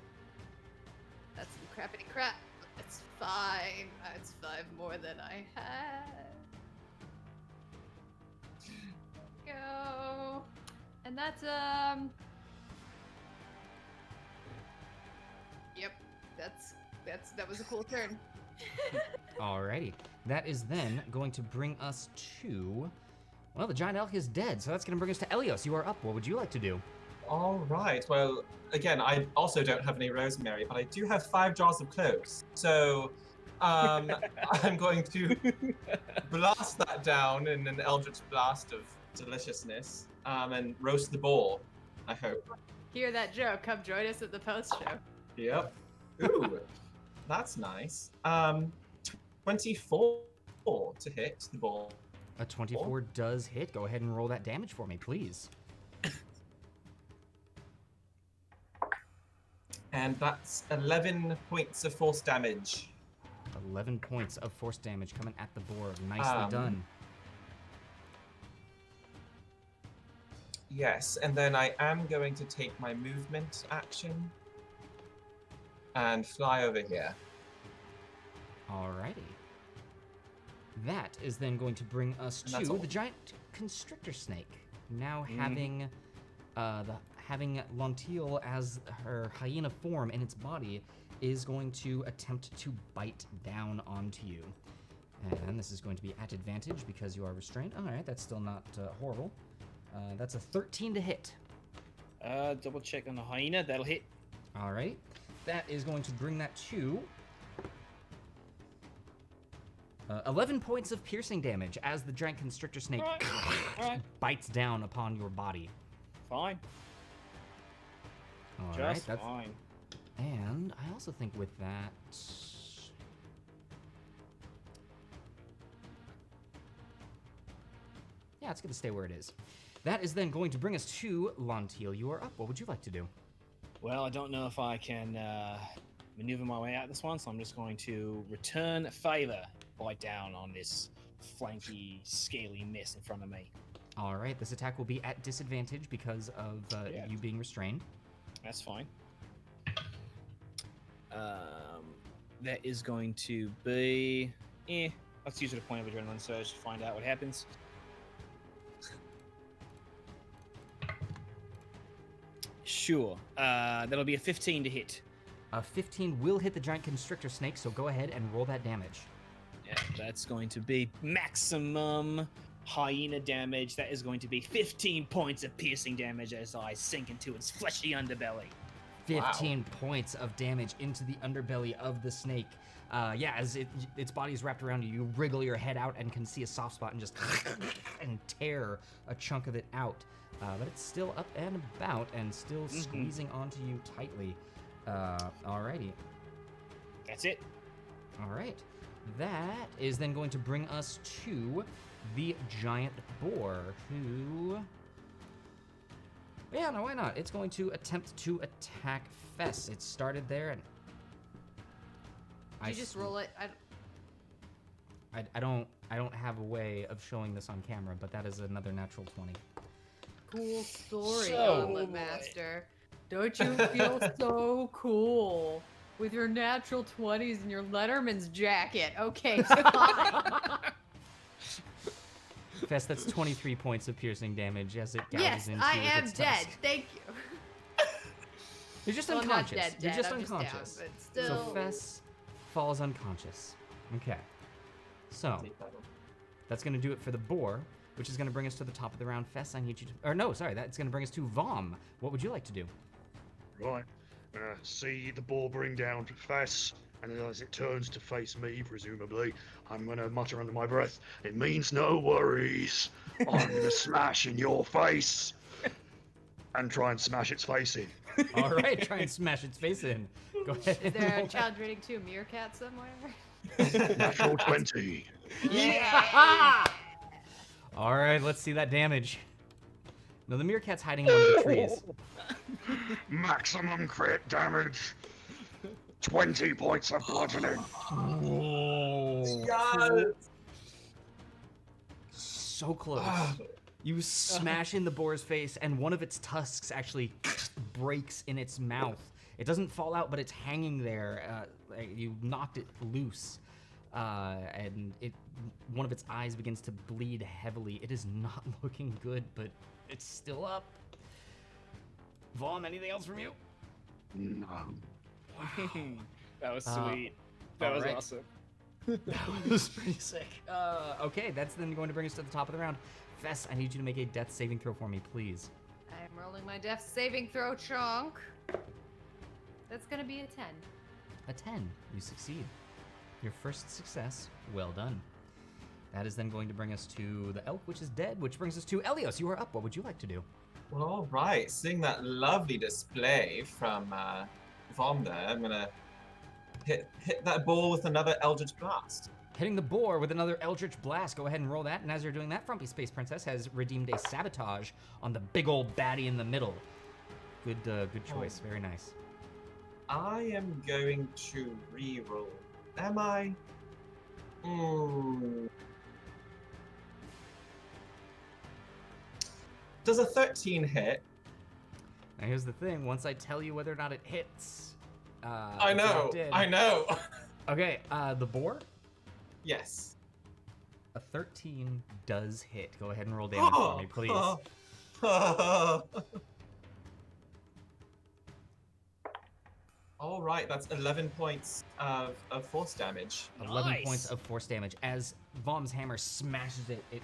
That's some crappity crap. It's fine. It's 5 more than I had. Go. And that's Yep. That was a cool turn. Alrighty. That is then going to bring us to... Well, the giant elk is dead, so that's going to bring us to Eleos. You are up. What would you like to do? All right. Well, again, I also don't have any rosemary, but I do have 5 jars of cloves. So, I'm going to blast that down in an Eldridge Blast of deliciousness, and roast the boar, I hope. Hear that joke? Come join us at the post show. Yep. Ooh, that's nice. 24 to hit the ball. A 24 does hit. Go ahead and roll that damage for me, please. And that's 11 points of force damage. 11 points of force damage coming at the boar. Nicely done. Yes, and then I am going to take my movement action and fly over here. Alrighty. That is then going to bring us to the giant Constrictor Snake. Now having having Lontil as her hyena form in its body is going to attempt to bite down onto you. And this is going to be at advantage because you are restrained. Alright, that's still not horrible. That's a 13 to hit. Double check on the hyena. That'll hit. Alright. That is going to bring that to 11 points of piercing damage as the giant Constrictor Snake bites down upon your body. Fine. Alright, Just fine. And I also think with that... Yeah, it's going to stay where it is. That is then going to bring us to Lontil. You are up. What would you like to do? Well, I don't know if I can maneuver my way out of this one, so I'm just going to return favor, bite down on this flanky, scaly mess in front of me. All right, this attack will be at disadvantage because of you being restrained. That's fine. That is going to be... let's use it a point of adrenaline surge to find out what happens. Sure. That'll be a 15 to hit. A 15 will hit the giant Constrictor Snake, so go ahead and roll that damage. Yeah, that's going to be maximum hyena damage. That is going to be 15 points of piercing damage as I sink into its fleshy underbelly. 15 points of damage into the underbelly of the snake. As its body is wrapped around you, you wriggle your head out and can see a soft spot and just and tear a chunk of it out. But it's still up and about and still squeezing onto you tightly. Alrighty. That's it. Alright. That is then going to bring us to the giant boar, who... Yeah, no, why not? It's going to attempt to attack Fess. It started there, and... Did you just roll it? I don't have a way of showing this on camera, but that is another natural 20. Cool story, So Gauntlet Master. Don't you feel so cool with your natural 20s and your Letterman's jacket? Okay, fine. Fess, that's 23 points of piercing damage as it gouges Yes, into I with am its dead. tusk. Thank you. You're just Well, I'm not unconscious. dead, You're just I'm just unconscious. down, but still. So Fess falls unconscious. Okay. So that's going to do it for the boar, which is going to bring us to the top of the round. Fess, I need you to... Or no, sorry, that's going to bring us to Vomm. What would you like to do? Right. See the boar bring down Fess, and as it turns to face me, presumably, I'm gonna mutter under my breath, "It means no worries. I'm gonna smash in your face," and try and smash its face in. All right, try and smash its face in. Go ahead. Is and there roll a challenge rating 2 meerkat somewhere? Natural 20. Yeah! All right, let's see that damage. No, the meerkat's hiding in one of the trees. Maximum crit damage. 20 points of bludgeoning. Whoa. Yes! So close. You smash in the boar's face, and one of its tusks actually breaks in its mouth. It doesn't fall out, but it's hanging there. You knocked it loose, and one of its eyes begins to bleed heavily. It is not looking good, but it's still up. Vomm, anything else from you? No. That was sweet. That was alright. awesome. That was pretty sick. Okay, that's then going to bring us to the top of the round. Fess, I need you to make a death saving throw for me, please. I'm rolling my death saving throw chunk. That's gonna be a 10. A 10. You succeed. Your first success. Well done. That is then going to bring us to the elk, which is dead, which brings us to Eleos. You are up. What would you like to do? Well, all right. Seeing that lovely display from Vomm there, I'm gonna hit that ball with another Eldridge Blast. Hitting the boar with another Eldritch Blast. Go ahead and roll that. And as you're doing that, Frumpy Space Princess has redeemed a sabotage on the big old baddie in the middle. Good choice. Very nice. I am going to re-roll. Am I? Does a 13 hit? Now here's the thing. Once I tell you whether or not it hits, I know. it did. I know. Okay, the boar. Yes. A 13 does hit. Go ahead and roll damage for me, please. All right, that's 11 points of force damage. 11 Nice. points of force damage. As Vomm's hammer smashes it, it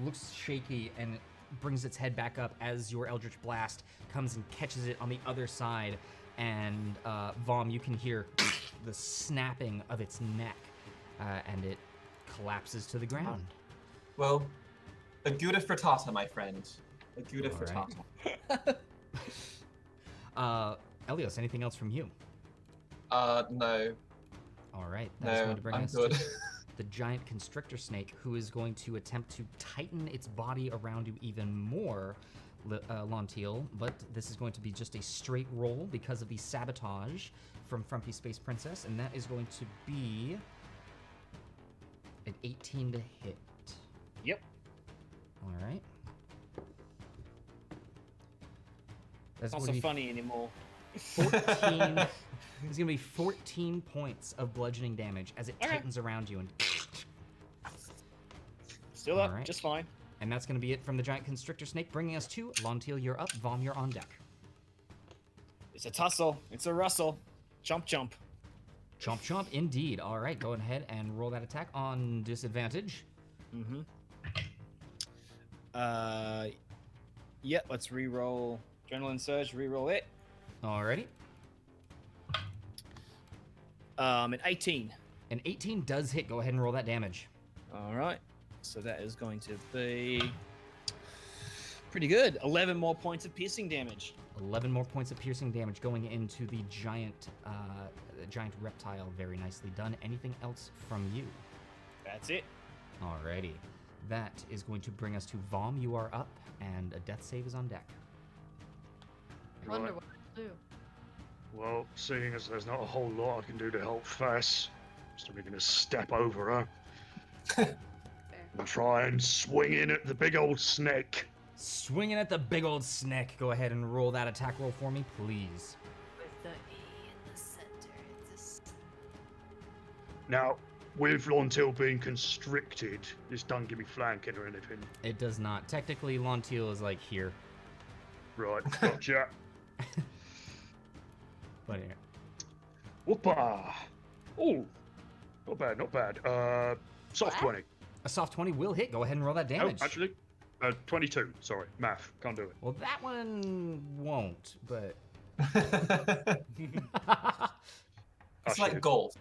looks shaky and brings its head back up as your Eldritch Blast comes and catches it on the other side. And Vomm, you can hear the snapping of its neck, and it collapses to the ground. Well, a gouda frittata, my friend. A gouda All frittata. right. Eleos, anything else from you? No. All right, that's No, going to bring I'm us good. to the giant Constrictor Snake, who is going to attempt to tighten its body around you even more, Lontil, but this is going to be just a straight roll because of the sabotage from Frumpy Space Princess, and that is going to be an 18 to hit. Yep. All right. That's Not going so to be funny anymore. 14. It's gonna be 14 points of bludgeoning damage as it Okay. tightens around you, and Still up, Alright. just fine. that's gonna be it from the giant Constrictor Snake, bringing us to Lontil. You're up. Vomm, you're on deck. It's a tussle. It's a rustle. Jump, jump. Chomp chomp, indeed. All right, go ahead and roll that attack on disadvantage. Mm-hmm. Yep, let's re-roll Adrenaline Surge, re-roll it. Alrighty. An 18. An 18 does hit. Go ahead and roll that damage. Alright. So that is going to be pretty good. 11 more points of piercing damage. 11 more points of piercing damage going into the giant reptile. Very nicely done. Anything else from you? That's it. Alrighty. That is going to bring us to Vomm. You are up, and a death save is on deck. Wonder Right. what to do. Well, seeing as there's not a whole lot I can do to help Fess, I'm still going to step over her Fair. and try and swing in at the big old snake. Swinging at the big old snake. Go ahead and roll that attack roll for me, please. With the E in the center. Now, with Lontil being constricted, this doesn't give me flanking or anything. It does not. Technically, Lontil is like here. Right, gotcha. But here. Whoopa! Oh, not bad, not bad. Soft What? 20. A soft 20 will hit. Go ahead and roll that damage. Oh, actually, 22. Sorry, math. Can't do it. Well, that one won't, but It's Oh, like shit. golf.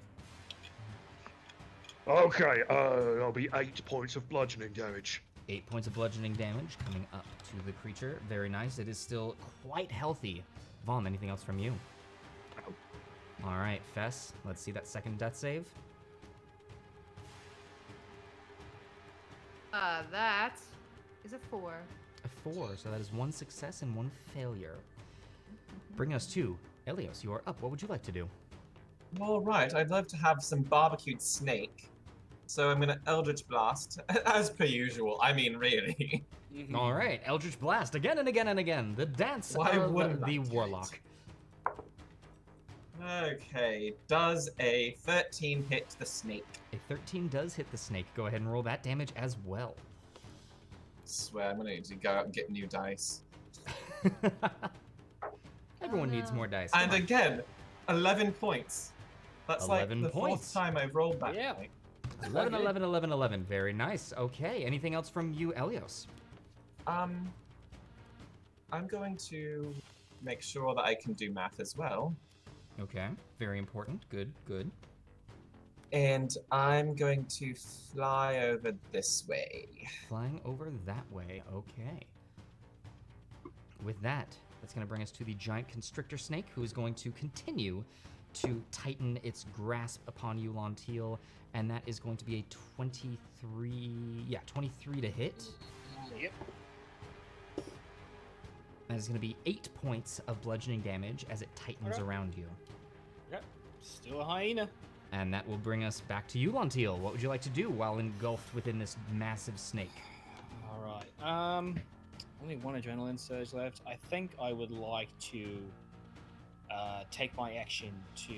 Okay, that'll be 8 points of bludgeoning damage. 8 points of bludgeoning damage coming up to the creature. Very nice. It is still quite healthy. Vomm, anything else from you? No. All right, Fess, let's see that second death save. That is a 4. A 4, so that is 1 success and 1 failure. Bringing us to Eleos, you are up. What would you like to do? All right, I'd love to have some barbecued snake. So I'm gonna Eldridge Blast, as per usual. I mean, really. All right, Eldridge Blast again and again and again. The dance Why of wouldn't I the do it? warlock. Okay, does a 13 hit the snake? A 13 does hit the snake. Go ahead and roll that damage as well. Swear, I'm gonna need to go out and get new dice. Everyone Oh, needs no. more dice. And Come on. again, 11 points. That's like 11 the points. 4th time I've rolled that. Yeah. point. 11, 11, 11, 11. Very nice. Okay, anything else from you, Eleos? I'm going to make sure that I can do math as well. Okay, very important. Good, good. And I'm going to fly over this way. Flying over that way. Okay. With that, that's going to bring us to the giant constrictor snake, who is going to continue to tighten its grasp upon you, Lontil, and that is going to be a 23. Yeah, 23 to hit. Yep. That is going to be 8 points of bludgeoning damage as it tightens Okay. around you. Yep. Still a hyena. And that will bring us back to you, Lontil. What would you like to do while engulfed within this massive snake? All right. Only one adrenaline surge left. I think I would like to take my action to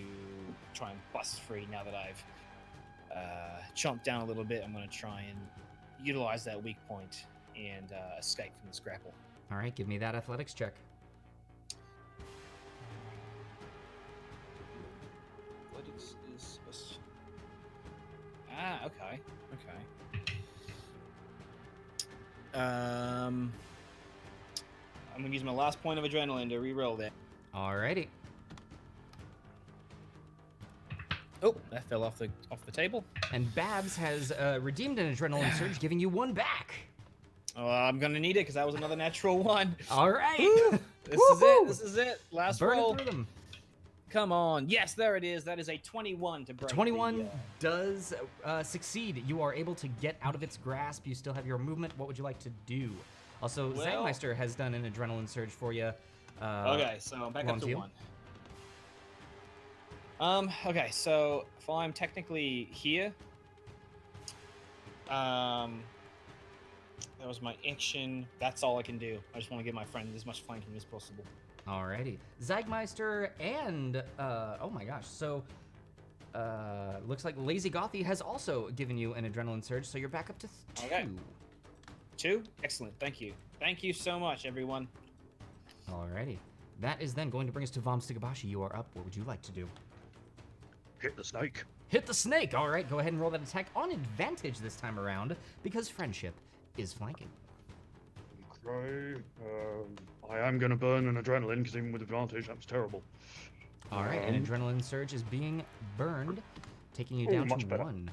try and bust free. Now that I've chomped down a little bit, I'm going to try and utilize that weak point and escape from this grapple. All right, give me that athletics check. Athletics is okay. I'm gonna use my last point of adrenaline to re-roll that. Alrighty. Oh, that fell off the table. And Babs has redeemed an adrenaline surge, giving you 1 back. Oh, I'm gonna need it because that was another natural one. All right. This is it. This is it. Last Burn roll. it through them. Come on. Yes, there it is. That is a 21 to break. 21 the, does succeed. You are able to get out of its grasp. You still have your movement. What would you like to do? Also, Well- Zagmeister has done an adrenaline surge for you. Okay, so I'm back up to Lontil? 1. Okay, so if I'm technically here, that was my action. That's all I can do. I just want to give my friend as much flanking as possible. Alrighty. Zagmeister and, oh my gosh, so, looks like Lazy Gothy has also given you an adrenaline surge, so you're back up to 2. Okay. 2? Excellent. Thank you. Thank you so much, everyone. Alrighty. That is then going to bring us to Vomm Stigabashi. You are up. What would you like to do? Hit the snake. Hit the snake! Alright, go ahead and roll that attack on advantage this time around, because friendship is flanking. Okay. I am going to burn an adrenaline because even with advantage, that was terrible. Alright, an adrenaline surge is being burned, taking you Oh, down much to better. 1.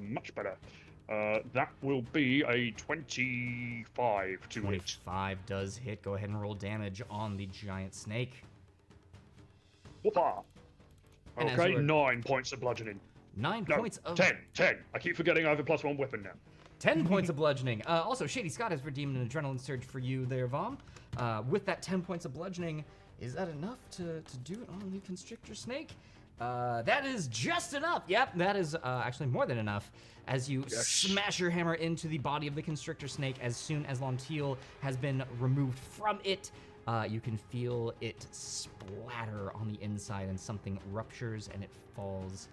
Much better. That will be a 25 to hit. 25 does hit. Go ahead and roll damage on the giant snake. Whoopah! And as Okay, you were- 9 points of bludgeoning. 9 No, points of 10. I keep forgetting I have a +1 weapon now. 10 points of bludgeoning. Also, Shady Scott has redeemed an adrenaline surge for you there, Vomm. With that 10 points of bludgeoning, is that enough to do it on the Constrictor Snake? That is just enough. Yep, that is actually more than enough. As you Yes. smash your hammer into the body of the Constrictor Snake, as soon as Lontil has been removed from it, you can feel it splatter on the inside and something ruptures and it falls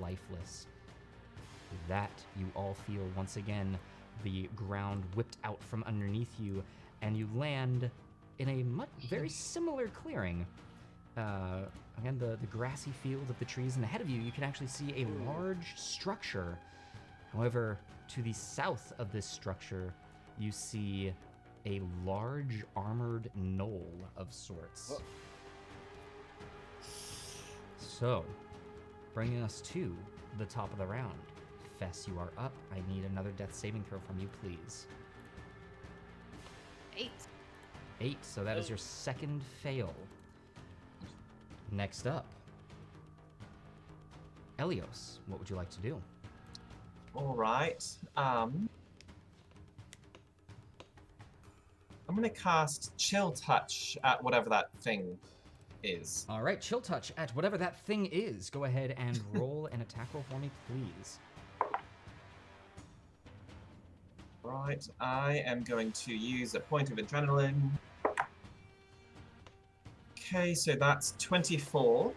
lifeless. With that, you all feel once again the ground whipped out from underneath you, and you land in a very similar clearing. Again, the grassy field of the trees, and ahead of you, you can actually see a large structure. However, to the south of this structure, you see a large armored knoll of sorts. Whoa. So, bringing us to the top of the round. Fess, you are up. I need another death saving throw from you, please. 8. 8, so that is your second fail. Next up, Eleos, what would you like to do? All right. I'm gonna cast Chill Touch at whatever that thing is. All right, Chill Touch at whatever that thing is. Go ahead and roll an attack roll for me, please. Right, I am going to use a point of adrenaline. Okay, so that's 24.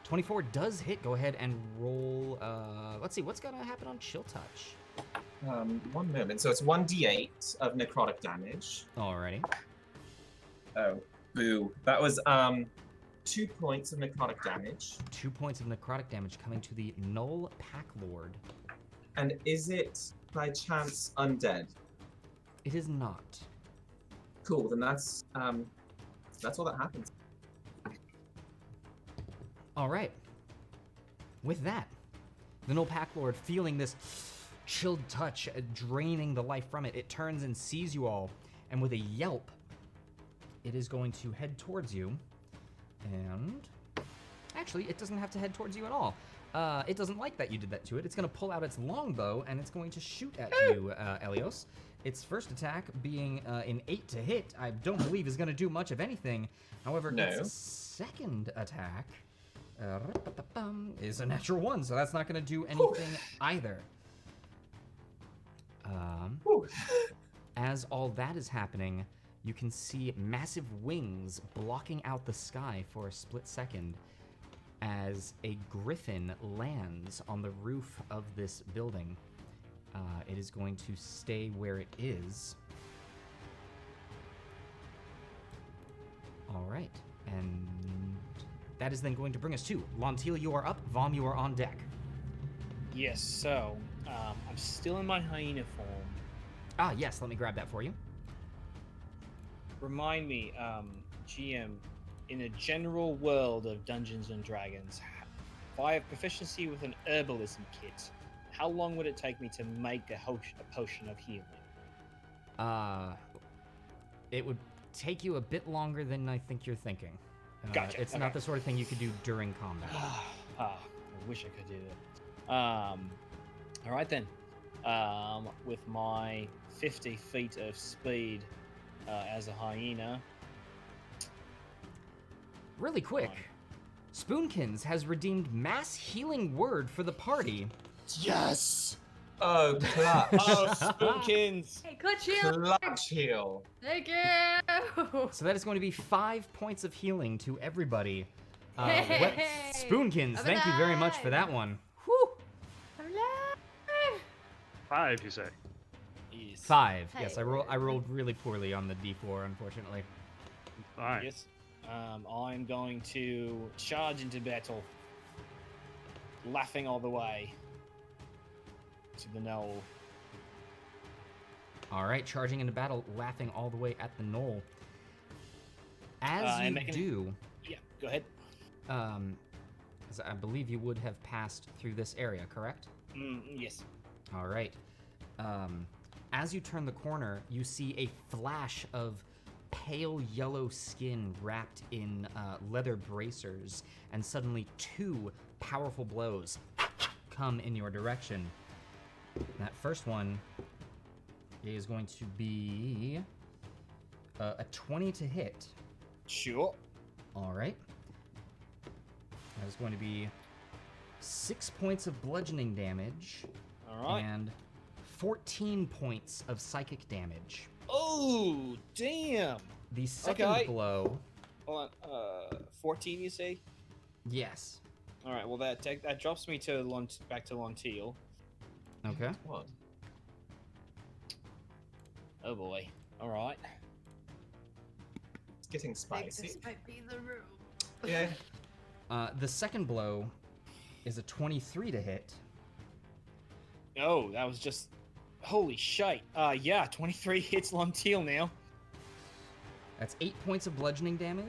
24 does hit. Go ahead and roll. Let's see, what's gonna happen on Chill Touch? 1 moment. So it's 1d8 of necrotic damage. Alrighty. Oh, boo. That was 2 points of necrotic damage. 2 points of necrotic damage coming to the Null Pack Lord. And is it by chance undead? It is not. Cool. Then that's all that happens. All right. With that, the Null Pack Lord, feeling this chilled touch draining the life from it, it turns and sees you all, and with a yelp, it is going to head towards you. And actually, it doesn't have to head towards you at all. It doesn't like that you did that to it. It's going to pull out its longbow, and it's going to shoot at you, Eleos. Its first attack being an 8 to hit, I don't believe is going to do much of anything. However, No. its second attack is a natural 1, so that's not going to do anything either. As all that is happening, you can see massive wings blocking out the sky for a split second as a griffin lands on the roof of this building. It is going to stay where it is. All right, and that is then going to bring us to Lontil. You are up. Vomm, you are on deck. Yes, so I'm still in my hyena form. Ah, yes. Let me grab that for you. Remind me, GM, in a general world of Dungeons and Dragons, if I have proficiency with an herbalism kit, how long would it take me to make a potion of healing? It would take you a bit longer than I think you're thinking. Gotcha, It's okay. not the sort of thing you could do during combat. I wish I could do that. All right then. With my 50 feet of speed as a hyena. Really quick, Spoonkins has redeemed mass healing word for the party. Yes! Oh, clutch. Oh, Spoonkins! Hey, clutch heal! Clutch heal. Thank you! So that is going to be 5 points of healing to everybody. Hey! Spoonkins, thank you very much for that one. Whew. Alive! 5, you say? Yes. 5. Yes, Hey. I rolled really poorly on the D4, unfortunately. 5. Yes. I'm going to charge into battle, laughing all the way to the knoll. All right, charging into battle, laughing all the way at the knoll. As and you making- do, Yeah, go ahead. as I believe you would have passed through this area, correct? Yes. All right. As you turn the corner, you see a flash of pale yellow skin wrapped in leather bracers, and suddenly 2 powerful blows come in your direction. That first one is going to be a 20 to hit. Sure. All right. That is going to be 6 points of bludgeoning damage. All right. And 14 points of psychic damage. Oh, damn. The second Okay. blow, Hold on. 14, you say? yes. All right. Well, that drops me to back to Lontil. Okay. What? Oh boy. All right. It's getting I think spicy. this might be the room. Yeah. The second blow is a 23 to hit. Oh, that was just holy shite. Yeah, 23 hits Lontil now. That's 8 points of bludgeoning damage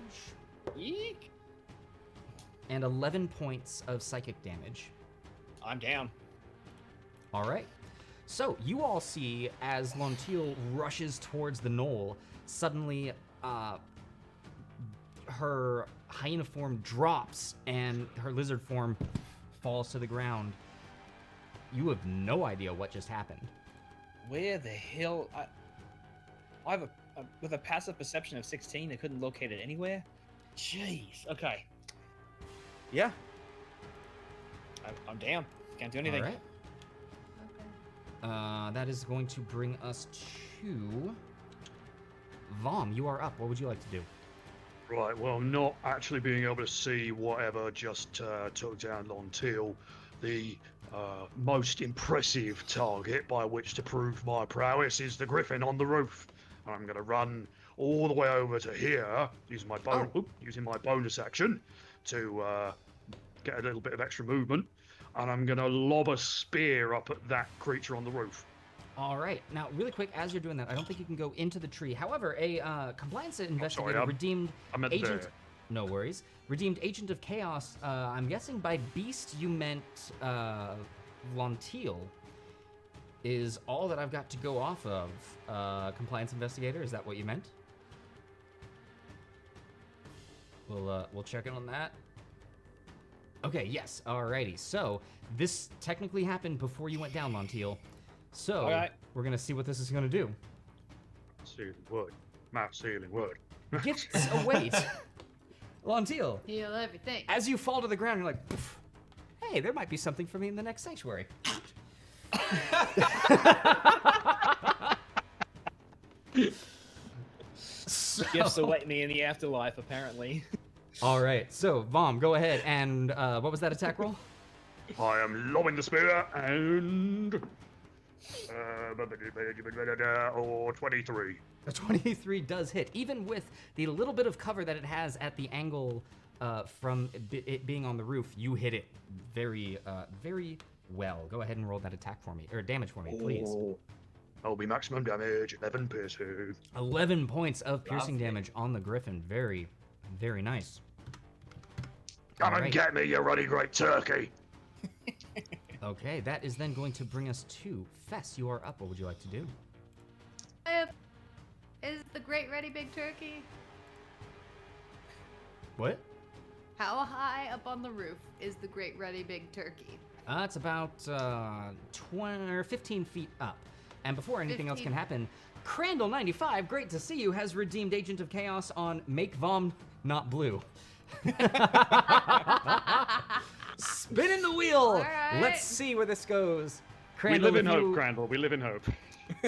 Eek. and 11 points of psychic damage. I'm down. All right. So you all see as Lontil rushes towards the knoll, suddenly her hyena form drops and her lizard form falls to the ground. You have no idea what just happened. Where the hell? I have with a passive perception of 16. I couldn't locate it anywhere. Jeez. Okay. Yeah. I'm down. Can't do anything. All right. Okay. That is going to bring us to Vomm. You are up. What would you like to do? Right, well, not actually being able to see whatever just took down Lontil, the most impressive target by which to prove my prowess is the griffin on the roof. I'm going to run all the way over to here, using my bonus action to get a little bit of extra movement, and I'm going to lob a spear up at that creature on the roof. All right. Now, really quick, as you're doing that, I don't think you can go into the tree. However, a compliance investigator redeemed I'm at agent. there. No worries. Redeemed agent of chaos. I'm guessing by beast you meant Lontil. Is all that I've got to go off of. Compliance investigator. Is that what you meant? We'll check in on that. Okay. Yes. Alrighty. So this technically happened before you went down, Lontil. So, Alright. we're going to see what this is going to do. Ceiling word. Mouth ceiling word. Gifts await. Lontil, Heal everything. as you fall to the ground, you're like, "Pff, hey, there might be something for me in the next sanctuary. Gifts await me in the afterlife, apparently. All right, so, Vomm, go ahead, and what was that attack roll? I am lobbing the spear and... or 23. A 23 does hit, even with the little bit of cover that it has at the angle from it being on the roof. You hit it very, very well. Go ahead and roll that attack for me, or damage for me, please. That'll be maximum damage, 11 piercing. 11 points of piercing Lovely. damage on the griffin. Very, very nice. Come All and right. get me, you ruddy great turkey. Okay, that is then going to bring us to Fess. You are up. What would you like to do? Is the Great Ready Big Turkey? What? How high up on the roof is the Great Ready Big Turkey? It's about 20 or 15 feet up. And before anything else 15. can happen, Crandall95, great to see you, has redeemed Agent of Chaos on Make Vomm Not Blue. Spinning the wheel. All right. Let's see where this goes. We Crandall, live in if hope, you- Crandall. We live in hope.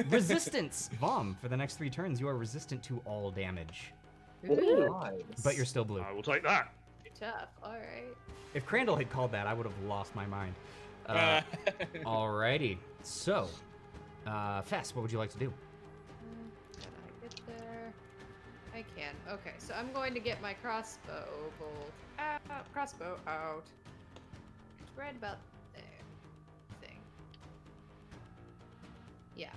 Resistance. Vomm, for the next 3 turns, you are resistant to all damage. Ooh, Nice. But you're still blue. I will take that. tough. All right. If Crandall had called that, I would have lost my mind. Alrighty. So, Fess, what would you like to do? Can I get there? I can. Okay, so I'm going to get my crossbow bolt out. Crossbow out. It's right about there. Thing. Yeah.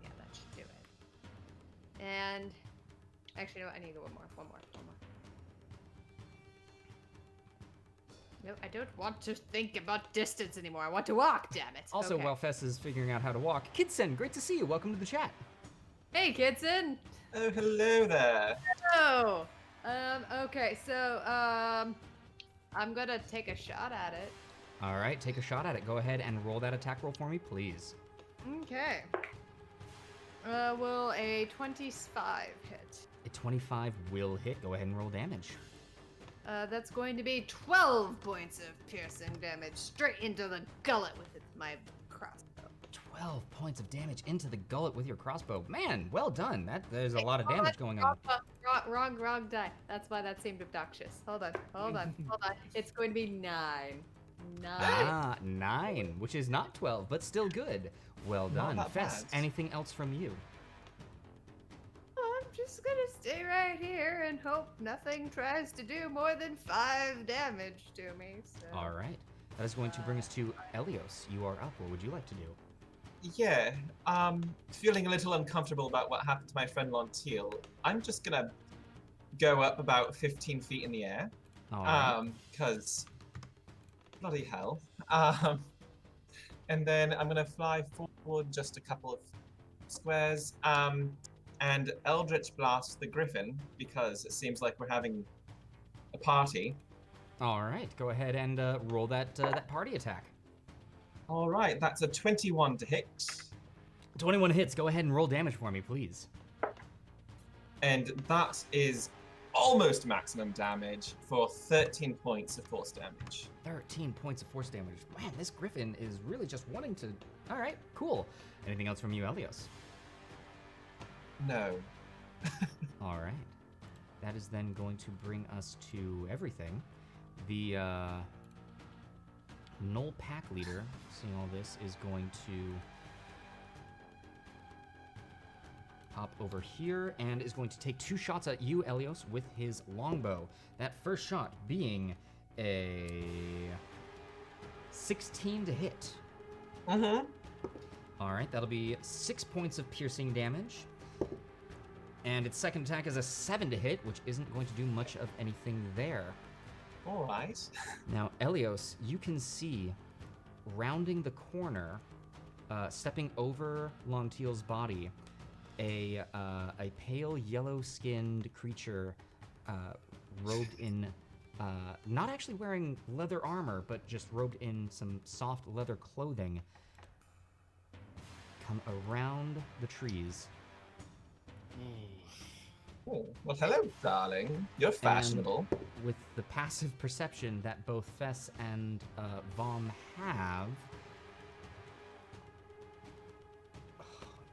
Yeah, that should do it. And actually, no, I need one more. No, I don't want to think about distance anymore. I want to walk, damn it. Also, okay. while Fess is figuring out how to walk, Kidsen, great to see you. Welcome to the chat. Hey, Kidson. Oh, hello there. Oh. Okay, so, I'm gonna take a shot at it. All right, take a shot at it. Go ahead and roll that attack roll for me, please. Okay. Will a 25 hit? A 25 will hit. Go ahead and roll damage. That's going to be 12 points of piercing damage straight into the gullet with my crossbow. 12 points of damage into the gullet with your crossbow. Man, well done. There's a lot of damage going on. Wrong die. That's why that seemed obnoxious. Hold on. It's going to be 9. 9. 9, which is not 12, but still good. Well Not done. that Fess, bad. anything else from you? I'm just gonna stay right here and hope nothing tries to do more than 5 damage to me. So. All right. That is going to bring us to Eleos. You are up. What would you like to do? Yeah, feeling a little uncomfortable about what happened to my friend Lontil. I'm just gonna go up about 15 feet in the air. All right. Because bloody hell. And then I'm gonna fly forward just a couple of squares. And Eldritch Blast the Griffin because it seems like we're having a party. All right. Go ahead and roll that party attack. All right, that's a 21 to hit. 21 hits. Go ahead and roll damage for me, please. And that is almost maximum damage for 13 points of force damage. 13 points of force damage. Man, this griffin is really just wanting to... All right, cool. Anything else from you, Eleos? No. All right. That is then going to bring us to everything. The Null Pack Leader, seeing all this, is going to hop over here and is going to take 2 shots at you, Eleos, with his longbow. That first shot being a 16 to hit. Mm-hmm. All right, that'll be 6 points of piercing damage. And its second attack is a 7 to hit, which isn't going to do much of anything there. All right. Now, Eleos, you can see, rounding the corner, stepping over Lontil's body, a pale yellow-skinned creature robed in, not actually wearing leather armor, but just robed in some soft leather clothing, come around the trees. Oh, well, hello, darling. You're fashionable. And with the passive perception that both Fess and Vomm have,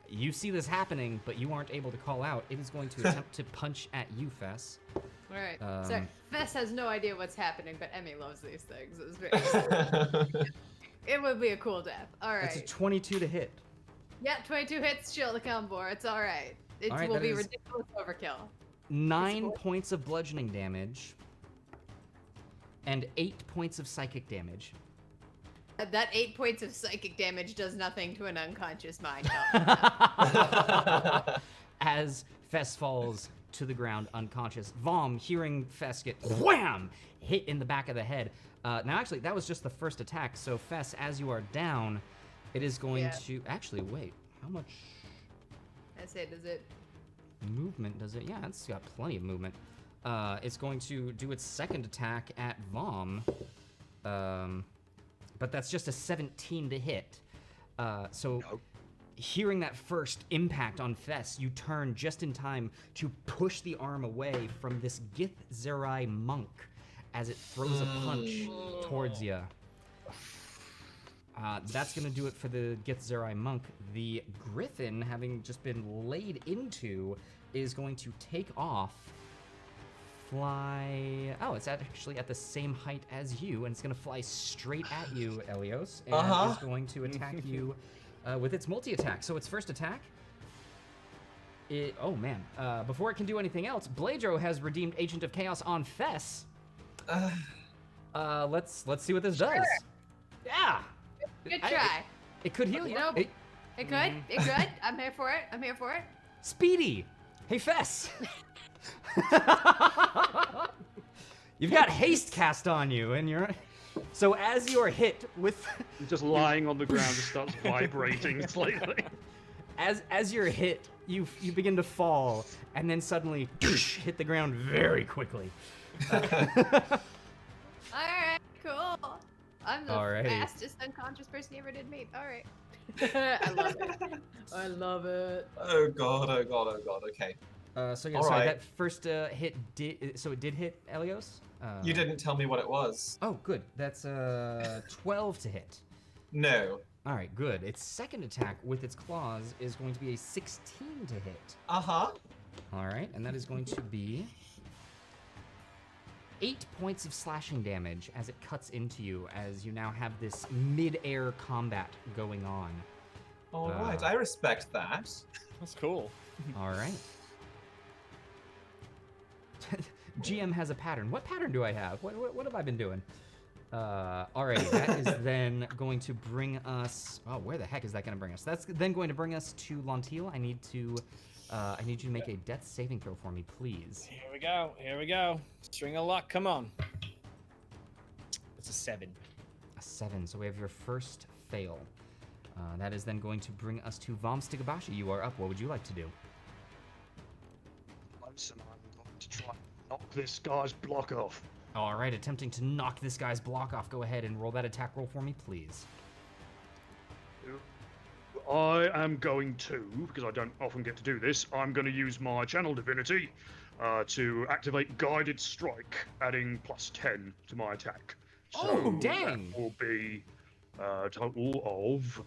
you see this happening, but you aren't able to call out. It is going to attempt to punch at you, Fess. All right. Um, So Fess has no idea what's happening, but Emmy loves these things. It's very. It would be a cool death. All right. That's a 22 to hit. Yeah, 22 hits. Shield the Kelemvor. It's all right. It All right, will that be is- ridiculous overkill. 9 cool. points of bludgeoning damage. And 8 points of psychic damage. That 8 points of psychic damage does nothing to an unconscious mind. As Fess falls to the ground unconscious. Vomm, hearing Fess get wham, hit in the back of the head. Now, actually, that was just the first attack. So, Fess, as you are down, it is going Yeah. to... Actually, wait. How much I say, does it? movement does it? Yeah, it's got plenty of movement. It's going to do its second attack at Vomm. But that's just a 17 to hit. So... No. Hearing that first impact on Fess, you turn just in time to push the arm away from this Githzerai monk as it throws a punch towards you. That's going to do it for the Githzerai monk. The griffin, having just been laid into, is going to take off, fly... Oh, it's actually at the same height as you, and it's going to fly straight at you, Eleos, and is going to attack you with its multi-attack. So its first attack... oh, man. Before it can do anything else, Bladro has redeemed Agent of Chaos on Fess. Let's see what this does. Yeah! Good try. It could heal you. Nope. It could. It could. I'm here for it. I'm here for it. Speedy! Hey, Fess! You've got haste cast on you, and you're... So as you're hit with... He's just lying on the ground and starts vibrating slightly. As you're hit, you begin to fall, and then suddenly hit the ground very quickly. All right. Cool. I'm the Alrighty. fastest unconscious person you ever did meet. All right. I love it. I love it. Oh god, oh god, oh god, okay. So yeah, All sorry, right. that first hit did... So it did hit Eleos? You didn't tell me what it was. Oh, good. That's 12 to hit. No. All right, good. Its second attack with its claws is going to be a 16 to hit. Uh-huh. All right, and that is going to be 8 points of slashing damage as it cuts into you, as you now have this mid-air combat going on. All right, I respect that. That's cool. All right. GM has a pattern. What pattern do I have? What have I been doing? Alrighty, that is then going to bring us. Oh, where the heck is that going to bring us? That's then going to bring us to Lontil. I need you to make a death saving throw for me, please. Here we go. Here we go. String of luck. Come on. It's a 7. A 7. So we have your first fail. That is then going to bring us to Vomm Stigabashi. You are up. What would you like to do? Listen, I'm going to try and knock this guy's block off. All right, attempting to knock this guy's block off. Go ahead and roll that attack roll for me, please. I am going to, because I don't often get to do this, I'm going to use my channel divinity to activate Guided Strike, adding +10 to my attack. Oh, dang! That will be a total of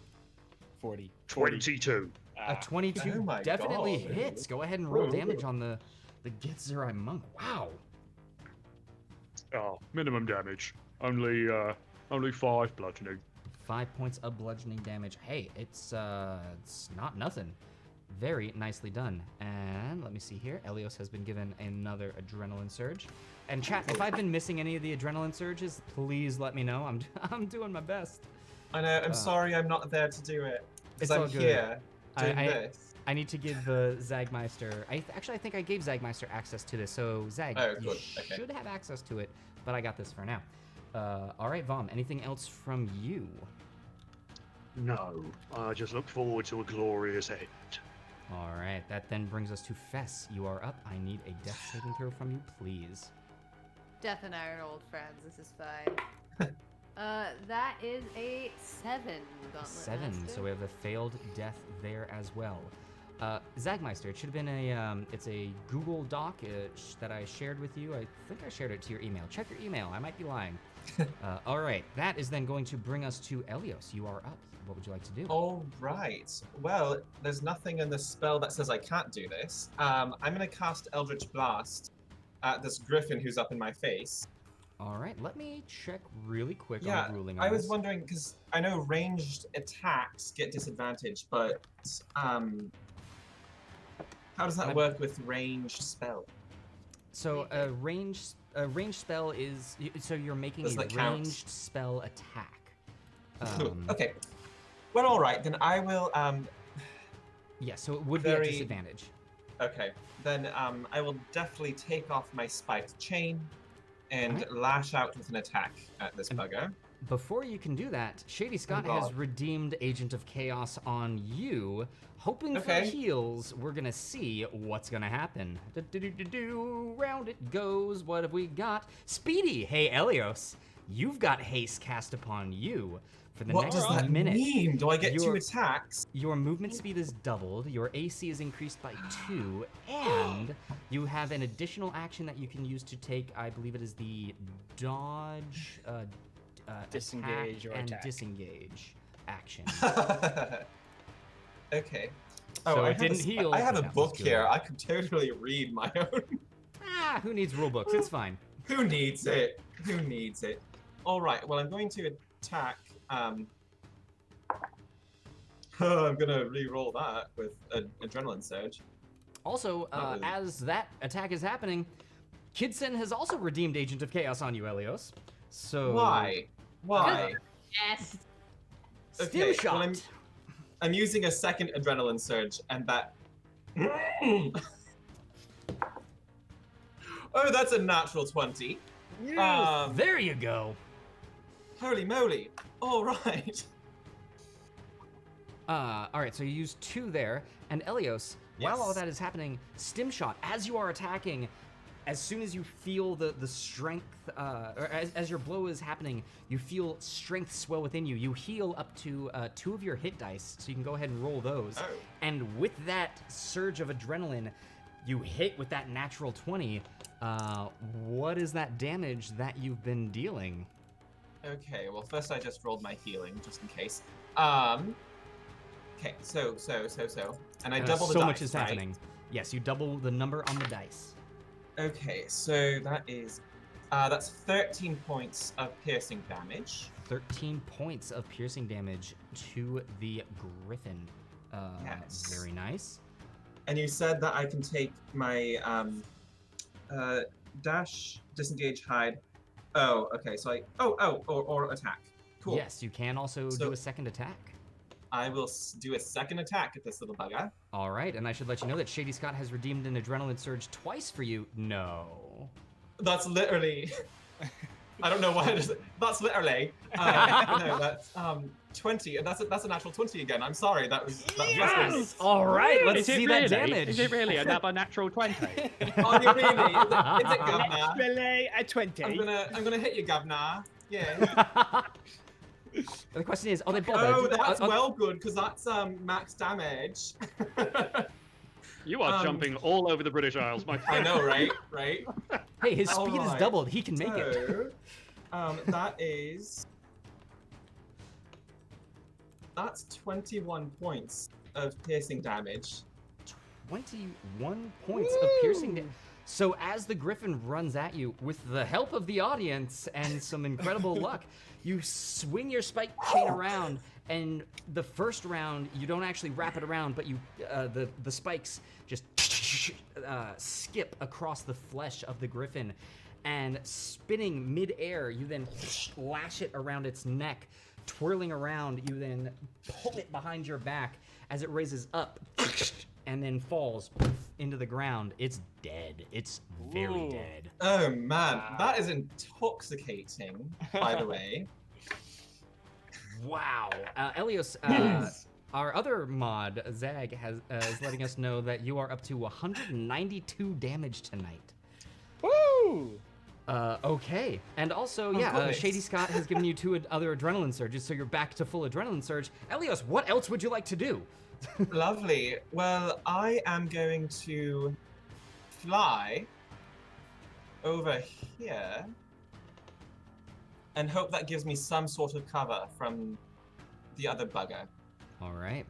40. 22. A 22 Oh my definitely God. hits. Go ahead and roll damage on the Gitzerai monk. Wow. Oh, minimum damage. Only 5 bludgeoning. 5 points of bludgeoning damage. Hey, it's not nothing. Very nicely done. And let me see here. Eleos has been given another adrenaline surge. And chat, if I've been missing any of the adrenaline surges, please let me know. I'm doing my best. I know. I'm sorry, I'm not there to do it It's because I'm all good. here doing I this. need to give the Zagmeister. I think I gave Zagmeister access to this. So Zag, Oh, you good. Okay. should have access to it. But I got this for now. All right, Vomm. Anything else from you? No, I just look forward to a glorious end. All right, that then brings us to Fess. You are up. I need a death saving throw from you, please. Death and I are old friends. This is fine. That is a 7. Gauntlet 7. Master. So we have a failed death there as well. Zagmeister, it should have been it's a Google Doc that I shared with you. I think I shared it to your email. Check your email. I might be lying. All right, that is then going to bring us to Eleos. You are up. What would you like to do? All right. Well, there's nothing in the spell that says I can't do this. I'm going to cast Eldridge Blast at this griffin who's up in my face. All right, let me check really quick Yeah, on the ruling on I was this. wondering because I know ranged attacks get disadvantage, but how does that I'm- work with ranged spell? So a ranged spell is so you're making Does a that count? ranged spell attack. Okay. Well, all right then. I will. Yeah, so it would be at Very- disadvantage. Okay. Then I will definitely take off my spiked chain and Alright. lash out with an attack at this bugger. Before you can do that, Shady Scott has God. redeemed Agent of Chaos on you. Hoping for Okay. heals, we're gonna see what's gonna happen. Do-do-do-do-do, round it goes. What have we got? Speedy. Hey, Eleos, you've got haste cast upon you for the What next does that minute. mean? Do I get Your- 2 attacks? Your movement speed is doubled, your AC is increased by 2, and you have an additional action that you can use to take, I believe it is the dodge, Disengage attack or and attack. disengage action. Okay. So I it have didn't a heal, I have but a that was book good. here. I could totally read my own. Who needs rule books? It's fine. Who needs it? Who needs it? All right. Well, I'm going to attack. I'm gonna re-roll that with an adrenaline surge. Also, That was- as that attack is happening, Kidson has also redeemed Agent of Chaos on you, Elios. So Why? Why? Yes. Stim Okay, shot. well, I'm using a second adrenaline surge, and that. Oh, that's a natural 20. There you go. Holy moly! All right. All right, so you use 2 there, and Elios, while all Yes. that is happening, stim shot, as you are attacking, as soon as you feel the strength, or as your blow is happening, you feel strength swell within you. You heal up to 2 of your hit dice, so you can go ahead and roll those. Oh. And with that surge of adrenaline, you hit with that natural 20. What is that damage that you've been dealing? Okay. Well, first I just rolled my healing just in case. Okay. So, and I double the so dice. much is right? happening. Yes, you double the number on the dice. Okay. So that is, that's 13 points of piercing damage. 13 points of piercing damage to the Griffin. Yes. Very nice. And you said that I can take my dash, disengage, hide, Oh, okay. So or attack. Cool. Yes, you can also So- do a second attack. I will do a second attack at this little bugger. All right, and I should let you know that Shady Scott has redeemed an adrenaline surge twice for you. No. That's literally. I don't know why. That's literally. No, that's 20, and that's a natural 20 again. I'm sorry. That was. Yes! All right, let's Is it see really? that damage. Is it really another natural 20? Oh, you really? Is it Governor? Relay at 20. I'm gonna hit you, Governor. Yeah. The question is, they both. Oh, that's well good because that's max damage. You are jumping all over the British Isles, my I friend. know, right? Right. Hey, his speed is Alright. doubled. He can make it. That is. That's 21 points of piercing damage. 21 points of piercing damage. So as the griffin runs at you, with the help of the audience and some incredible luck, you swing your spike chain around, and the first round you don't actually wrap it around, but you the spikes just skip across the flesh of the griffin, and spinning mid-air, you then lash it around its neck. Twirling around, you then pull it behind your back as it raises up and then falls into the ground. It's dead. It's very Ooh. dead. Oh man, that is intoxicating, by the way. Wow. Eleos, our other mod, Zag, is letting us know that you are up to 192 damage tonight. Woo! Okay. And also, goodness. Shady Scott has given you 2 other adrenaline surges, so you're back to full adrenaline surge. Eleos, what else would you like to do? Lovely. Well, I am going to fly over here and hope that gives me some sort of cover from the other bugger. All right.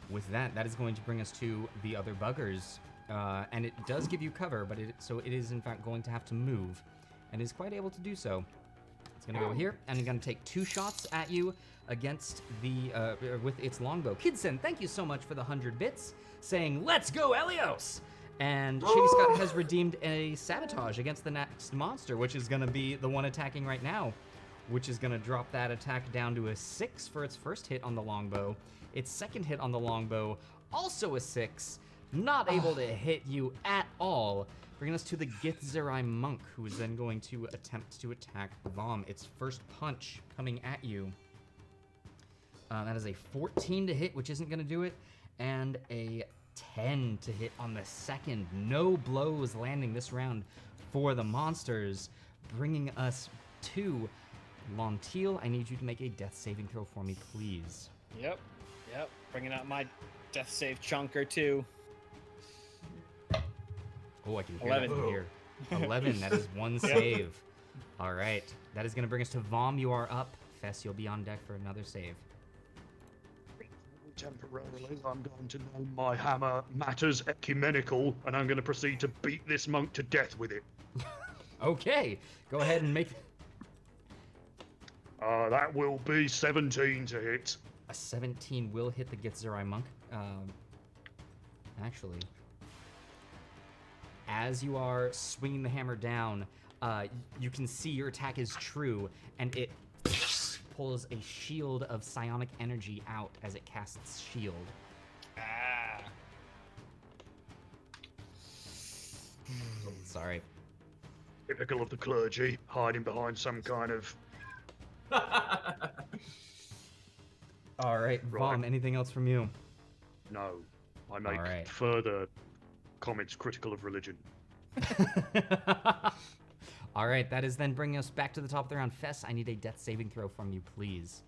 With that is going to bring us to the other buggers. And it does give you cover, but it is in fact going to have to move, and is quite able to do so. It's going to go here, and it's going to take 2 shots at you against with its longbow. Kidson, thank you so much for the 100 bits, saying, "Let's go, Eleos!" And Shady Scott has redeemed a sabotage against the next monster, which is going to be the one attacking right now, which is going to drop that attack down to a 6 for its first hit on the longbow. Its second hit on the longbow, also a 6. Not able to hit you at all, bringing us to the Githzerai monk, who is then going to attempt to attack Vomm. Its first punch coming at you. That is a 14 to hit, which isn't going to do it, and a 10 to hit on the second. No blows landing this round for the monsters, bringing us to Lontil. I need you to make a death saving throw for me, please. Yep. Bringing out my death save chunker too. Oh, I can hear 11. that from here. 11, that is 1 save. All right, that is going to bring us to Vomm. You are up. Fess, you'll be on deck for another save. Temporarily, I'm going to name my hammer Matters Ecumenical, and I'm going to proceed to beat this monk to death with it. Okay, go ahead and make That will be 17 to hit. a 17 will hit the Githzerai monk. Actually, as you are swinging the hammer down, you can see your attack is true, and it pulls a shield of psionic energy out as it casts shield. Ah. Sorry. Typical of the clergy, hiding behind some kind of... All right, Vomm, anything else from you? No. I make Alright. further comments critical of religion. All right, that is then bringing us back to the top of the round. Fess, I need a death saving throw from you, please.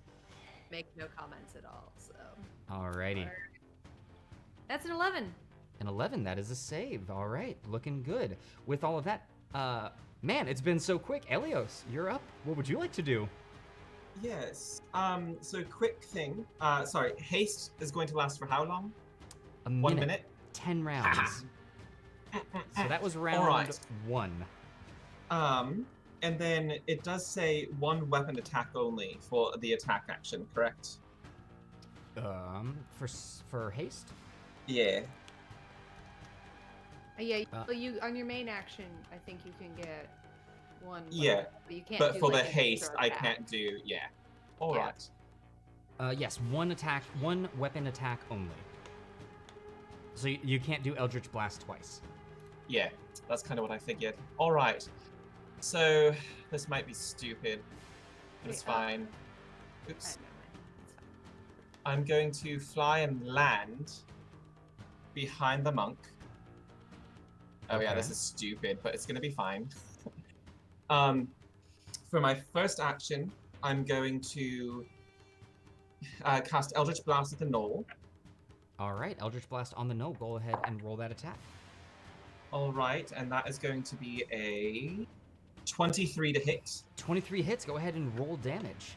Make no comments at all, so. Alrighty. That's an 11. An 11, that is a save. All right, looking good. With all of that, man, it's been so quick. Eleos, you're up. What would you like to do? Yes. So quick thing. Sorry, haste is going to last for how long? A 1 minute. 10 rounds. So that was round Alright. 1. And then it does say 1 weapon attack only for the attack action, correct? For haste? Yeah. Yeah, Uh, so you on your main action, I think you can get one. Yeah, weapon, but you can't but do, for like, the an haste, extra I attack. can't do. Yeah. All Yeah. right. Yes, one attack, one weapon attack only. So you can't do Eldritch Blast twice. Yeah, that's kind of what I figured. All right. So this might be stupid, but it's Wait, fine. I Oops. don't know, man. It's fine. I'm going to fly and land behind the monk. Oh yeah, Okay. this is stupid, but it's gonna be fine. For my first action, I'm going to cast Eldritch Blast at the knoll. All right, Eldritch Blast on the no. Go ahead and roll that attack. All right, and that is going to be a 23 to hit. 23 hits. Go ahead and roll damage.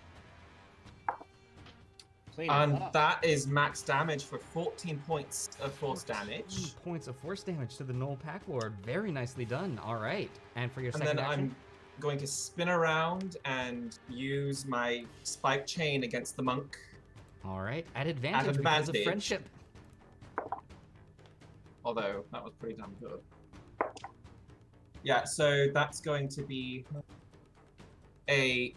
Clean it And up. that is max damage for 14 points of force damage. 14 points of force damage to the Knoll Pack Lord. Very nicely done. All right. And for your And second then action? I'm going to spin around and use my spike chain against the monk. All right. At advantage because of advantage. friendship. Although, that was pretty damn good. Yeah, so that's going to be a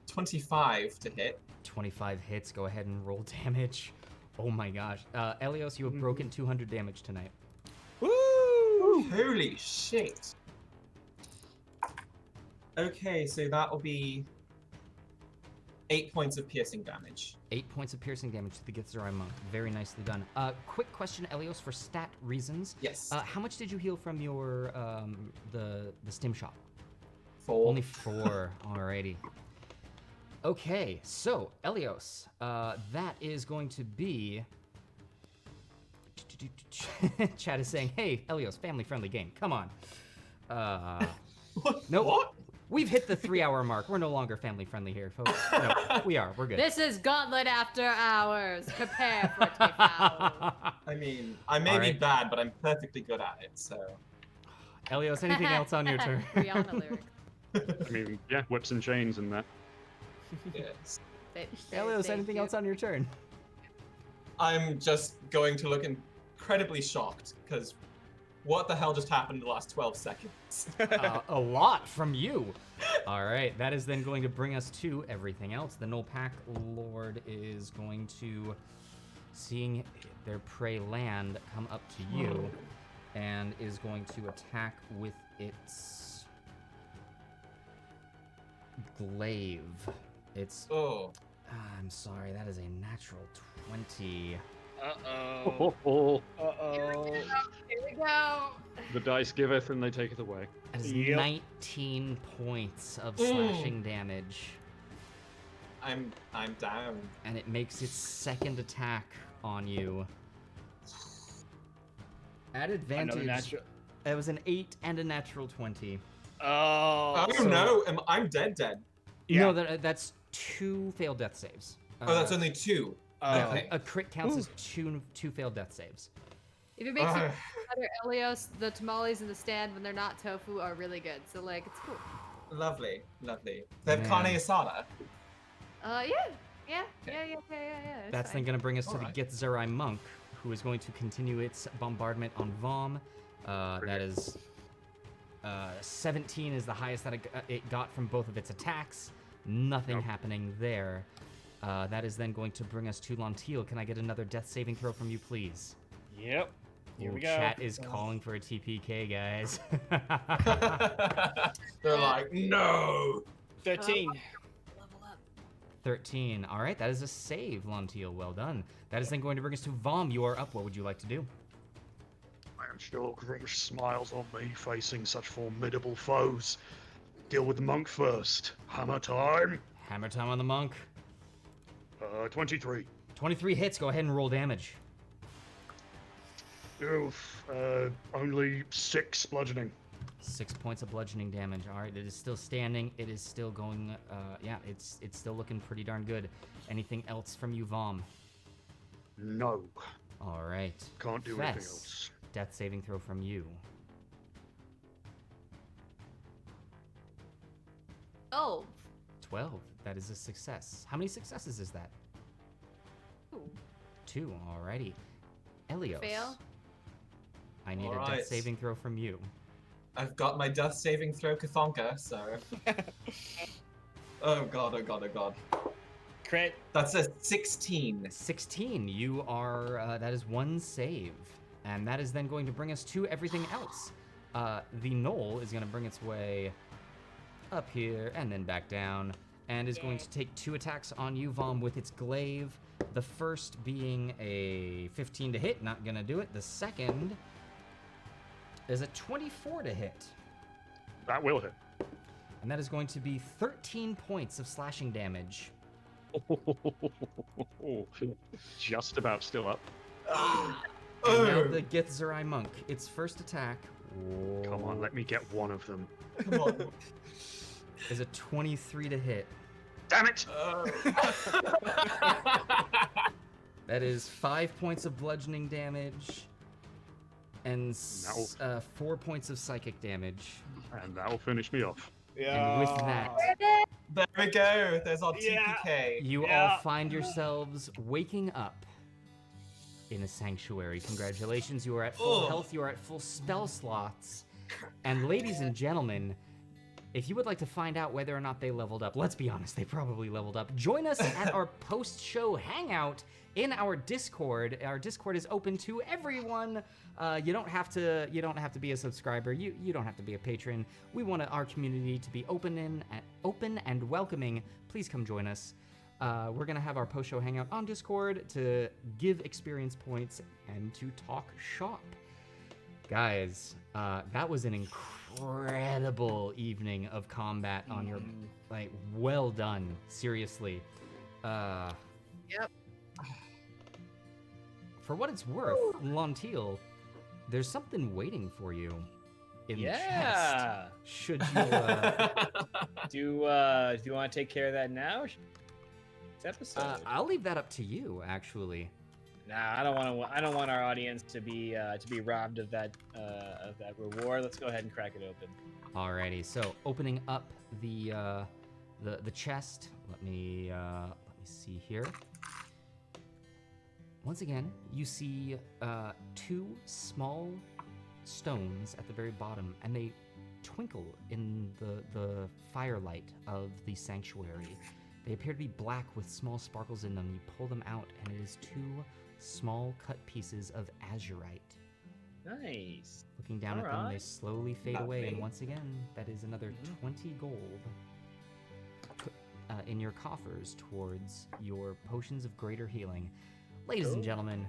25 to hit. 25 hits. Go ahead and roll damage. Oh my gosh. Eleos, you have broken 200 damage tonight. Woo! Holy shit. Okay, so that will be 8 points of piercing damage. 8 points of piercing damage to the Githzerai Monk. Very nicely done. Quick question, Eleos, for stat reasons. Yes. How much did you heal from your the stim shot? 4. Only 4. Alrighty. Okay, so Eleos, that is going to be. Chat is saying, "Hey, Eleos, family-friendly game. Come on." Nope. What? We've hit the 3-hour mark. We're no longer family-friendly here, folks. No, we are. We're good. This is Gauntlet After Hours. Prepare for it to be foul. I mean, I may be Alright. bad, but I'm perfectly good at it, so. Eleos, anything else on your turn? Rihanna lyrics. I mean, yeah, whips and chains and that. Yes. Eleos, anything else on your turn? I'm just going to look incredibly shocked, because what the hell just happened in the last 12 seconds? A lot from you. All right, that is then going to bring us to everything else. The Knoll Pack Lord is going to, seeing their prey land, come up to you, and is going to attack with its glaive. It's. Oh. I'm sorry, that is a natural 20. Uh-oh. Oh, Uh-oh. Here we go. the dice giveth and they taketh away. That is Yep. 19 points of slashing damage. I'm down. And it makes its second attack on you. At Another advantage, natural. it was an 8 and a natural 20. Oh. Oh so- no, I'm dead. No, that's 2 failed death saves. Oh, that's only 2. Yeah, Okay. a crit counts as two failed death saves. If it makes you Ugh. better, Eleos, the tamales in the stand when they're not tofu are really good. So like, it's cool. Lovely, lovely. They have Man. carne asada. Yeah. That's It's then fine. going to bring us to Alright. the Githzerai Monk, who is going to continue its bombardment on Vomm. That is 17 is the highest that it got from both of its attacks. Nothing happening there. That is then going to bring us to Lontil. Can I get another death saving throw from you, please? Yep. Here we Ooh, go. Chat is calling for a TPK, guys. They're like, no. 13. Level up. 13. All right, that is a save, Lontil. Well done. That is then going to bring us to Vomm. You are up. What would you like to do? I am sure Grush smiles on me facing such formidable foes. Deal with the monk first. Hammer time. Hammer time on the monk. 23. 23 hits. Go ahead and roll damage. Oof. Only 6 bludgeoning. 6 points of bludgeoning damage. All right, it is still standing. It is still going. Yeah, it's still looking pretty darn good. Anything else from you, Vomm? No. All right. Can't do anything Fess, else. death saving throw from you. Oh. 12. That is a success. How many successes is that? Ooh. 2. Alrighty. Eleos. Fail. I need a Alright. death saving throw from you. I've got my death saving throw Kathonka, so. Oh god, oh god, oh god. Crit. That's a 16. 16. You are, that is one save. And that is then going to bring us to everything else. The knoll is going to bring its way up here and then back down, and is going to take 2 attacks on you, Vomm, with its glaive. The first being a 15 to hit, not going to do it. The second is a 24 to hit. That will hit. And that is going to be 13 points of slashing damage. Just about still up. And now the Githzerai monk. Its first attack. Come on, let me get one of them. Come on. Is a 23 to hit. Damn it! That is 5 points of bludgeoning damage and 4 points of psychic damage. And that'll finish me off. And with that, There we go. There's our TPK. you all find yourselves waking up in a sanctuary. Congratulations, you are at full health, you are at full spell slots. And ladies and gentlemen, if you would like to find out whether or not they leveled up, let's be honest, they probably leveled up. Join us at our post-show hangout in our Discord. Our Discord is open to everyone. You don't have to be a subscriber. You don't have to be a patron. We want our community to be open and welcoming. Please come join us. We're gonna have our post-show hangout on Discord to give experience points and to talk shop. Guys, that was an incredible evening of combat on your, like, well done, seriously. Yep. For what it's worth, Lontil, there's something waiting for you in the chest. Should you, Do you want to take care of that now? This episode. I'll leave that up to you, actually. Nah, I don't want our audience to be robbed of that reward. Let's go ahead and crack it open. Alrighty, so opening up the chest. Let me see here. Once again, you see 2 small stones at the very bottom, and they twinkle in the firelight of the sanctuary. They appear to be black with small sparkles in them. You pull them out, and it is 2 small cut pieces of azurite. Nice. Looking down at them, they Alright. slowly fade away, and Lovely. once again, that is another 20 gold in your coffers towards your potions of greater healing. Ladies and Cool. gentlemen,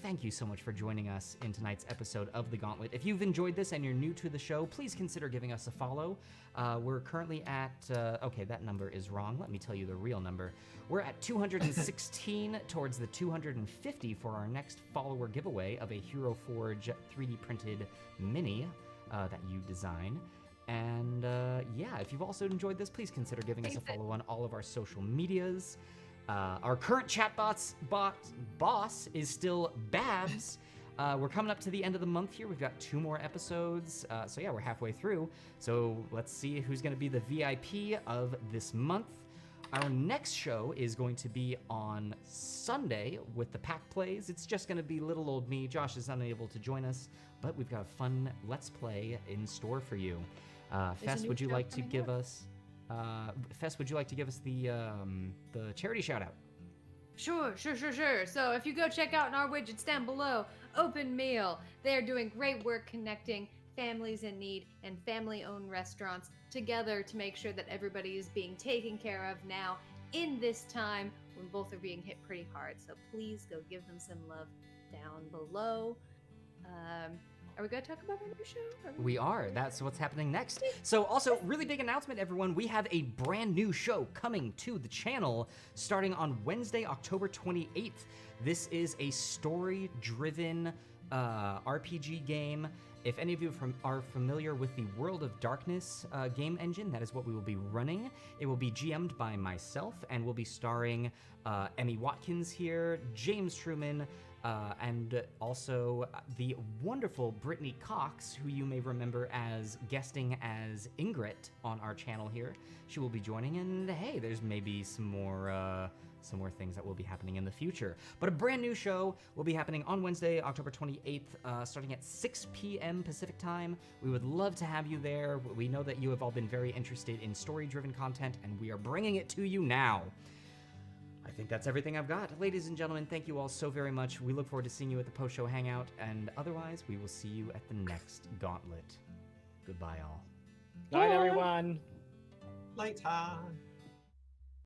thank you so much for joining us in tonight's episode of The Gauntlet. If you've enjoyed this and you're new to the show, please consider giving us a follow. We're currently at, okay, that number is wrong. Let me tell you the real number. We're at 216 towards the 250 for our next follower giveaway of a Hero Forge 3D printed mini that you design. And yeah, if you've also enjoyed this, please consider giving us a follow on all of our social medias. Our current chatbot's boss is still Babs. We're coming up to the end of the month here. We've got 2 more episodes. So yeah, we're halfway through. So let's see who's going to be the VIP of this month. Our next show is going to be on Sunday with the pack plays. It's just going to be little old me. Josh is unable to join us, but we've got a fun Let's Play in store for you. Fess, would you like to give us... Fess, would you like to give us the charity shout out? Sure. So if you go check out our widgets down below, Open Meal, they're doing great work connecting families in need and family-owned restaurants together to make sure that everybody is being taken care of now in this time when both are being hit pretty hard. So please go give them some love down below. Are we going to talk about our new show? We are. That's what's happening next. So also, really big announcement, everyone. We have a brand new show coming to the channel starting on Wednesday, October 28th. This is a story-driven RPG game. If any of you are familiar with the World of Darkness game engine, that is what we will be running. It will be GM'd by myself, and we'll be starring Emmy Watkins here, James Truman, and also the wonderful Brittany Cox, who you may remember as guesting as Ingrid on our channel here. She will be joining, and hey, there's maybe some more some more things that will be happening in the future. But a brand new show will be happening on Wednesday, October 28th, starting at 6 p.m. Pacific time. We would love to have you there. We know that you have all been very interested in story-driven content, and we are bringing it to you now. I think that's everything I've got. Ladies and gentlemen, thank you all so very much. We look forward to seeing you at the post-show hangout, and otherwise, we will see you at the next Gauntlet. Goodbye, all. Night, everyone. Later.